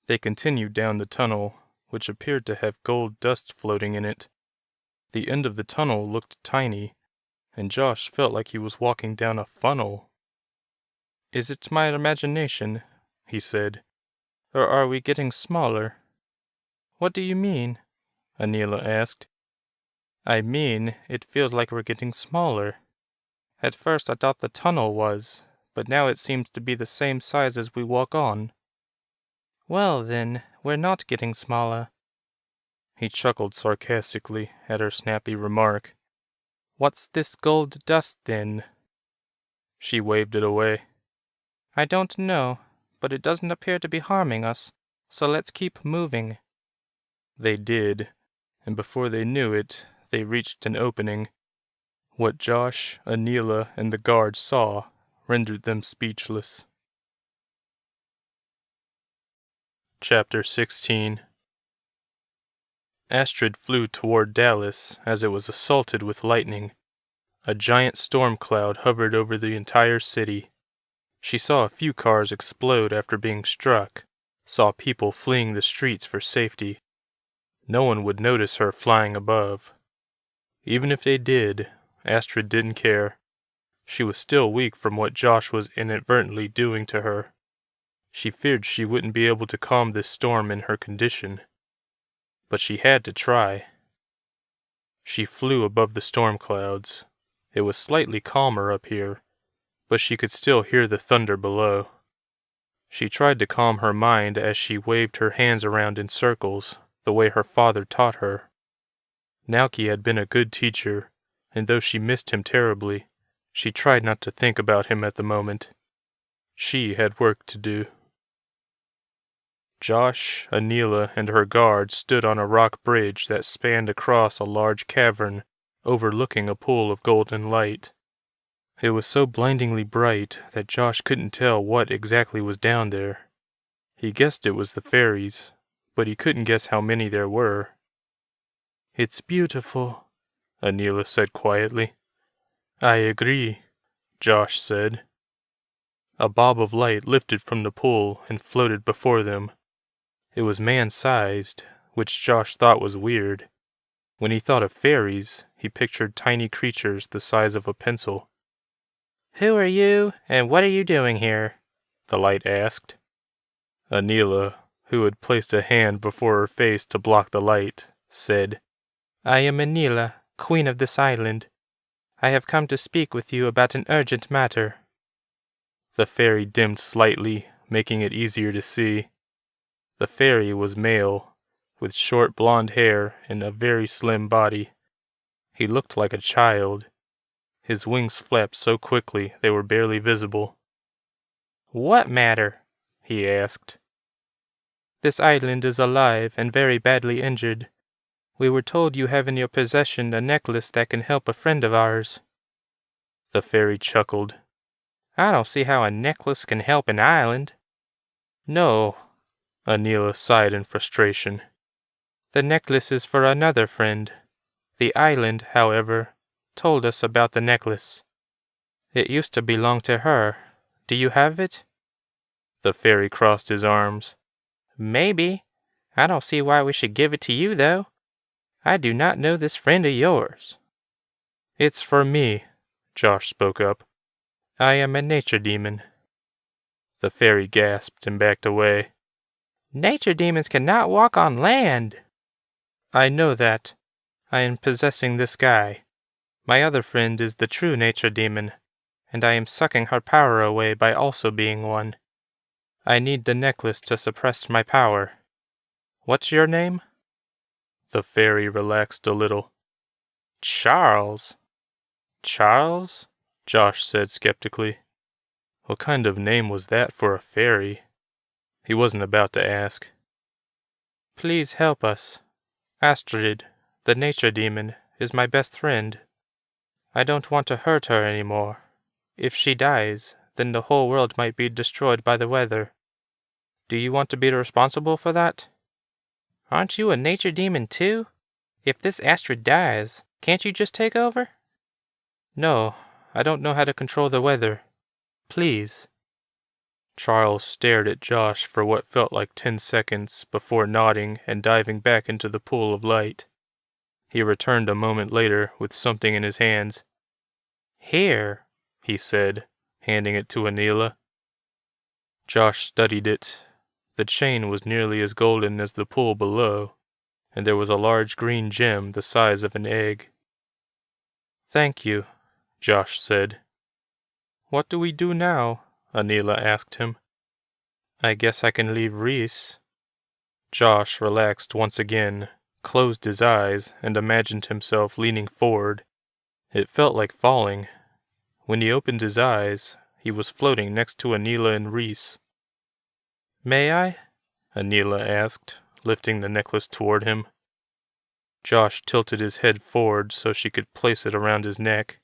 They continued down the tunnel, which appeared to have gold dust floating in it. The end of the tunnel looked tiny, and Josh felt like he was walking down a funnel. "Is it my imagination?" he said. "Or are we getting smaller?" "What do you mean?" Anila asked. "I mean, it feels like we're getting smaller. At first I thought the tunnel was, but now it seems to be the same size as we walk on." "Well, then, we're not getting smaller." He chuckled sarcastically at her snappy remark. "What's this gold dust, then?" She waved it away. "I don't know, but it doesn't appear to be harming us, so let's keep moving." They did, and before they knew it, they reached an opening. What Josh, Anila, and the guard saw rendered them speechless. Chapter 16. Astrid flew toward Dallas as it was assaulted with lightning. A giant storm cloud hovered over the entire city. She saw a few cars explode after being struck, saw people fleeing the streets for safety. No one would notice her flying above. Even if they did, Astrid didn't care. She was still weak from what Josh was inadvertently doing to her. She feared she wouldn't be able to calm this storm in her condition. But she had to try. She flew above the storm clouds. It was slightly calmer up here, but she could still hear the thunder below. She tried to calm her mind as she waved her hands around in circles, the way her father taught her. Naoki had been a good teacher, and though she missed him terribly, she tried not to think about him at the moment. She had work to do. Josh, Anila, and her guard stood on a rock bridge that spanned across a large cavern overlooking a pool of golden light. It was so blindingly bright that Josh couldn't tell what exactly was down there. He guessed it was the fairies, but he couldn't guess how many there were. "It's beautiful," Anila said quietly. "I agree," Josh said. A bob of light lifted from the pool and floated before them. It was man-sized, which Josh thought was weird. When he thought of fairies, he pictured tiny creatures the size of a pencil. "Who are you, and what are you doing here?" the light asked. Anila, who had placed a hand before her face to block the light, said, "I am Anila, queen of this island. I have come to speak with you about an urgent matter." The fairy dimmed slightly, making it easier to see. The fairy was male, with short blonde hair and a very slim body. He looked like a child. His wings flapped so quickly they were barely visible. "What matter?" he asked. "This island is alive and very badly injured. We were told you have in your possession a necklace that can help a friend of ours." The fairy chuckled. "I don't see how a necklace can help an island." "No," Anila sighed in frustration. "The necklace is for another friend. The island, however, told us about the necklace. It used to belong to her. Do you have it?" The fairy crossed his arms. "Maybe. I don't see why we should give it to you, though. I do not know this friend of yours." "It's for me," Josh spoke up. "I am a nature demon." The fairy gasped and backed away. "Nature demons cannot walk on land." "I know that. I am possessing this guy. My other friend is the true nature demon, and I am sucking her power away by also being one. I need the necklace to suppress my power. What's your name?" The fairy relaxed a little. "Charles." "Charles?" Josh said skeptically. What kind of name was that for a fairy? He wasn't about to ask. "Please help us. Astrid, the nature demon, is my best friend. I don't want to hurt her anymore. If she dies, then the whole world might be destroyed by the weather. Do you want to be responsible for that?" "Aren't you a nature demon too? If this Astrid dies, can't you just take over?" "No, I don't know how to control the weather. Please." Charles stared at Josh for what felt like 10 seconds before nodding and diving back into the pool of light. He returned a moment later with something in his hands. "Here," he said, handing it to Anila. Josh studied it. The chain was nearly as golden as the pool below, and there was a large green gem the size of an egg. "Thank you," Josh said. "What do we do now?" Anila asked him. "I guess I can leave Reese." Josh relaxed once again, closed his eyes, and imagined himself leaning forward. It felt like falling. When he opened his eyes, he was floating next to Anila and Reese. "May I?" Anila asked, lifting the necklace toward him. Josh tilted his head forward so she could place it around his neck.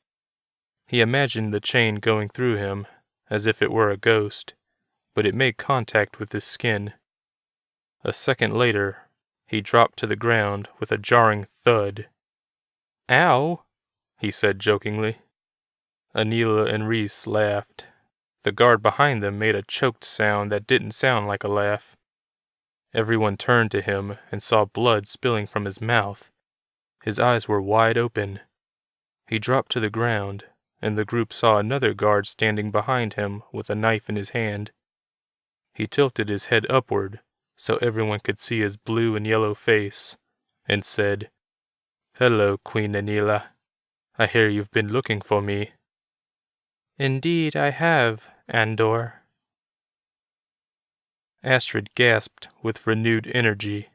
He imagined the chain going through him, as if it were a ghost, but it made contact with his skin. A second later, he dropped to the ground with a jarring thud. "Ow," he said jokingly. Anila and Reese laughed. The guard behind them made a choked sound that didn't sound like a laugh. Everyone turned to him and saw blood spilling from his mouth. His eyes were wide open. He dropped to the ground, and the group saw another guard standing behind him with a knife in his hand. He tilted his head upward so everyone could see his blue and yellow face, and said, "Hello, Queen Anila. I hear you've been looking for me." "Indeed I have, Andor." Astrid gasped with renewed energy.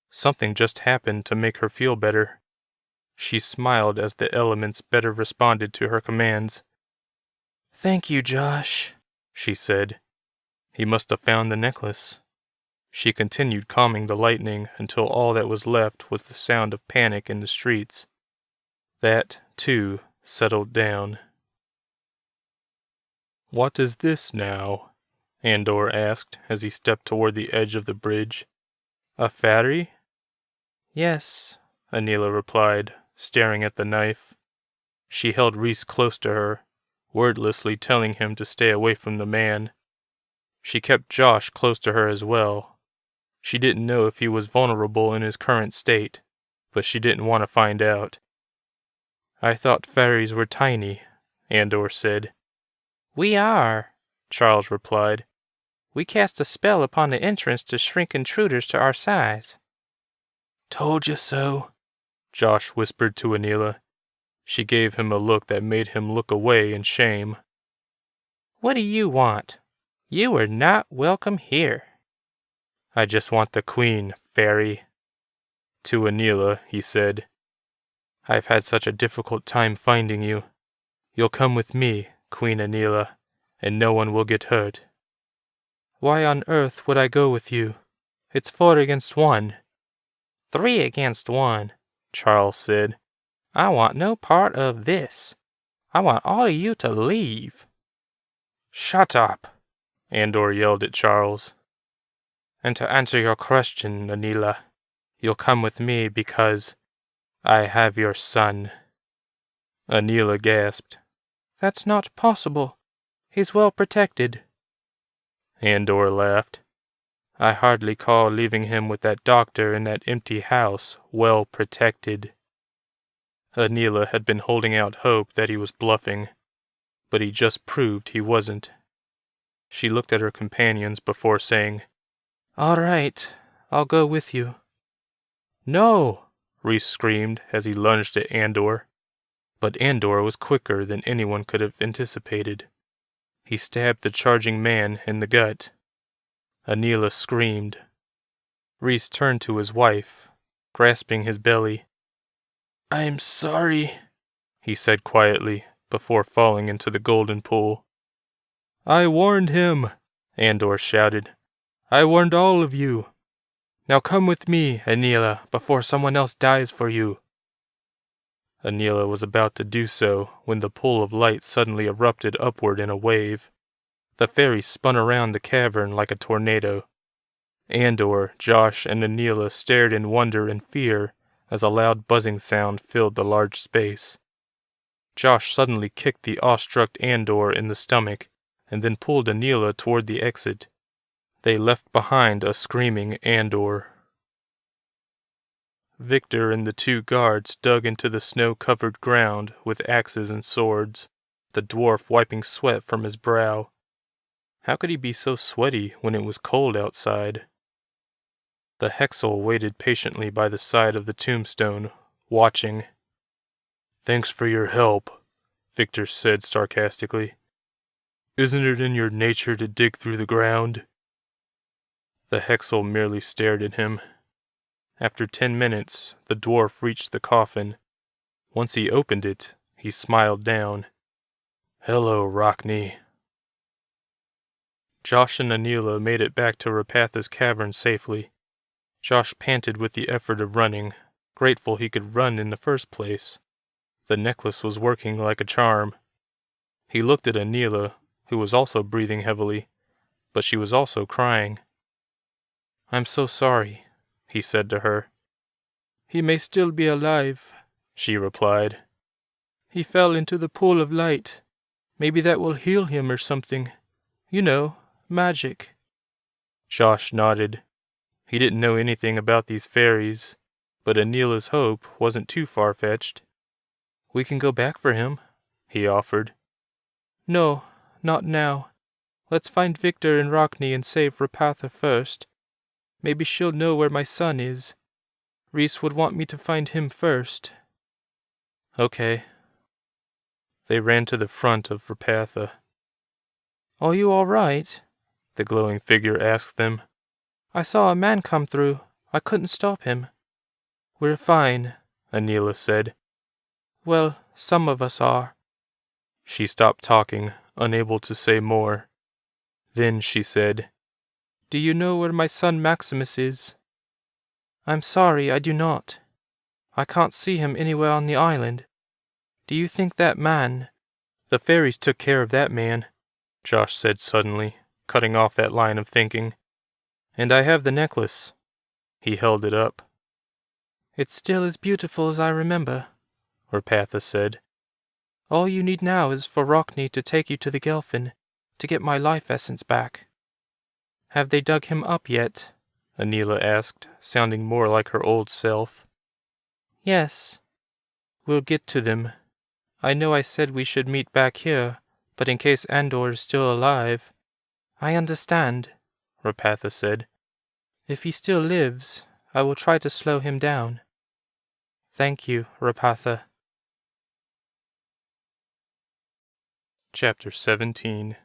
Something just happened to make her feel better. She smiled as the elements better responded to her commands. "Thank you, Josh," she said. He must have found the necklace. She continued calming the lightning until all that was left was the sound of panic in the streets. That, too, settled down. "What is this now?" Andor asked as he stepped toward the edge of the bridge. "A fairy?" "Yes," Anila replied, staring at the knife. She held Rhys close to her, wordlessly telling him to stay away from the man. She kept Josh close to her as well. She didn't know if he was vulnerable in his current state, but she didn't want to find out. "I thought fairies were tiny," Andor said. "We are," Charles replied. "We cast a spell upon the entrance to shrink intruders to our size." "Told you so," Josh whispered to Anila. She gave him a look that made him look away in shame. "What do you want? You are not welcome here." "I just want the queen, fairy." To Anila, he said, "I've had such a difficult time finding you. You'll come with me, Queen Anila, and no one will get hurt." "Why on earth would I go with you? It's 4 against 1. 3 against 1, Charles said. I want no part of this. I want all of you to leave." "Shut up," Andor yelled at Charles. "And to answer your question, Anila, you'll come with me because I have your son." Anila gasped. "That's not possible. He's well protected." Andor laughed. "I hardly call leaving him with that doctor in that empty house well protected." Anila had been holding out hope that he was bluffing, but he just proved he wasn't. She looked at her companions before saying, "All right, I'll go with you." "No!" Rhys screamed as he lunged at Andor. But Andor was quicker than anyone could have anticipated. He stabbed the charging man in the gut. Anila screamed. Rhys turned to his wife, grasping his belly. "I'm sorry," he said quietly, before falling into the golden pool. "I warned him," Andor shouted. "I warned all of you. Now come with me, Anila, before someone else dies for you." Anila was about to do so when the pool of light suddenly erupted upward in a wave. The fairy spun around the cavern like a tornado. Andor, Josh, and Anila stared in wonder and fear as a loud buzzing sound filled the large space. Josh suddenly kicked the awestruck Andor in the stomach and then pulled Anila toward the exit. They left behind a screaming Andor. Victor and the 2 guards dug into the snow-covered ground with axes and swords, the dwarf wiping sweat from his brow. How could he be so sweaty when it was cold outside? The Hexel waited patiently by the side of the tombstone, watching. "Thanks for your help," Victor said sarcastically. "Isn't it in your nature to dig through the ground?" The Hexel merely stared at him. After 10 minutes, the dwarf reached the coffin. Once he opened it, he smiled down. "Hello, Rockney." Josh and Anila made it back to Rapatha's cavern safely. Josh panted with the effort of running, grateful he could run in the first place. The necklace was working like a charm. He looked at Anila, who was also breathing heavily, but she was also crying. "I'm so sorry," he said to her. "He may still be alive," she replied. "He fell into the pool of light. Maybe that will heal him or something. You know, magic." Josh nodded. He didn't know anything about these fairies, but Anila's hope wasn't too far-fetched. "We can go back for him," he offered. "No, not now. Let's find Victor and Rockney and save Rapatha first. Maybe she'll know where my son is. Rhys would want me to find him first." "Okay." They ran to the front of Rapatha. "Are you all right?" the glowing figure asked them. "I saw a man come through. I couldn't stop him." "We're fine," Anila said. "Well, some of us are." She stopped talking, unable to say more. Then she said, "Do you know where my son Maximus is?" "I'm sorry, I do not. I can't see him anywhere on the island. Do you think that man—" "The fairies took care of that man," Josh said suddenly, cutting off that line of thinking. "And I have the necklace." He held it up. "It's still as beautiful as I remember," Rapatha said. "All you need now is for Rockne to take you to the Gelfin to get my life essence back." "Have they dug him up yet?" Anila asked, sounding more like her old self. "Yes. We'll get to them. I know I said we should meet back here, but in case Andor is still alive—" "I understand," Rapatha said. "If he still lives, I will try to slow him down." "Thank you, Rapatha." Chapter 17.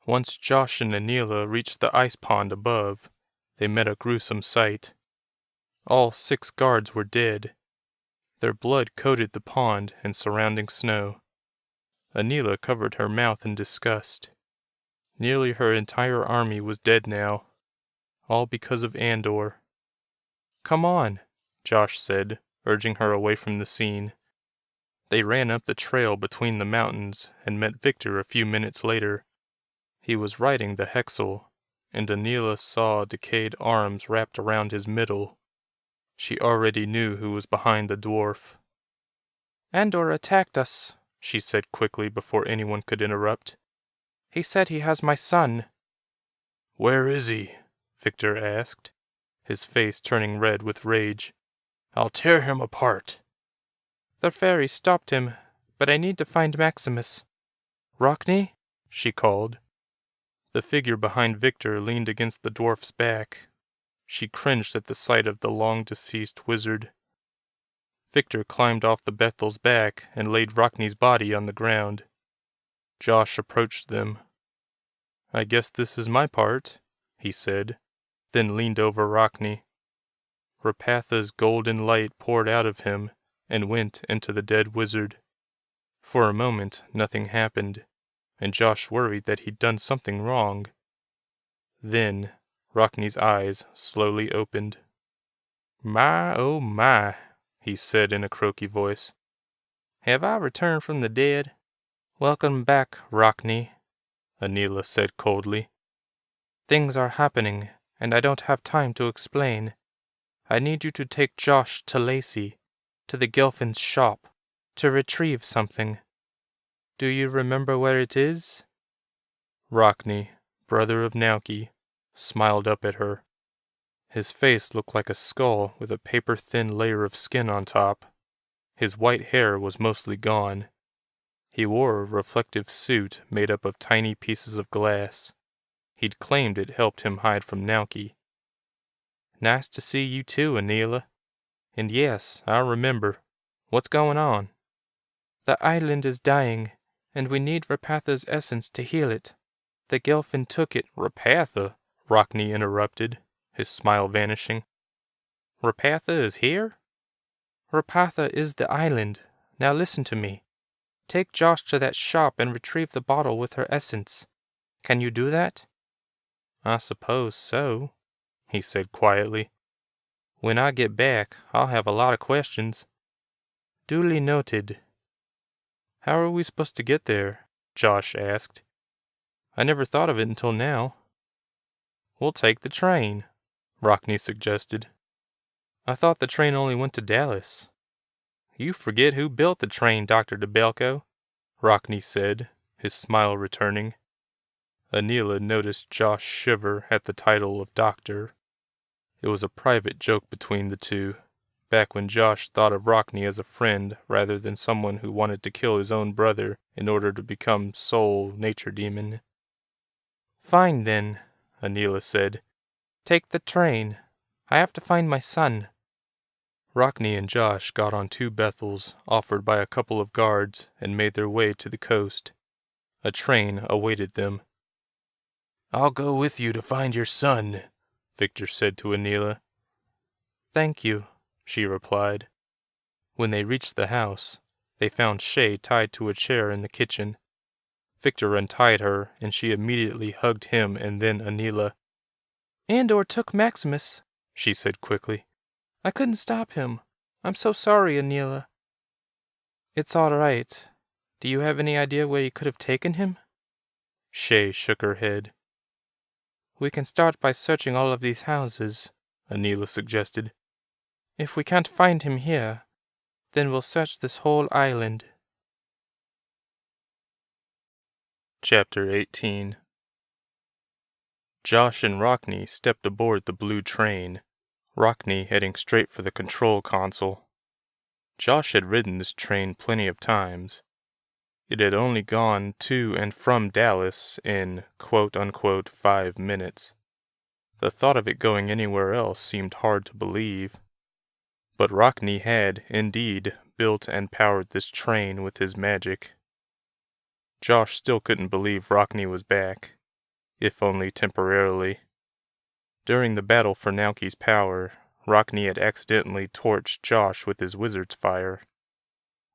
Once Josh and Anila reached the ice pond above, they met a gruesome sight. All 6 guards were dead. Their blood coated the pond and surrounding snow. Anila covered her mouth in disgust. Nearly her entire army was dead now, all because of Andor. "Come on," Josh said, urging her away from the scene. They ran up the trail between the mountains and met Victor a few minutes later. He was riding the Hexel, and Anila saw decayed arms wrapped around his middle. She already knew who was behind the dwarf. "Andor attacked us," she said quickly before anyone could interrupt. "He said he has my son." "Where is he?" Victor asked, his face turning red with rage. "I'll tear him apart." "The fairy stopped him, but I need to find Maximus." "Rockne?" she called. The figure behind Victor leaned against the dwarf's back. She cringed at the sight of the long-deceased wizard. Victor climbed off the Bethel's back and laid Rockne's body on the ground. Josh approached them. "I guess this is my part," he said, then leaned over Rockne. Rapatha's golden light poured out of him and went into the dead wizard. For a moment, nothing happened, and Josh worried that he'd done something wrong. Then, Rockne's eyes slowly opened. "My, oh my," he said in a croaky voice. "Have I returned from the dead?" "Welcome back, Rockne," Anila said coldly. "Things are happening, and I don't have time to explain. I need you to take Josh to Lacey, to the Gelfin's shop, to retrieve something. Do you remember where it is?" Rockne, brother of Nauki, smiled up at her. His face looked like a skull with a paper-thin layer of skin on top. His white hair was mostly gone. He wore a reflective suit made up of tiny pieces of glass. He'd claimed it helped him hide from Nauki. "Nice to see you too, Anila. And yes, I remember. What's going on?" "The island is dying, and we need Rapatha's essence to heal it. The Gelfin took it." "Rapatha?" Rockne interrupted, his smile vanishing. "Rapatha is here?" "Rapatha is the island. Now listen to me. Take Josh to that shop and retrieve the bottle with her essence. Can you do that?" "I suppose so," he said quietly. "When I get back, I'll have a lot of questions." "Duly noted." "How are we supposed to get there?" Josh asked. "I never thought of it until now." "We'll take the train," Rockne suggested. "I thought the train only went to Dallas." "You forget who built the train, Dr. DeBelko," Rockne said, his smile returning. Anila noticed Josh shiver at the title of doctor. It was a private joke between the two, back when Josh thought of Rockne as a friend rather than someone who wanted to kill his own brother in order to become sole nature demon. "Fine then," Anila said. "Take the train. I have to find my son." Rockne and Josh got on 2 Bethels offered by a couple of guards and made their way to the coast. A train awaited them. "I'll go with you to find your son," Victor said to Anila. "Thank you," she replied. When they reached the house, they found Shay tied to a chair in the kitchen. Victor untied her, and she immediately hugged him and then Anila. Andor took Maximus, she said quickly. I couldn't stop him. I'm so sorry, Anila. It's all right. Do you have any idea where you could have taken him? Shay shook her head. We can start by searching all of these houses, Anila suggested. If we can't find him here, then we'll search this whole island. Chapter 18. Josh and Rockne stepped aboard the blue train, Rockne heading straight for the control console. Josh had ridden this train plenty of times. It had only gone to and from Dallas in quote-unquote 5 minutes. The thought of it going anywhere else seemed hard to believe. But Rockne had, indeed, built and powered this train with his magic. Josh still couldn't believe Rockne was back, if only temporarily. During the battle for Naoki's power, Rockne had accidentally torched Josh with his wizard's fire.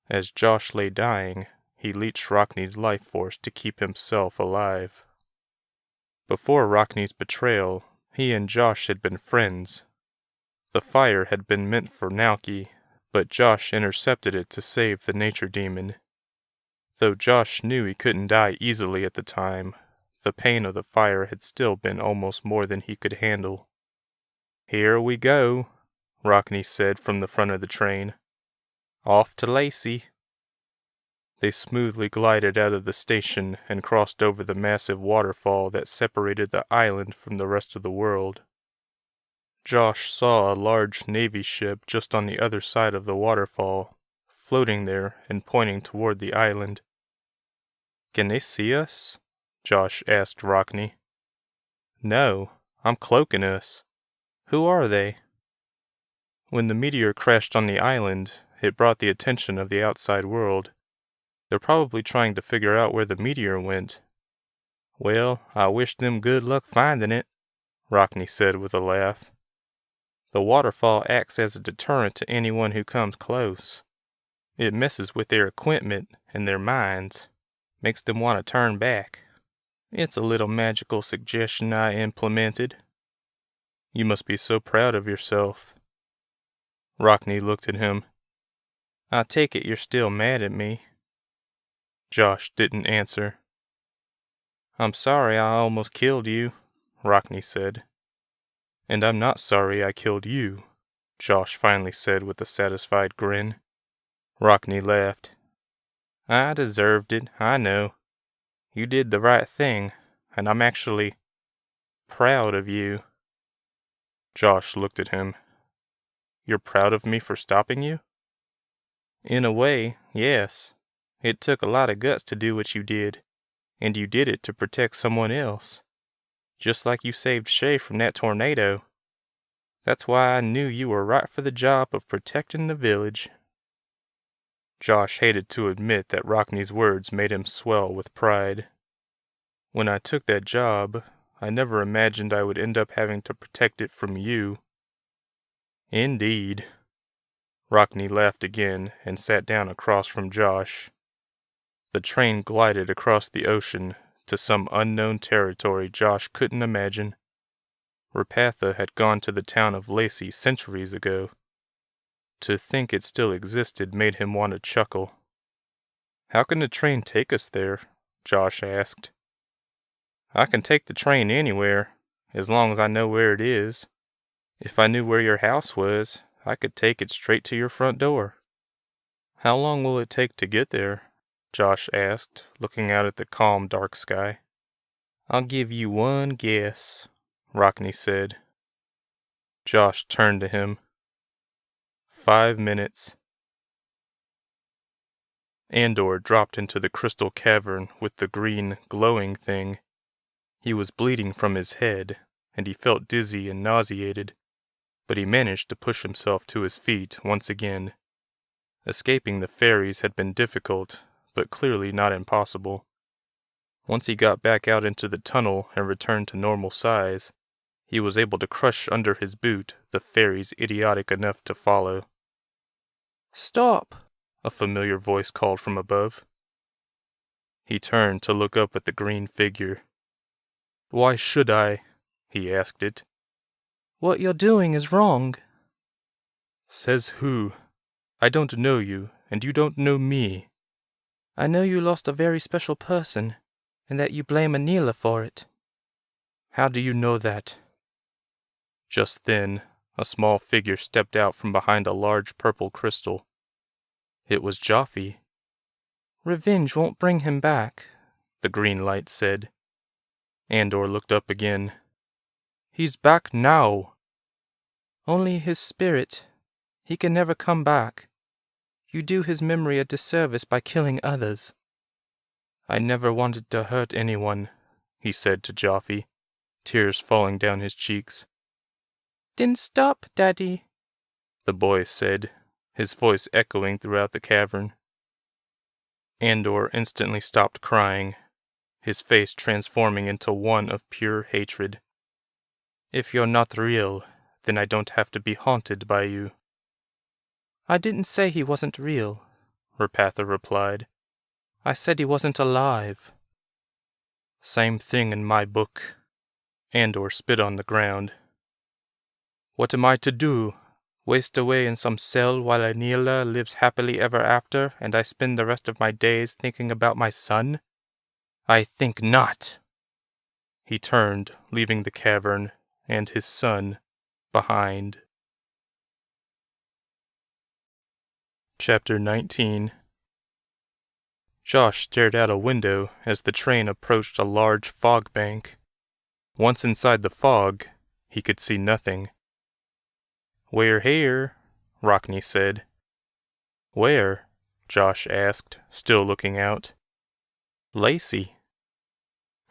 As Josh lay dying, he leached Rockne's life force to keep himself alive. Before Rockne's betrayal, he and Josh had been friends. The fire had been meant for Naoki, but Josh intercepted it to save the nature demon. Though Josh knew he couldn't die easily at the time, the pain of the fire had still been almost more than he could handle. Here we go, Rockne said from the front of the train. Off to Lacey. They smoothly glided out of the station and crossed over the massive waterfall that separated the island from the rest of the world. Josh saw a large Navy ship just on the other side of the waterfall, floating there and pointing toward the island. Can they see us? Josh asked Rockne. No, I'm cloaking us. Who are they? When the meteor crashed on the island, it brought the attention of the outside world. They're probably trying to figure out where the meteor went. Well, I wish them good luck finding it, Rockne said with a laugh. The waterfall acts as a deterrent to anyone who comes close. It messes with their equipment and their minds, makes them want to turn back. It's a little magical suggestion I implemented. You must be so proud of yourself. Rockne looked at him. I take it you're still mad at me. Josh didn't answer. I'm sorry I almost killed you, Rockne said. And I'm not sorry I killed you, Josh finally said with a satisfied grin. Rockne laughed. I deserved it, I know. You did the right thing, and I'm actually proud of you. Josh looked at him. You're proud of me for stopping you? In a way, yes. It took a lot of guts to do what you did, and you did it to protect someone else. Just like you saved Shay from that tornado. That's why I knew you were right for the job of protecting the village. Josh hated to admit that Rockne's words made him swell with pride. When I took that job, I never imagined I would end up having to protect it from you. Indeed. Rockne laughed again and sat down across from Josh. The train glided across the ocean to some unknown territory Josh couldn't imagine. Rapatha had gone to the town of Lacey centuries ago. To think it still existed made him want to chuckle. How can the train take us there? Josh asked. I can take the train anywhere, as long as I know where it is. If I knew where your house was, I could take it straight to your front door. How long will it take to get there? Josh asked, looking out at the calm, dark sky. I'll give you one guess, Rockne said. Josh turned to him. 5 minutes. Andor dropped into the crystal cavern with the green, glowing thing. He was bleeding from his head, and he felt dizzy and nauseated, but he managed to push himself to his feet once again. Escaping the fairies had been difficult, but clearly not impossible. Once he got back out into the tunnel and returned to normal size, he was able to crush under his boot the fairies idiotic enough to follow. Stop! A familiar voice called from above. He turned to look up at the green figure. "Why should I?" he asked it. "What you're doing is wrong." "Says who? I don't know you, and you don't know me." "I know you lost a very special person, and that you blame Anila for it." "How do you know that?" Just then, a small figure stepped out from behind a large purple crystal. It was Jaffe. "Revenge won't bring him back," the green light said. Andor looked up again. "He's back now." "Only his spirit. He can never come back. You do his memory a disservice by killing others." "I never wanted to hurt anyone," he said to Jaffe, tears falling down his cheeks. "Then stop, Daddy," the boy said, his voice echoing throughout the cavern. Andor instantly stopped crying, his face transforming into one of pure hatred. "If you're not real, then I don't have to be haunted by you." "I didn't say he wasn't real," Rapatha replied. "I said he wasn't alive." "Same thing in my book." Andor spit on the ground. "What am I to do? Waste away in some cell while Anila lives happily ever after, and I spend the rest of my days thinking about my son? I think not." He turned, leaving the cavern and his son behind. Chapter 19. Josh stared out a window as the train approached a large fog bank. Once inside the fog, he could see nothing. "We're here," Rockne said. "Where?" Josh asked, still looking out. "Lacey."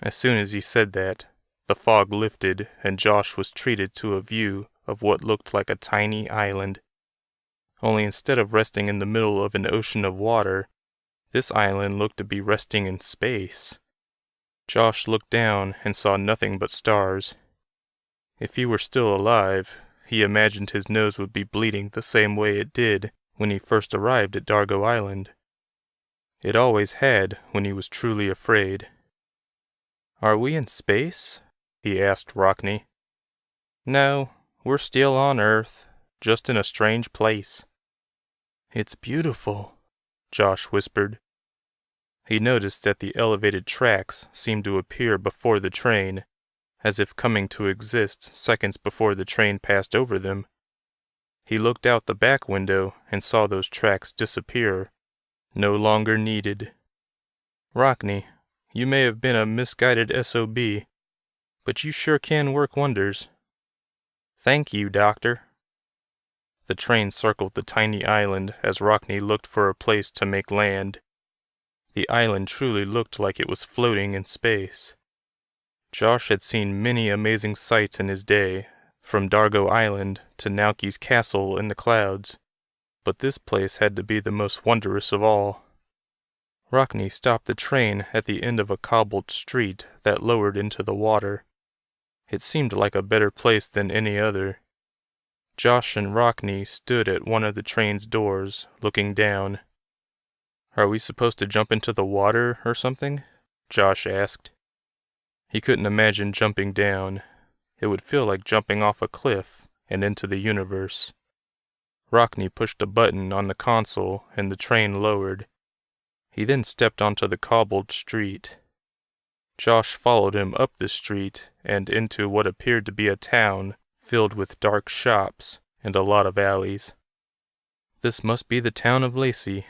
As soon as he said that, the fog lifted and Josh was treated to a view of what looked like a tiny island. Only instead of resting in the middle of an ocean of water, this island looked to be resting in space. Josh looked down and saw nothing but stars. If he were still alive, he imagined his nose would be bleeding the same way it did when he first arrived at Dargo Island. It always had when he was truly afraid. "Are we in space?" he asked Rockne. "No, we're still on Earth, just in a strange place." "It's beautiful," Josh whispered. He noticed that the elevated tracks seemed to appear before the train, as if coming to exist seconds before the train passed over them. He looked out the back window and saw those tracks disappear, no longer needed. "Rockne, you may have been a misguided SOB, but you sure can work wonders." "Thank you, Doctor." The train circled the tiny island as Rockne looked for a place to make land. The island truly looked like it was floating in space. Josh had seen many amazing sights in his day, from Dargo Island to Naoki's castle in the clouds, but this place had to be the most wondrous of all. Rockne stopped the train at the end of a cobbled street that lowered into the water. It seemed like a better place than any other. Josh and Rockne stood at one of the train's doors, looking down. "Are we supposed to jump into the water or something?" Josh asked. He couldn't imagine jumping down. It would feel like jumping off a cliff and into the universe. Rockne pushed a button on the console and the train lowered. He then stepped onto the cobbled street. Josh followed him up the street and into what appeared to be a town filled with dark shops and a lot of alleys. This must be the town of Lacey,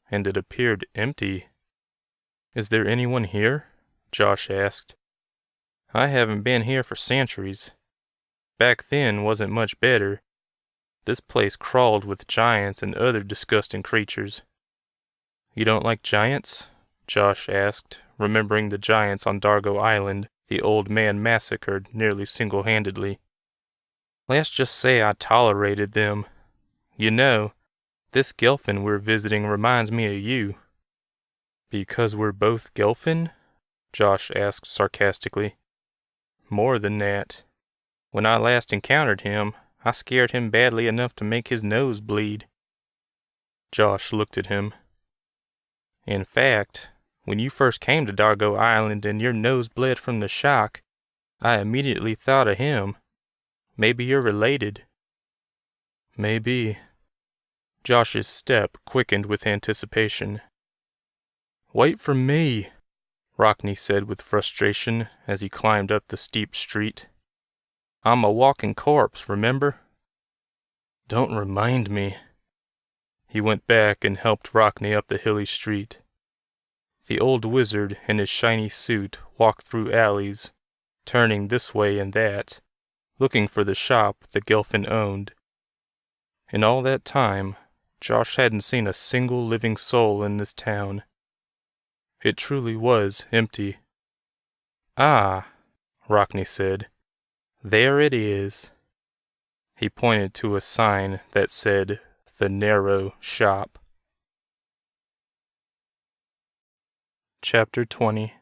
and it appeared empty. "Is there anyone here?" Josh asked. "I haven't been here for centuries. Back then wasn't much better. This place crawled with giants and other disgusting creatures." "You don't like giants?" Josh asked, remembering the giants on Dargo Island the old man massacred nearly single-handedly. "Let's just say I tolerated them. You know, this Gelfin we're visiting reminds me of you." "Because we're both Gelfin?" Josh asked sarcastically. "More than that. When I last encountered him, I scared him badly enough to make his nose bleed." Josh looked at him. "In fact, When you first came to Dargo Island and your nose bled from the shock, I immediately thought of him. Maybe you're related." "Maybe." Josh's step quickened with anticipation. "Wait for me," Rockne said with frustration as he climbed up the steep street. "I'm a walking corpse, remember?" "Don't remind me." He went back and helped Rockne up the hilly street. The old wizard in his shiny suit walked through alleys, turning this way and that, looking for the shop the Gelfin owned. In all that time, Josh hadn't seen a single living soul in this town. It truly was empty. "Ah," Rockne said. "there it is." He pointed to a sign that said, "The Narrow Shop." Chapter 20.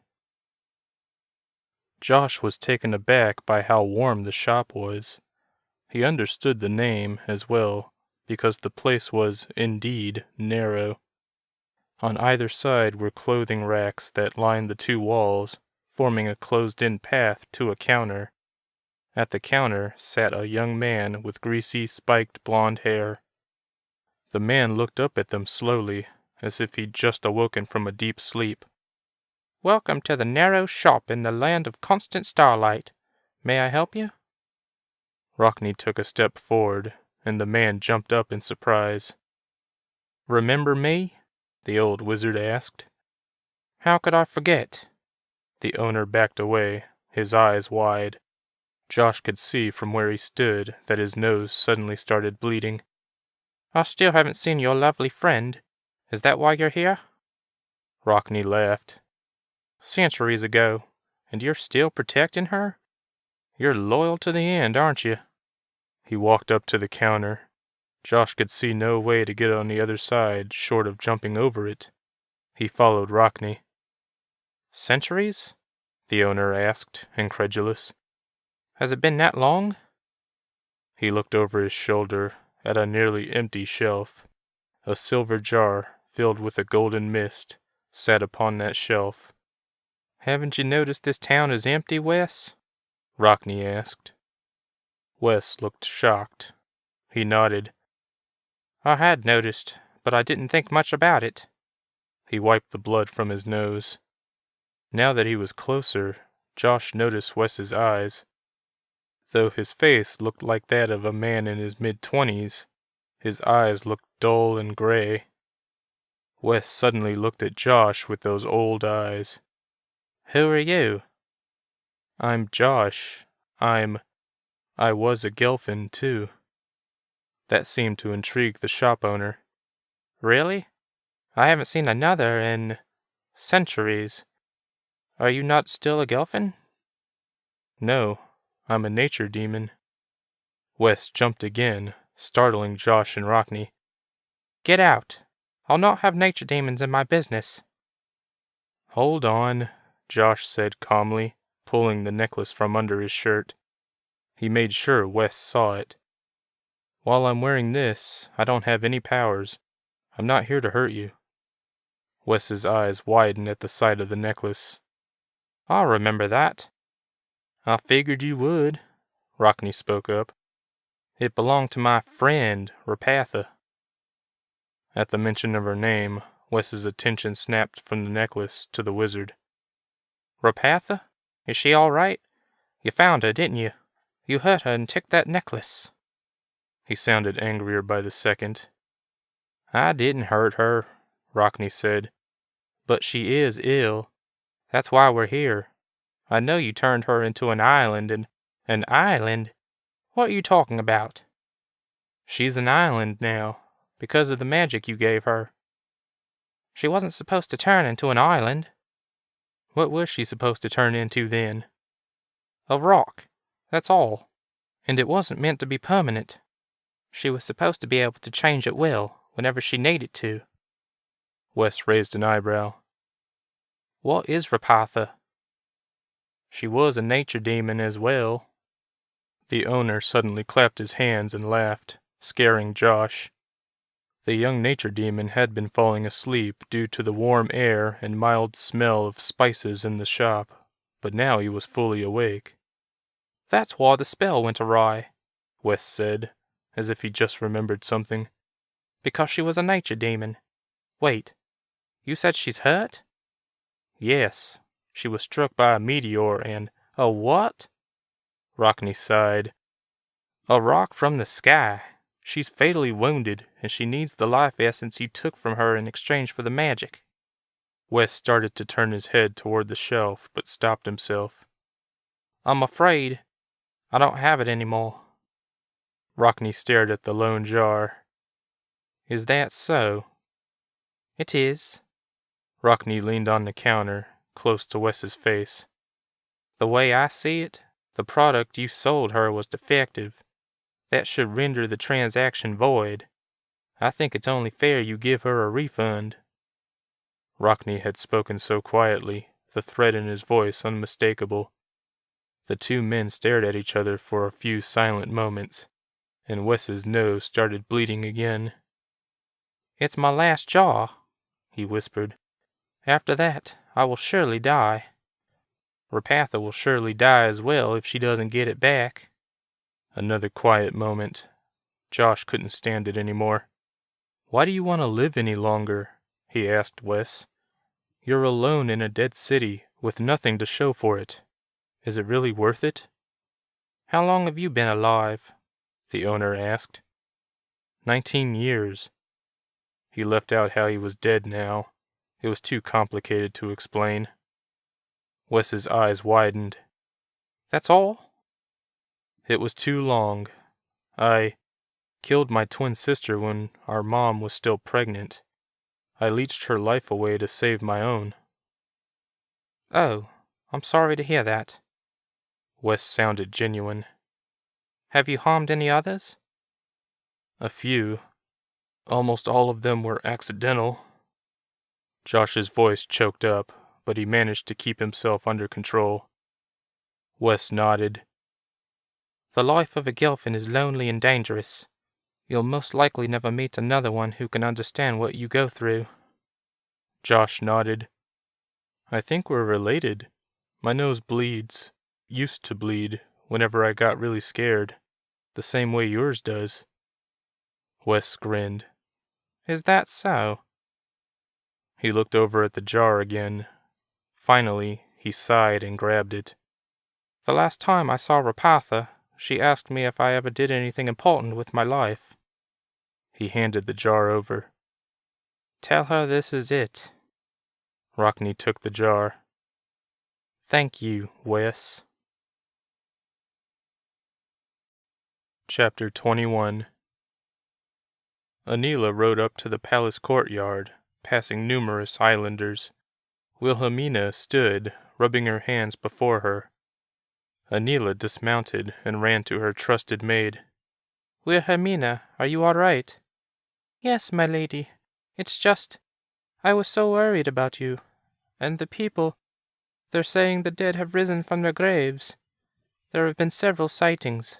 Josh was taken aback by how warm the shop was. He understood the name as well, because the place was, indeed, narrow. On either side were clothing racks that lined the two walls, forming a closed-in path to a counter. At the counter sat a young man with greasy, spiked blonde hair. The man looked up at them slowly, as if he'd just awoken from a deep sleep. "Welcome to the narrow shop in the land of constant starlight. May I help you?" Rockne took a step forward, and the man jumped up in surprise. "Remember me?" the old wizard asked. "How could I forget?" The owner backed away, his eyes wide. Josh could see from where he stood that his nose suddenly started bleeding. "I still haven't seen your lovely friend. Is that why you're here?" Rockne laughed. "Centuries ago, and you're still protecting her? You're loyal to the end, aren't you?" He walked up to the counter. Josh could see no way to get on the other side short of jumping over it. He followed Rockne. "Centuries?" the owner asked, incredulous. "Has it been that long?" He looked over his shoulder at a nearly empty shelf. A silver jar filled with a golden mist sat upon that shelf. "Haven't you noticed this town is empty, Wes?" Rockne asked. Wes looked shocked. He nodded. "I had noticed, but I didn't think much about it." He wiped the blood from his nose. Now that he was closer, Josh noticed Wes's eyes. Though his face looked like that of a man in his mid-20s, his eyes looked dull and gray. Wes suddenly looked at Josh with those old eyes. "Who are you?" "I'm Josh. I was a Gelfin, too." That seemed to intrigue the shop owner. "Really? I haven't seen another in centuries. Are you not still a Gelfin?" "No, I'm a nature demon." Wes jumped again, startling Josh and Rockne. "Get out. I'll not have nature demons in my business." "Hold on," Josh said calmly, pulling the necklace from under his shirt. He made sure Wes saw it. "While I'm wearing this, I don't have any powers. I'm not here to hurt you." Wes's eyes widened at the sight of the necklace. "I'll remember that." "I figured you would," Rockne spoke up. "It belonged to my friend, Rapatha." At the mention of her name, Wes's attention snapped from the necklace to the wizard. "Rapatha? Is she all right? You found her, didn't you? You hurt her and took that necklace." He sounded angrier by the second. "I didn't hurt her," Rockne said. "But she is ill. That's why we're here. I know you turned her into an island and... An island? What are you talking about?" "She's an island now, because of the magic you gave her." "She wasn't supposed to turn into an island." "What was she supposed to turn into then?" "A rock. That's all. And it wasn't meant to be permanent. She was supposed to be able to change at will, whenever she needed to." Wes raised an eyebrow. "What is Rapatha?" "She was a nature demon as well." The owner suddenly clapped his hands and laughed, scaring Josh. The young nature demon had been falling asleep due to the warm air and mild smell of spices in the shop, but now he was fully awake. "That's why the spell went awry," Wes said, as if he just remembered something. "because she was a nature demon. Wait, you said she's hurt?" "Yes, she was struck by a meteor and—" "A what?" Rockne sighed. "A rock from the sky. She's fatally wounded, and she needs the life essence you took from her in exchange for the magic." Wes started to turn his head toward the shelf, but stopped himself. "I'm afraid I don't have it anymore." Rockne stared at the lone jar. "Is that so?" "It is." Rockne leaned on the counter, close to Wes's face. "The way I see it, the product you sold her was defective. That should render the transaction void. I think it's only fair you give her a refund." Rockne had spoken so quietly, the threat in his voice unmistakable. The two men stared at each other for a few silent moments, and Wes's nose started bleeding again. "It's my last jar," he whispered. "After that, I will surely die. Rapatha will surely die as well if she doesn't get it back." Another quiet moment. Josh couldn't stand it anymore. "Why do you want to live any longer?" he asked Wes. "You're alone in a dead city, with nothing to show for it. Is it really worth it?" "How long have you been alive?" the owner asked. 19 years. He left out how he was dead now. It was too complicated to explain. Wes's eyes widened. "That's all?" "It was too long. I killed my twin sister when our mom was still pregnant. I leeched her life away to save my own." "Oh, I'm sorry to hear that." Wes sounded genuine. "Have you harmed any others?" "A few. Almost all of them were accidental." Josh's voice choked up, but he managed to keep himself under control. Wes nodded. "The life of a Gelfin is lonely and dangerous. You'll most likely never meet another one who can understand what you go through." Josh nodded. "I think we're related. My nose bleeds. Used to bleed whenever I got really scared. The same way yours does." Wes grinned. "Is that so?" He looked over at the jar again. Finally, he sighed and grabbed it. "The last time I saw Rapatha, she asked me if I ever did anything important with my life." He handed the jar over. "Tell her this is it." Rockne took the jar. "Thank you, Wes." Chapter 21. Anila rode up to the palace courtyard, passing numerous islanders. Wilhelmina stood, rubbing her hands before her. Anila dismounted and ran to her trusted maid. "Wilhelmina, are you all right?" "Yes, my lady. It's just, I was so worried about you. And the people, they're saying the dead have risen from their graves. There have been several sightings."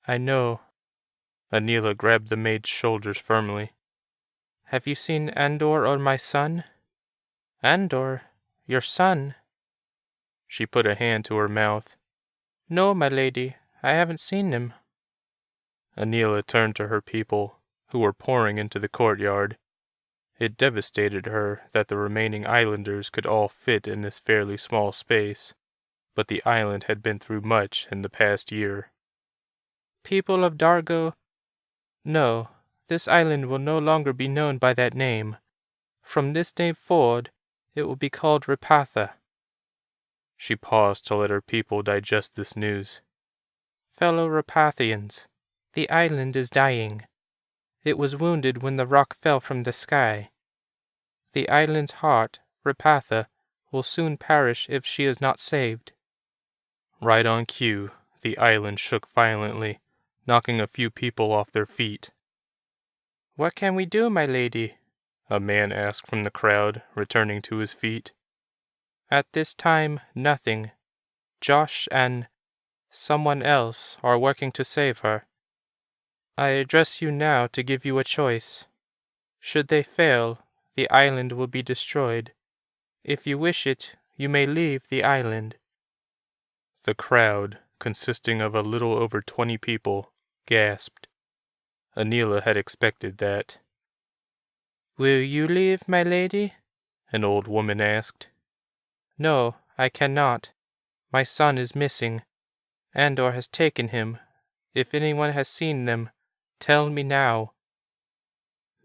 "I know." Anila grabbed the maid's shoulders firmly. "Have you seen Andor or my son?" "Andor? Your son?" She put a hand to her mouth. "No, my lady, I haven't seen him." Anila turned to her people, who were pouring into the courtyard. It devastated her that the remaining islanders could all fit in this fairly small space, but the island had been through much in the past year. "People of Dargo, no, this island will no longer be known by that name. From this day forward, it will be called Rapatha." She paused to let her people digest this news. "Fellow Rapathians, the island is dying. It was wounded when the rock fell from the sky. The island's heart, Rapatha, will soon perish if she is not saved." Right on cue, the island shook violently, knocking a few people off their feet. "What can we do, my lady?" a man asked from the crowd, returning to his feet. "At this time, nothing. Josh and someone else are working to save her. I address you now to give you a choice. Should they fail, the island will be destroyed. If you wish it, you may leave the island." The crowd, consisting of a little over 20 people, gasped. Anila had expected that. "Will you leave, my lady?" An old woman asked. "No, I cannot. My son is missing. Andor has taken him. If anyone has seen them, tell me now."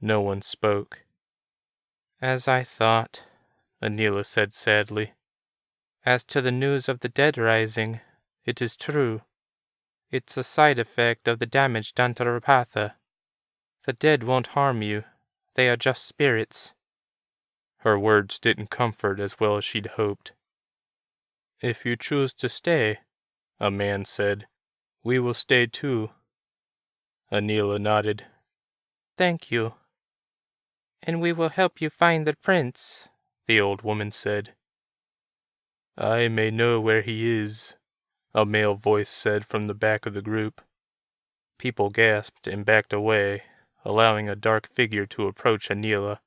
No one spoke. "As I thought," Anila said sadly. "As to the news of the dead rising, it is true. It's a side effect of the damage done to Rapatha. The dead won't harm you. They are just spirits." Her words didn't comfort as well as she'd hoped. "If you choose to stay," a man said, "we will stay too." Anila nodded. "Thank you." "And we will help you find the prince," the old woman said. "I may know where he is," a male voice said from the back of the group. People gasped and backed away, allowing a dark figure to approach Anila.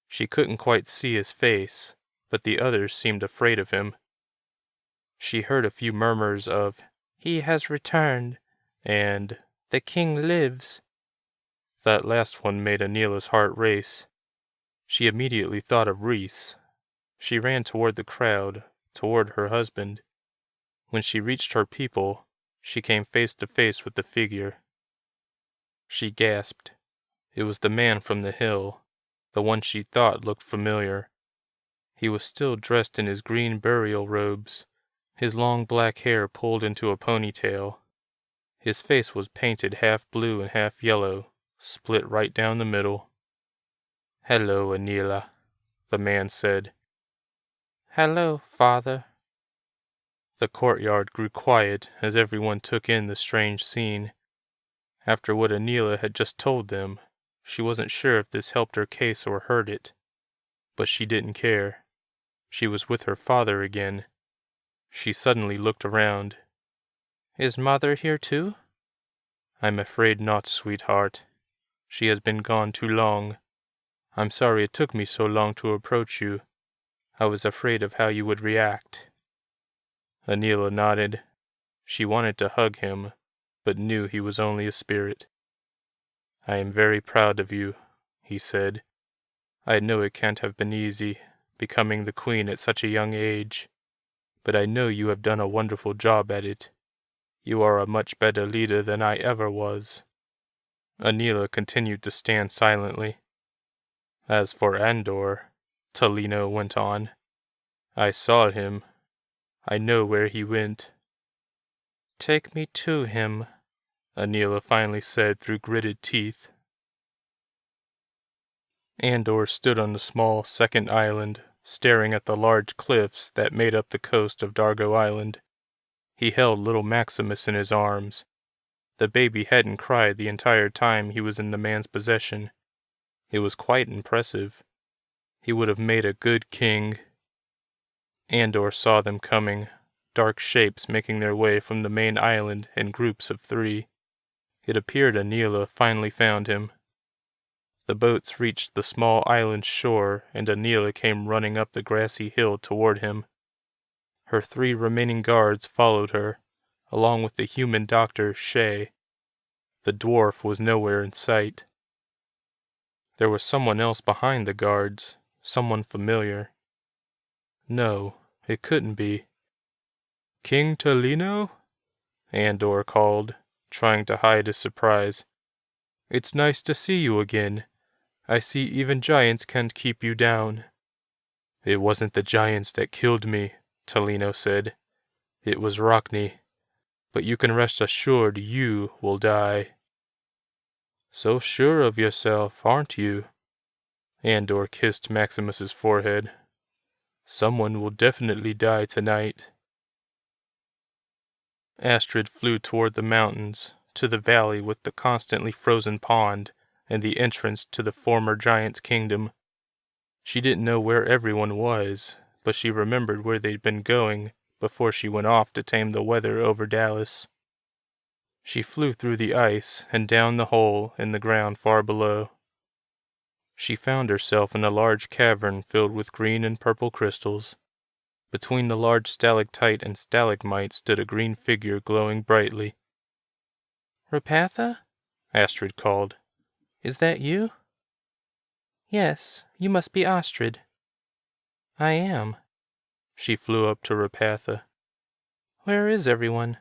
She couldn't quite see his face, but the others seemed afraid of him. She heard a few murmurs of, "He has returned," and "The king lives." That last one made Anila's heart race. She immediately thought of Rhys. She ran toward the crowd, toward her husband. When she reached her people, she came face to face with the figure. She gasped. It was the man from the hill, the one she thought looked familiar. He was still dressed in his green burial robes, his long black hair pulled into a ponytail. His face was painted half blue and half yellow, split right down the middle. "Hello, Anila," the man said. "Hello, father." The courtyard grew quiet as everyone took in the strange scene. After what Anila had just told them, she wasn't sure if this helped her case or hurt it. But she didn't care. She was with her father again. She suddenly looked around. "Is mother here too?" "I'm afraid not, sweetheart. She has been gone too long. I'm sorry it took me so long to approach you. I was afraid of how you would react." Anila nodded. She wanted to hug him, but knew he was only a spirit. "I am very proud of you," he said. "I know it can't have been easy, becoming the queen at such a young age, but I know you have done a wonderful job at it. You are a much better leader than I ever was." Anila continued to stand silently. "As for Andor," Tolino went on, "I saw him. I know where he went." "Take me to him," Anila finally said through gritted teeth. Andor stood on the small second island, staring at the large cliffs that made up the coast of Dargo Island. He held little Maximus in his arms. The baby hadn't cried the entire time he was in the man's possession. It was quite impressive. He would have made a good king. Andor saw them coming, dark shapes making their way from the main island in groups of 3. It appeared Anila finally found him. The boats reached the small island's shore, and Anila came running up the grassy hill toward him. Her 3 remaining guards followed her, along with the human doctor, Shay. The dwarf was nowhere in sight. There was someone else behind the guards, someone familiar. No, it couldn't be. "King Tolino?" Andor called, trying to hide his surprise. "It's nice to see you again. I see even giants can't keep you down." "It wasn't the giants that killed me," Tolino said. "It was Rockney. But you can rest assured you will die." "So sure of yourself, aren't you?" Andor kissed Maximus's forehead. "Someone will definitely die tonight." Astrid flew toward the mountains, to the valley with the constantly frozen pond, and the entrance to the former giant's kingdom. She didn't know where everyone was, but she remembered where they'd been going before she went off to tame the weather over Dallas. She flew through the ice and down the hole in the ground far below. She found herself in a large cavern filled with green and purple crystals. Between the large stalactite and stalagmite stood a green figure glowing brightly. "Rapatha?" Astrid called. "Is that you?" "Yes, you must be Astrid." "I am." She flew up to Rapatha. "Where is everyone?"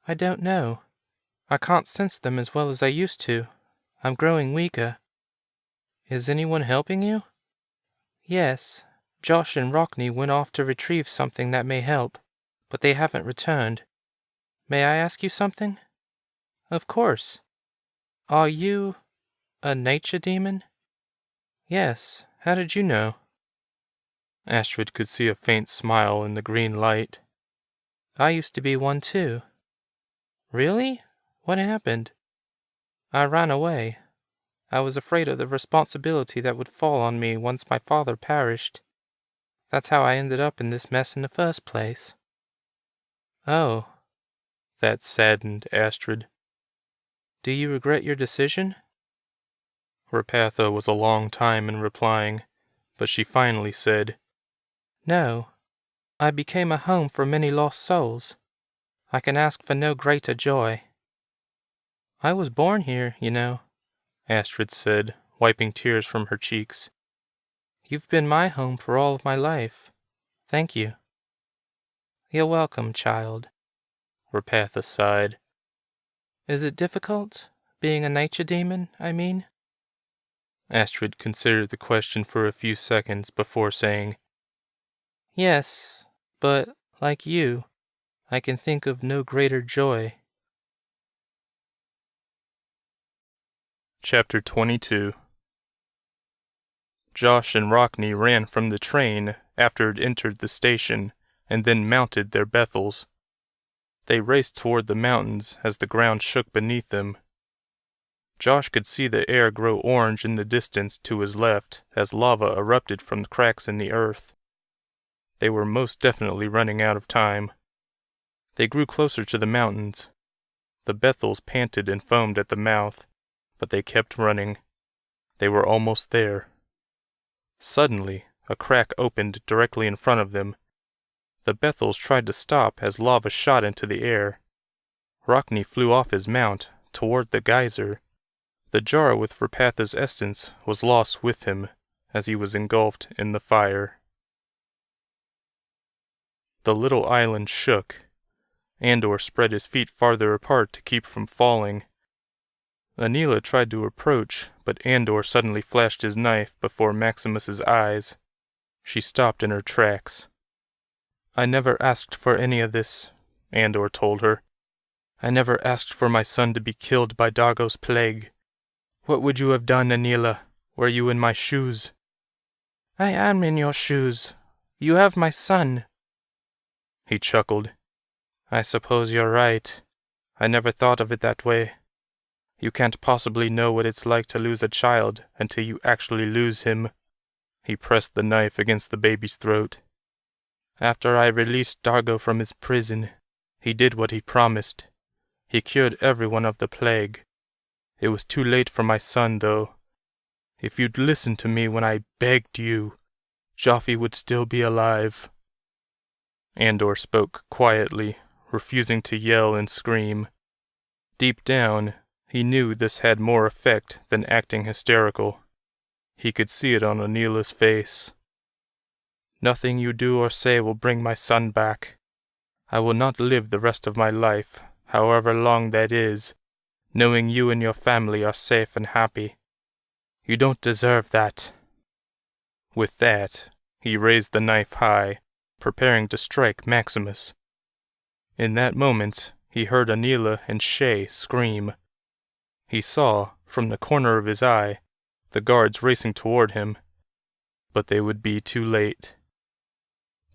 "I don't know. I can't sense them as well as I used to. I'm growing weaker." "Is anyone helping you?" "Yes. Josh and Rockney went off to retrieve something that may help, but they haven't returned. May I ask you something?" "Of course." "Are you a nature demon?" "Yes. How did you know?" Astrid could see a faint smile in the green light. "I used to be one too." "Really? What happened?" "I ran away. I was afraid of the responsibility that would fall on me once my father perished. That's how I ended up in this mess in the first place." "Oh." That saddened Astrid. "Do you regret your decision?" Rapatha was a long time in replying, but she finally said, "No. I became a home for many lost souls. I can ask for no greater joy." "I was born here, you know," Astrid said, wiping tears from her cheeks. "You've been my home for all of my life. Thank you." "You're welcome, child." Rapatha sighed. "Is it difficult, being a nature demon, I mean?" Astrid considered the question for a few seconds before saying, "Yes, but, like you, I can think of no greater joy." Chapter 22. Josh and Rockney ran from the train after it entered the station, and then mounted their Bethels. They raced toward the mountains as the ground shook beneath them. Josh could see the air grow orange in the distance to his left as lava erupted from cracks in the earth. They were most definitely running out of time. They grew closer to the mountains. The Bethels panted and foamed at the mouth, but they kept running. They were almost there. Suddenly, a crack opened directly in front of them. The Bethels tried to stop as lava shot into the air. Rockney flew off his mount, toward the geyser. The jar with Rapatha's essence was lost with him, as he was engulfed in the fire. The little island shook. Andor spread his feet farther apart to keep from falling. Anila tried to approach, but Andor suddenly flashed his knife before Maximus's eyes. She stopped in her tracks. "I never asked for any of this," Andor told her. "I never asked for my son to be killed by Dargo's plague. What would you have done, Anila, were you in my shoes?" "I am in your shoes. You have my son." He chuckled. "I suppose you're right. I never thought of it that way. You can't possibly know what it's like to lose a child until you actually lose him." He pressed the knife against the baby's throat. "After I released Dargo from his prison, he did what he promised. He cured everyone of the plague. It was too late for my son, though. If you'd listened to me when I begged you, Joffe would still be alive." Andor spoke quietly, refusing to yell and scream. Deep down, he knew this had more effect than acting hysterical. He could see it on Anila's face. "Nothing you do or say will bring my son back. I will not live the rest of my life, however long that is, knowing you and your family are safe and happy. You don't deserve that." With that, he raised the knife high, preparing to strike Maximus. In that moment, he heard Anila and Shay scream. He saw, from the corner of his eye, the guards racing toward him. But they would be too late.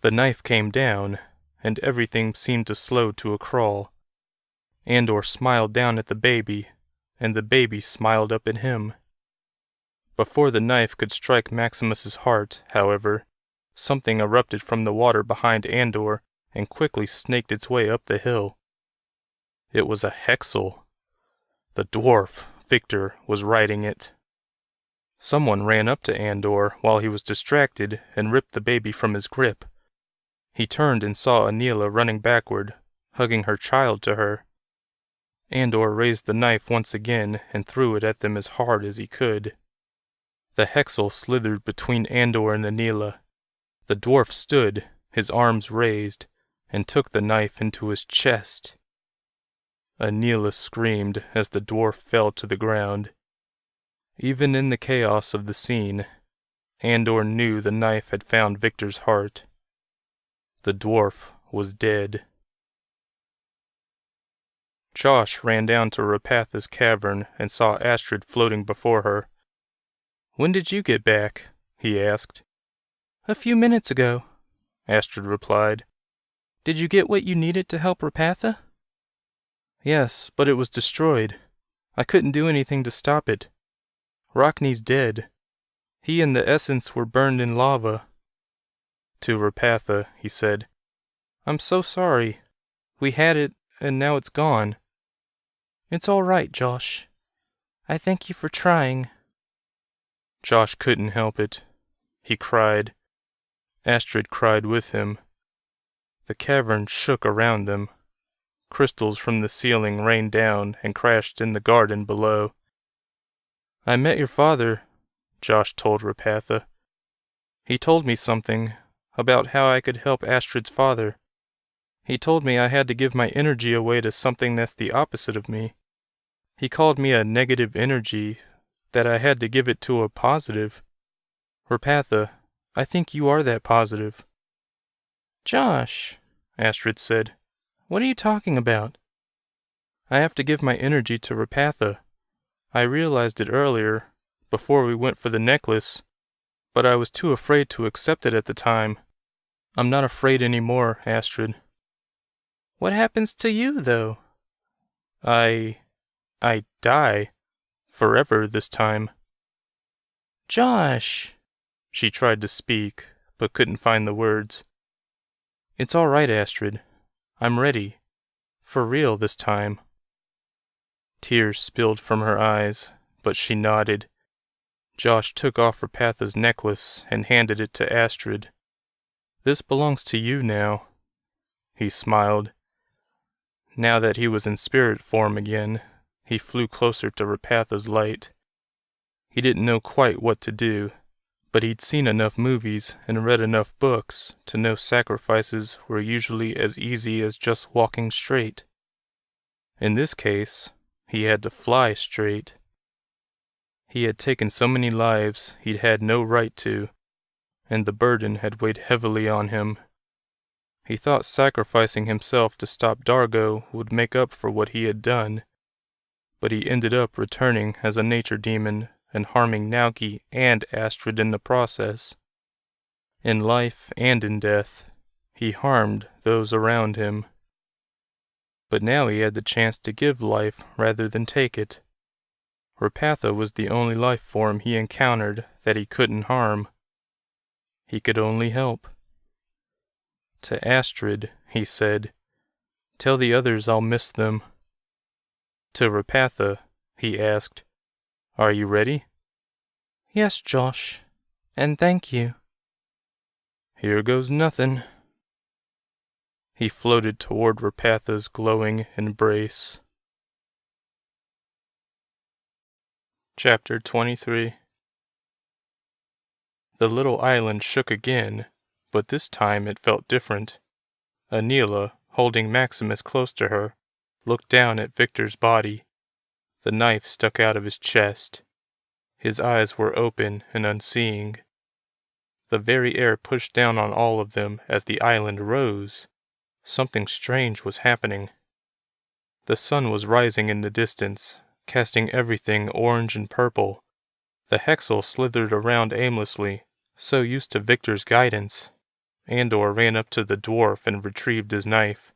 The knife came down, and everything seemed to slow to a crawl. Andor smiled down at the baby, and the baby smiled up at him. Before the knife could strike Maximus's heart, however, something erupted from the water behind Andor and quickly snaked its way up the hill. It was a Hexel. The dwarf, Victor, was riding it. Someone ran up to Andor while he was distracted and ripped the baby from his grip. He turned and saw Aneela running backward, hugging her child to her. Andor raised the knife once again and threw it at them as hard as he could. The hexal slithered between Andor and Aneela. The dwarf stood, his arms raised, and took the knife into his chest. Aneela screamed as the dwarf fell to the ground. Even in the chaos of the scene, Andor knew the knife had found Victor's heart. The dwarf was dead. Josh ran down to Rapatha's cavern and saw Astrid floating before her. "When did you get back?" he asked. "A few minutes ago," Astrid replied. "Did you get what you needed to help Rapatha?" "Yes, but it was destroyed. I couldn't do anything to stop it. Rockney's dead. He and the essence were burned in lava." To Rapatha, he said, "I'm so sorry. We had it, and now it's gone." "It's all right, Josh. I thank you for trying." Josh couldn't help it. He cried. Astrid cried with him. The cavern shook around them. Crystals from the ceiling rained down and crashed in the garden below. "I met your father," Josh told Rapatha. "He told me something about how I could help Astrid's father. He told me I had to give my energy away to something that's the opposite of me. He called me a negative energy, that I had to give it to a positive. Rapatha, I think you are that positive." "Josh," Astrid said, "what are you talking about?" "I have to give my energy to Rapatha. I realized it earlier, before we went for the necklace, but I was too afraid to accept it at the time. I'm not afraid anymore, Astrid." "What happens to you, though?" I die. Forever this time." "Josh!" She tried to speak, but couldn't find the words. "It's all right, Astrid. I'm ready. For real this time." Tears spilled from her eyes, but she nodded. Josh took off Rapatha's necklace and handed it to Astrid. "This belongs to you now." He smiled. Now that he was in spirit form again, he flew closer to Rapatha's light. He didn't know quite what to do, but he'd seen enough movies and read enough books to know sacrifices were usually as easy as just walking straight. In this case, he had to fly straight. He had taken so many lives he'd had no right to, and the burden had weighed heavily on him. He thought sacrificing himself to stop Dargo would make up for what he had done, but he ended up returning as a nature demon and harming Naoki and Astrid in the process. In life and in death, he harmed those around him. But now he had the chance to give life rather than take it. Rapatha was the only life form he encountered that he couldn't harm. He could only help. To Astrid, he said, "Tell the others I'll miss them." To Rapatha, he asked, "Are you ready?" "Yes, Josh, and thank you." "Here goes nothing." He floated toward Rapatha's glowing embrace. Chapter 23. The little island shook again, but this time it felt different. Aneela, holding Maximus close to her, looked down at Victor's body. The knife stuck out of his chest. His eyes were open and unseeing. The very air pushed down on all of them as the island rose. Something strange was happening. The sun was rising in the distance, casting everything orange and purple. The hexal slithered around aimlessly, so used to Victor's guidance. Andor ran up to the dwarf and retrieved his knife.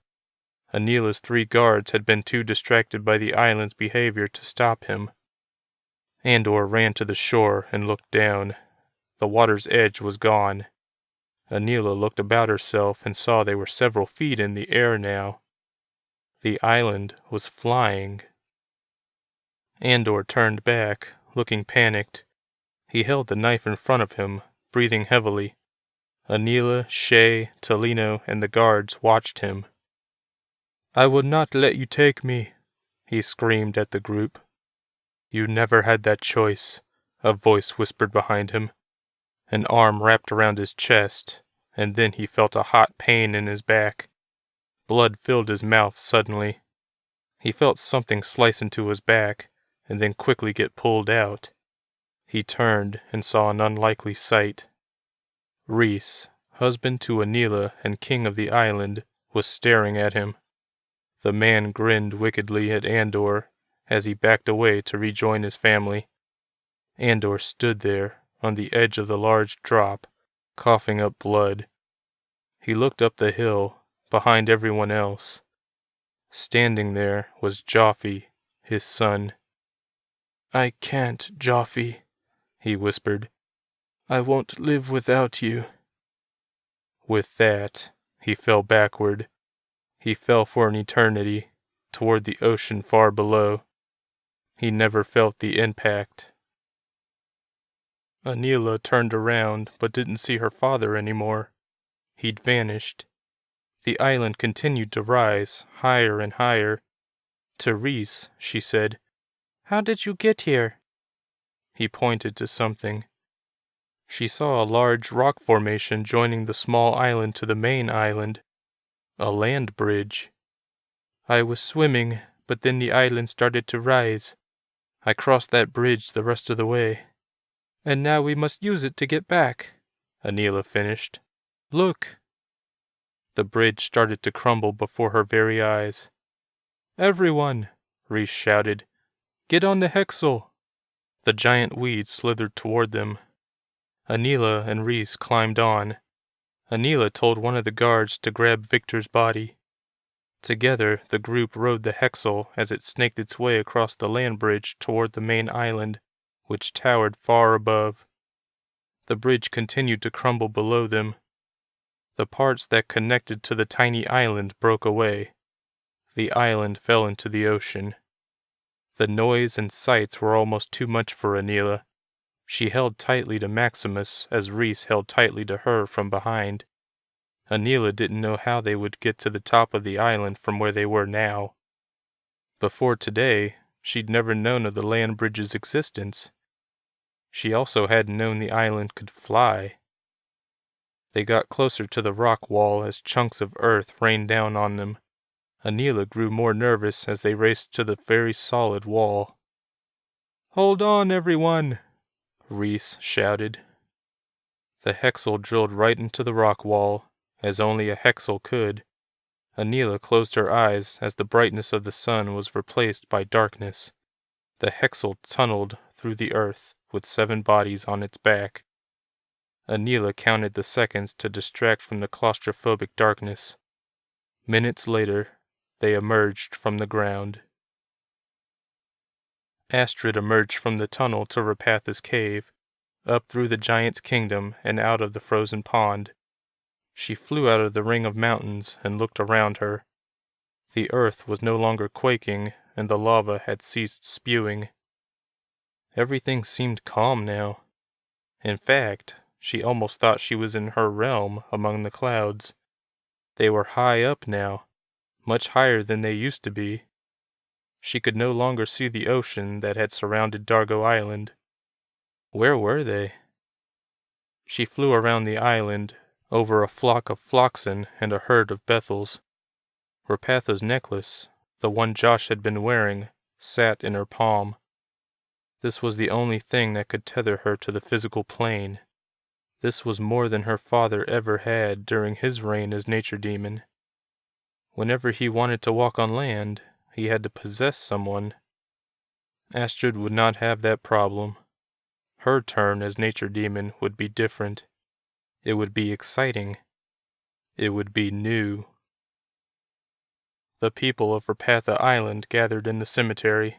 Aneela's 3 guards had been too distracted by the island's behavior to stop him. Andor ran to the shore and looked down. The water's edge was gone. Aneela looked about herself and saw they were several feet in the air now. The island was flying. Andor turned back, looking panicked. He held the knife in front of him, breathing heavily. Anila, Shay, Tolino, and the guards watched him. "I will not let you take me," he screamed at the group. "You never had that choice," a voice whispered behind him. An arm wrapped around his chest, and then he felt a hot pain in his back. Blood filled his mouth suddenly. He felt something slice into his back, and then quickly get pulled out. He turned and saw an unlikely sight. Rhys, husband to Anila and king of the island, was staring at him. The man grinned wickedly at Andor as he backed away to rejoin his family. Andor stood there, on the edge of the large drop, coughing up blood. He looked up the hill, behind everyone else. Standing there was Joffrey, his son. "I can't, Joffrey," he whispered. "I won't live without you." With that, he fell backward. He fell for an eternity, toward the ocean far below. He never felt the impact. Anila turned around, but didn't see her father anymore. He'd vanished. The island continued to rise, higher and higher. To Rhys, she said, "How did you get here?" He pointed to something. She saw a large rock formation joining the small island to the main island. A land bridge. "I was swimming, but then the island started to rise. I crossed that bridge the rest of the way. And now we must use it to get back," Anila finished. "Look!" The bridge started to crumble before her very eyes. "Everyone," Rhys shouted, "get on the hexel!" The giant weed slithered toward them. Anila and Rhys climbed on. Anila told one of the guards to grab Victor's body. Together, the group rode the hexel as it snaked its way across the land bridge toward the main island, which towered far above. The bridge continued to crumble below them. The parts that connected to the tiny island broke away. The island fell into the ocean. The noise and sights were almost too much for Anila. She held tightly to Maximus as Rhys held tightly to her from behind. Anila didn't know how they would get to the top of the island from where they were now. Before today, she'd never known of the land bridge's existence. She also hadn't known the island could fly. They got closer to the rock wall as chunks of earth rained down on them. Anila grew more nervous as they raced to the very solid wall. "Hold on, everyone!" Rhys shouted. The hexel drilled right into the rock wall, as only a hexel could. Anila closed her eyes as the brightness of the sun was replaced by darkness. The hexel tunneled through the earth with 7 bodies on its back. Anila counted the seconds to distract from the claustrophobic darkness. Minutes later, they emerged from the ground. Astrid emerged from the tunnel to Rapatha's cave, up through the giant's kingdom and out of the frozen pond. She flew out of the ring of mountains and looked around her. The earth was no longer quaking, and the lava had ceased spewing. Everything seemed calm now. In fact, she almost thought she was in her realm among the clouds. They were high up now, much higher than they used to be. She could no longer see the ocean that had surrounded Dargo Island. Where were they? She flew around the island, over a flock of floxen and a herd of Bethels. Rapatha's necklace, the one Josh had been wearing, sat in her palm. This was the only thing that could tether her to the physical plane. This was more than her father ever had during his reign as nature demon. Whenever he wanted to walk on land, he had to possess someone. Astrid would not have that problem. Her turn as nature demon would be different. It would be exciting. It would be new. The people of Rapatha Island gathered in the cemetery.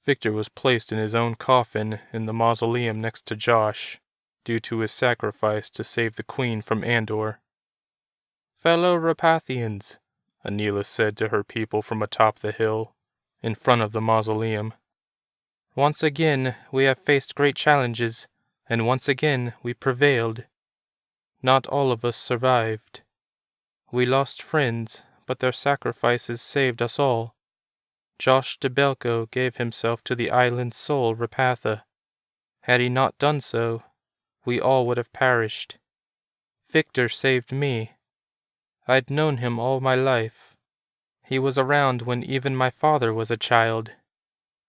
Victor was placed in his own coffin in the mausoleum next to Josh, due to his sacrifice to save the queen from Andor. "Fellow Rapathians," Anila said to her people from atop the hill, in front of the mausoleum. "Once again, we have faced great challenges, and once again we prevailed. Not all of us survived. We lost friends, but their sacrifices saved us all. Josh DeBelko gave himself to the island's soul, Rapatha. Had he not done so, we all would have perished. Victor saved me. I'd known him all my life. He was around when even my father was a child.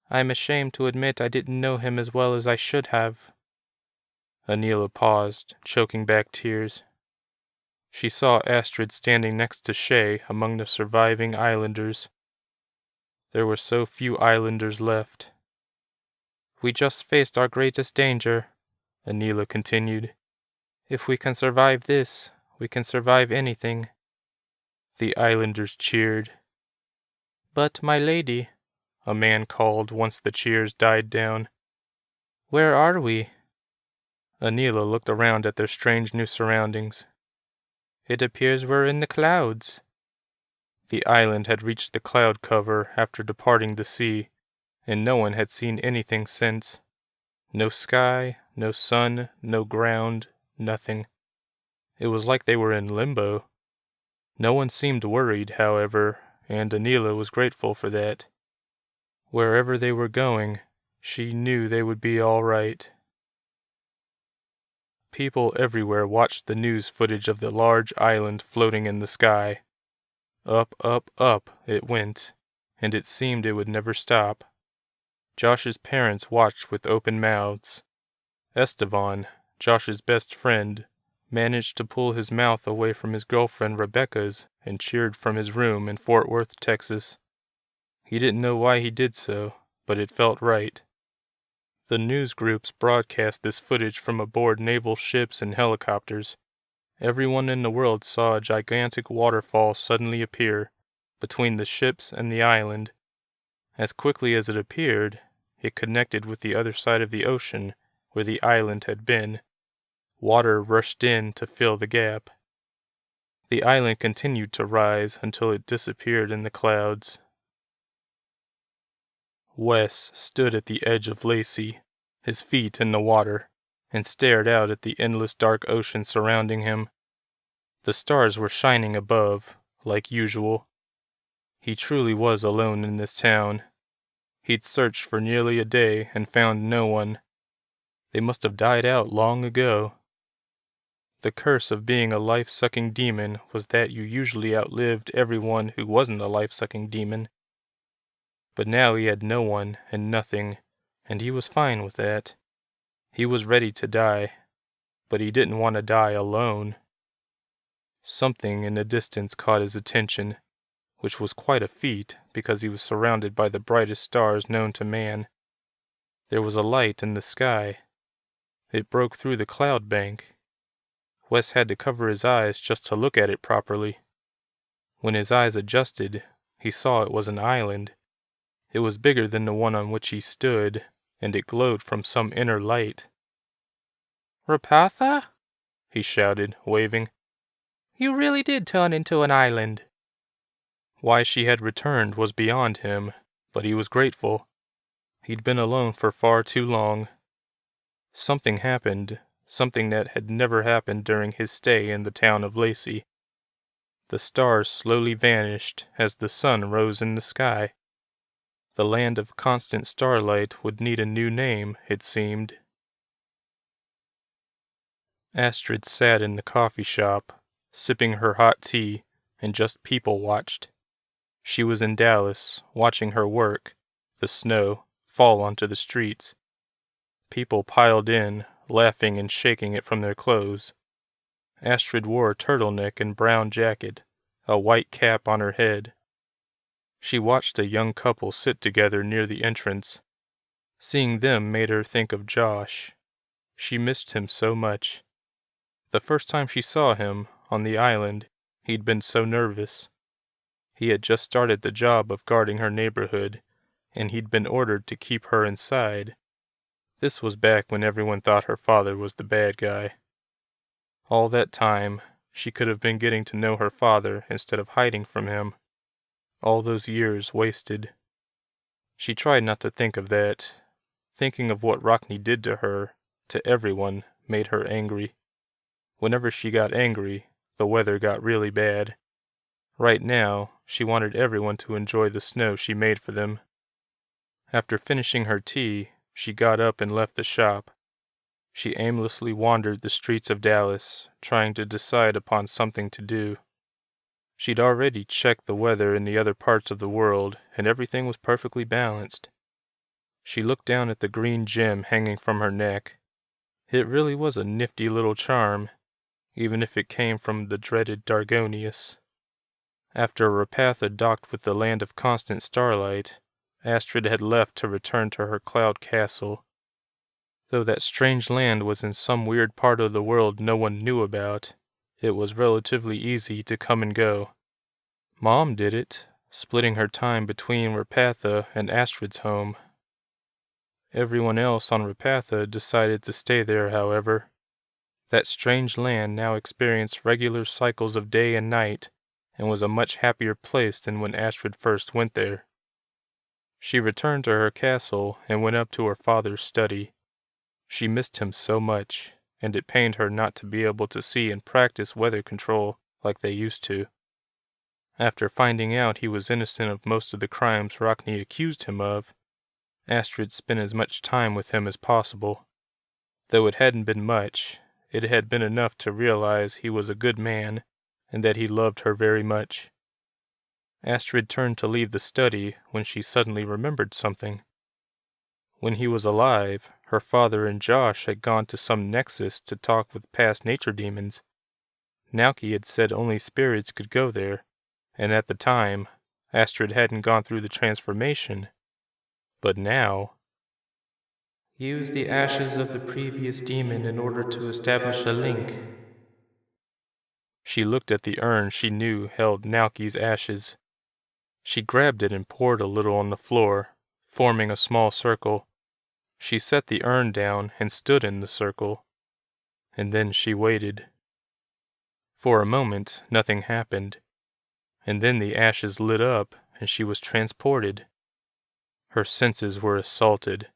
I'm ashamed to admit I didn't know him as well as I should have. Anila paused, choking back tears. She saw Astrid standing next to Shay among the surviving islanders. There were so few islanders left. We just faced our greatest danger, Anila continued. If we can survive this, we can survive anything. The islanders cheered. But, my lady, a man called once the cheers died down. Where are we? Anila looked around at their strange new surroundings. It appears we're in the clouds. The island had reached the cloud cover after departing the sea, and no one had seen anything since. No sky, no sun, no ground, nothing. It was like they were in limbo. No one seemed worried, however, and Anila was grateful for that. Wherever they were going, she knew they would be all right. People everywhere watched the news footage of the large island floating in the sky. Up, up, up it went, and it seemed it would never stop. Josh's parents watched with open mouths. Estevan, Josh's best friend, managed to pull his mouth away from his girlfriend Rebecca's and cheered from his room in Fort Worth, Texas. He didn't know why he did so, but it felt right. The news groups broadcast this footage from aboard naval ships and helicopters. Everyone in the world saw a gigantic waterfall suddenly appear between the ships and the island. As quickly as it appeared, it connected with the other side of the ocean where the island had been. Water rushed in to fill the gap. The island continued to rise until it disappeared in the clouds. Wes stood at the edge of Lacey, his feet in the water, and stared out at the endless dark ocean surrounding him. The stars were shining above, like usual. He truly was alone in this town. He'd searched for nearly a day and found no one. They must have died out long ago. The curse of being a life-sucking demon was that you usually outlived everyone who wasn't a life-sucking demon. But now he had no one and nothing, and he was fine with that. He was ready to die, but he didn't want to die alone. Something in the distance caught his attention, which was quite a feat because he was surrounded by the brightest stars known to man. There was a light in the sky. It broke through the cloud bank. Wes had to cover his eyes just to look at it properly. When his eyes adjusted, he saw it was an island. It was bigger than the one on which he stood, and it glowed from some inner light. Rapatha? He shouted, waving. You really did turn into an island. Why she had returned was beyond him, but he was grateful. He'd been alone for far too long. Something happened, something that had never happened during his stay in the town of Lacey. The stars slowly vanished as the sun rose in the sky. The land of constant starlight would need a new name, it seemed. Astrid sat in the coffee shop, sipping her hot tea, and just people watched. She was in Dallas, watching her work, the snow, fall onto the streets. People piled in, laughing and shaking it from their clothes. Astrid wore a turtleneck and brown jacket, a white cap on her head. She watched a young couple sit together near the entrance. Seeing them made her think of Josh. She missed him so much. The first time she saw him, on the island, he'd been so nervous. He had just started the job of guarding her neighborhood, and he'd been ordered to keep her inside. This was back when everyone thought her father was the bad guy. All that time, she could have been getting to know her father instead of hiding from him. All those years wasted. She tried not to think of that. Thinking of what Rockne did to her, to everyone, made her angry. Whenever she got angry, the weather got really bad. Right now, she wanted everyone to enjoy the snow she made for them. After finishing her tea, she got up and left the shop. She aimlessly wandered the streets of Dallas, trying to decide upon something to do. She'd already checked the weather in the other parts of the world, and everything was perfectly balanced. She looked down at the green gem hanging from her neck. It really was a nifty little charm, even if it came from the dreaded Dargonius. After Rapatha docked with the land of constant starlight, Astrid had left to return to her cloud castle. Though that strange land was in some weird part of the world no one knew about, it was relatively easy to come and go. Mom did it, splitting her time between Rapatha and Astrid's home. Everyone else on Rapatha decided to stay there, however. That strange land now experienced regular cycles of day and night, and was a much happier place than when Astrid first went there. She returned to her castle and went up to her father's study. She missed him so much, and it pained her not to be able to see and practice weather control like they used to. After finding out he was innocent of most of the crimes Rockne accused him of, Astrid spent as much time with him as possible. Though it hadn't been much, it had been enough to realize he was a good man, and that he loved her very much. Astrid turned to leave the study when she suddenly remembered something. When he was alive, her father and Josh had gone to some nexus to talk with past nature demons. Nauki had said only spirits could go there, and at the time, Astrid hadn't gone through the transformation. But now... Use the ashes of the previous demon in order to establish a link. She looked at the urn she knew held Nauki's ashes. She grabbed it and poured a little on the floor, forming a small circle. She set the urn down and stood in the circle. And then she waited. For a moment, nothing happened. And then the ashes lit up, and she was transported. Her senses were assaulted.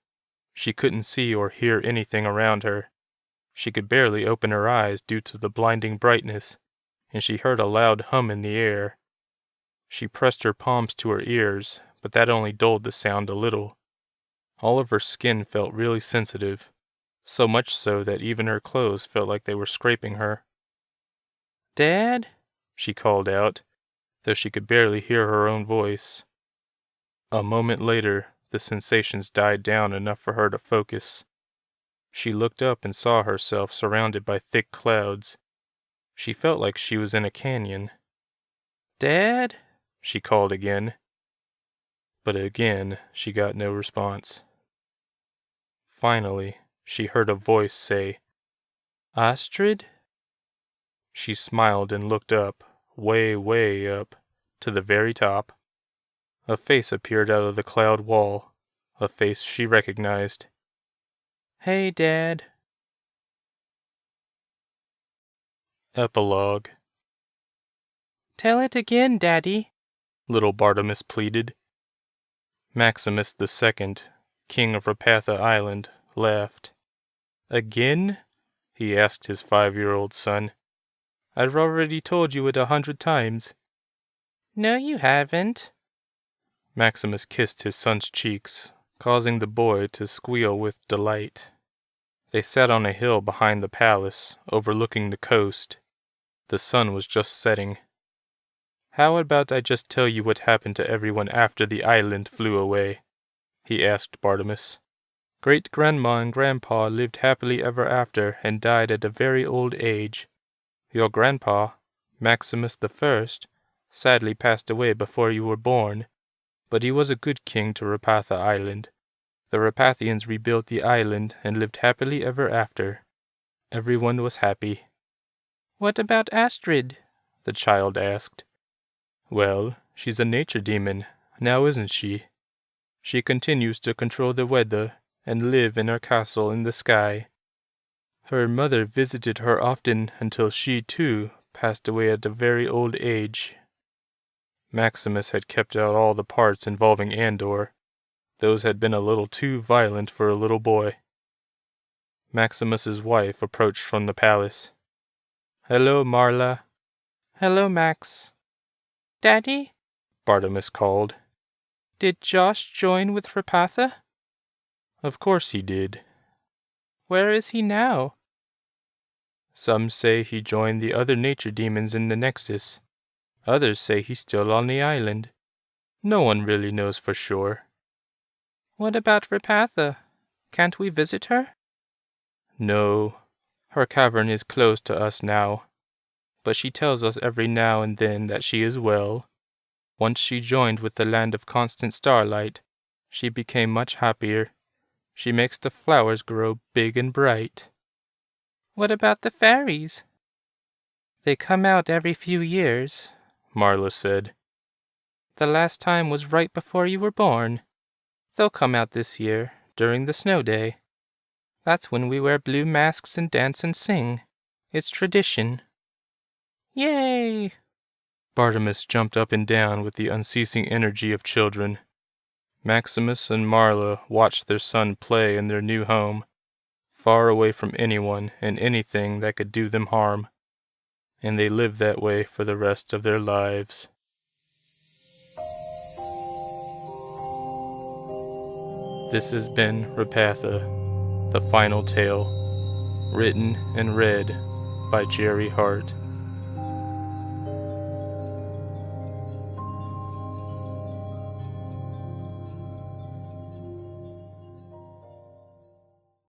She couldn't see or hear anything around her. She could barely open her eyes due to the blinding brightness, and she heard a loud hum in the air. She pressed her palms to her ears, but that only dulled the sound a little. All of her skin felt really sensitive, so much so that even her clothes felt like they were scraping her. "Dad?" she called out, though she could barely hear her own voice. A moment later, the sensations died down enough for her to focus. She looked up and saw herself surrounded by thick clouds. She felt like she was in a canyon. "Dad?" she called again. But again, she got no response. Finally, she heard a voice say, "Astrid?" She smiled and looked up, way, way up, to the very top. A face appeared out of the cloud wall, a face she recognized. "Hey, Dad." Epilogue. "Tell it again, Daddy," little Bartimus pleaded. Maximus II, king of Rapatha Island, laughed. "Again?" he asked his 5-year-old son. "I've already told you it 100 times. "No, you haven't." Maximus kissed his son's cheeks, causing the boy to squeal with delight. They sat on a hill behind the palace, overlooking the coast. The sun was just setting. "How about I just tell you what happened to everyone after the island flew away?" he asked Bartimus. "Great-grandma and grandpa lived happily ever after and died at a very old age. Your grandpa, Maximus I, sadly passed away before you were born, but he was a good king to Rapatha Island. The Rapathians rebuilt the island and lived happily ever after. Everyone was happy." "What about Astrid?" the child asked. "Well, she's a nature demon, now isn't she? She continues to control the weather and live in her castle in the sky. Her mother visited her often until she, too, passed away at a very old age." Maximus had kept out all the parts involving Andor. Those had been a little too violent for a little boy. Maximus's wife approached from the palace. "Hello, Marla." "Hello, Max." "Daddy?" Bartimus called. "Did Josh join with Rapatha?" "Of course he did." "Where is he now?" "Some say he joined the other nature demons in the Nexus. Others say he's still on the island. No one really knows for sure." "What about Rapatha? Can't we visit her?" "No. Her cavern is closed to us now. But she tells us every now and then that she is well. Once she joined with the land of constant starlight, she became much happier. She makes the flowers grow big and bright." "What about the fairies?" "They come out every few years," Marla said. "The last time was right before you were born. They'll come out this year, during the snow day. That's when we wear blue masks and dance and sing. It's tradition." "Yay!" Bartimus jumped up and down with the unceasing energy of children. Maximus and Marla watched their son play in their new home, far away from anyone and anything that could do them harm. And they lived that way for the rest of their lives. This has been Rapatha, the final tale, written and read by Jerry Hart.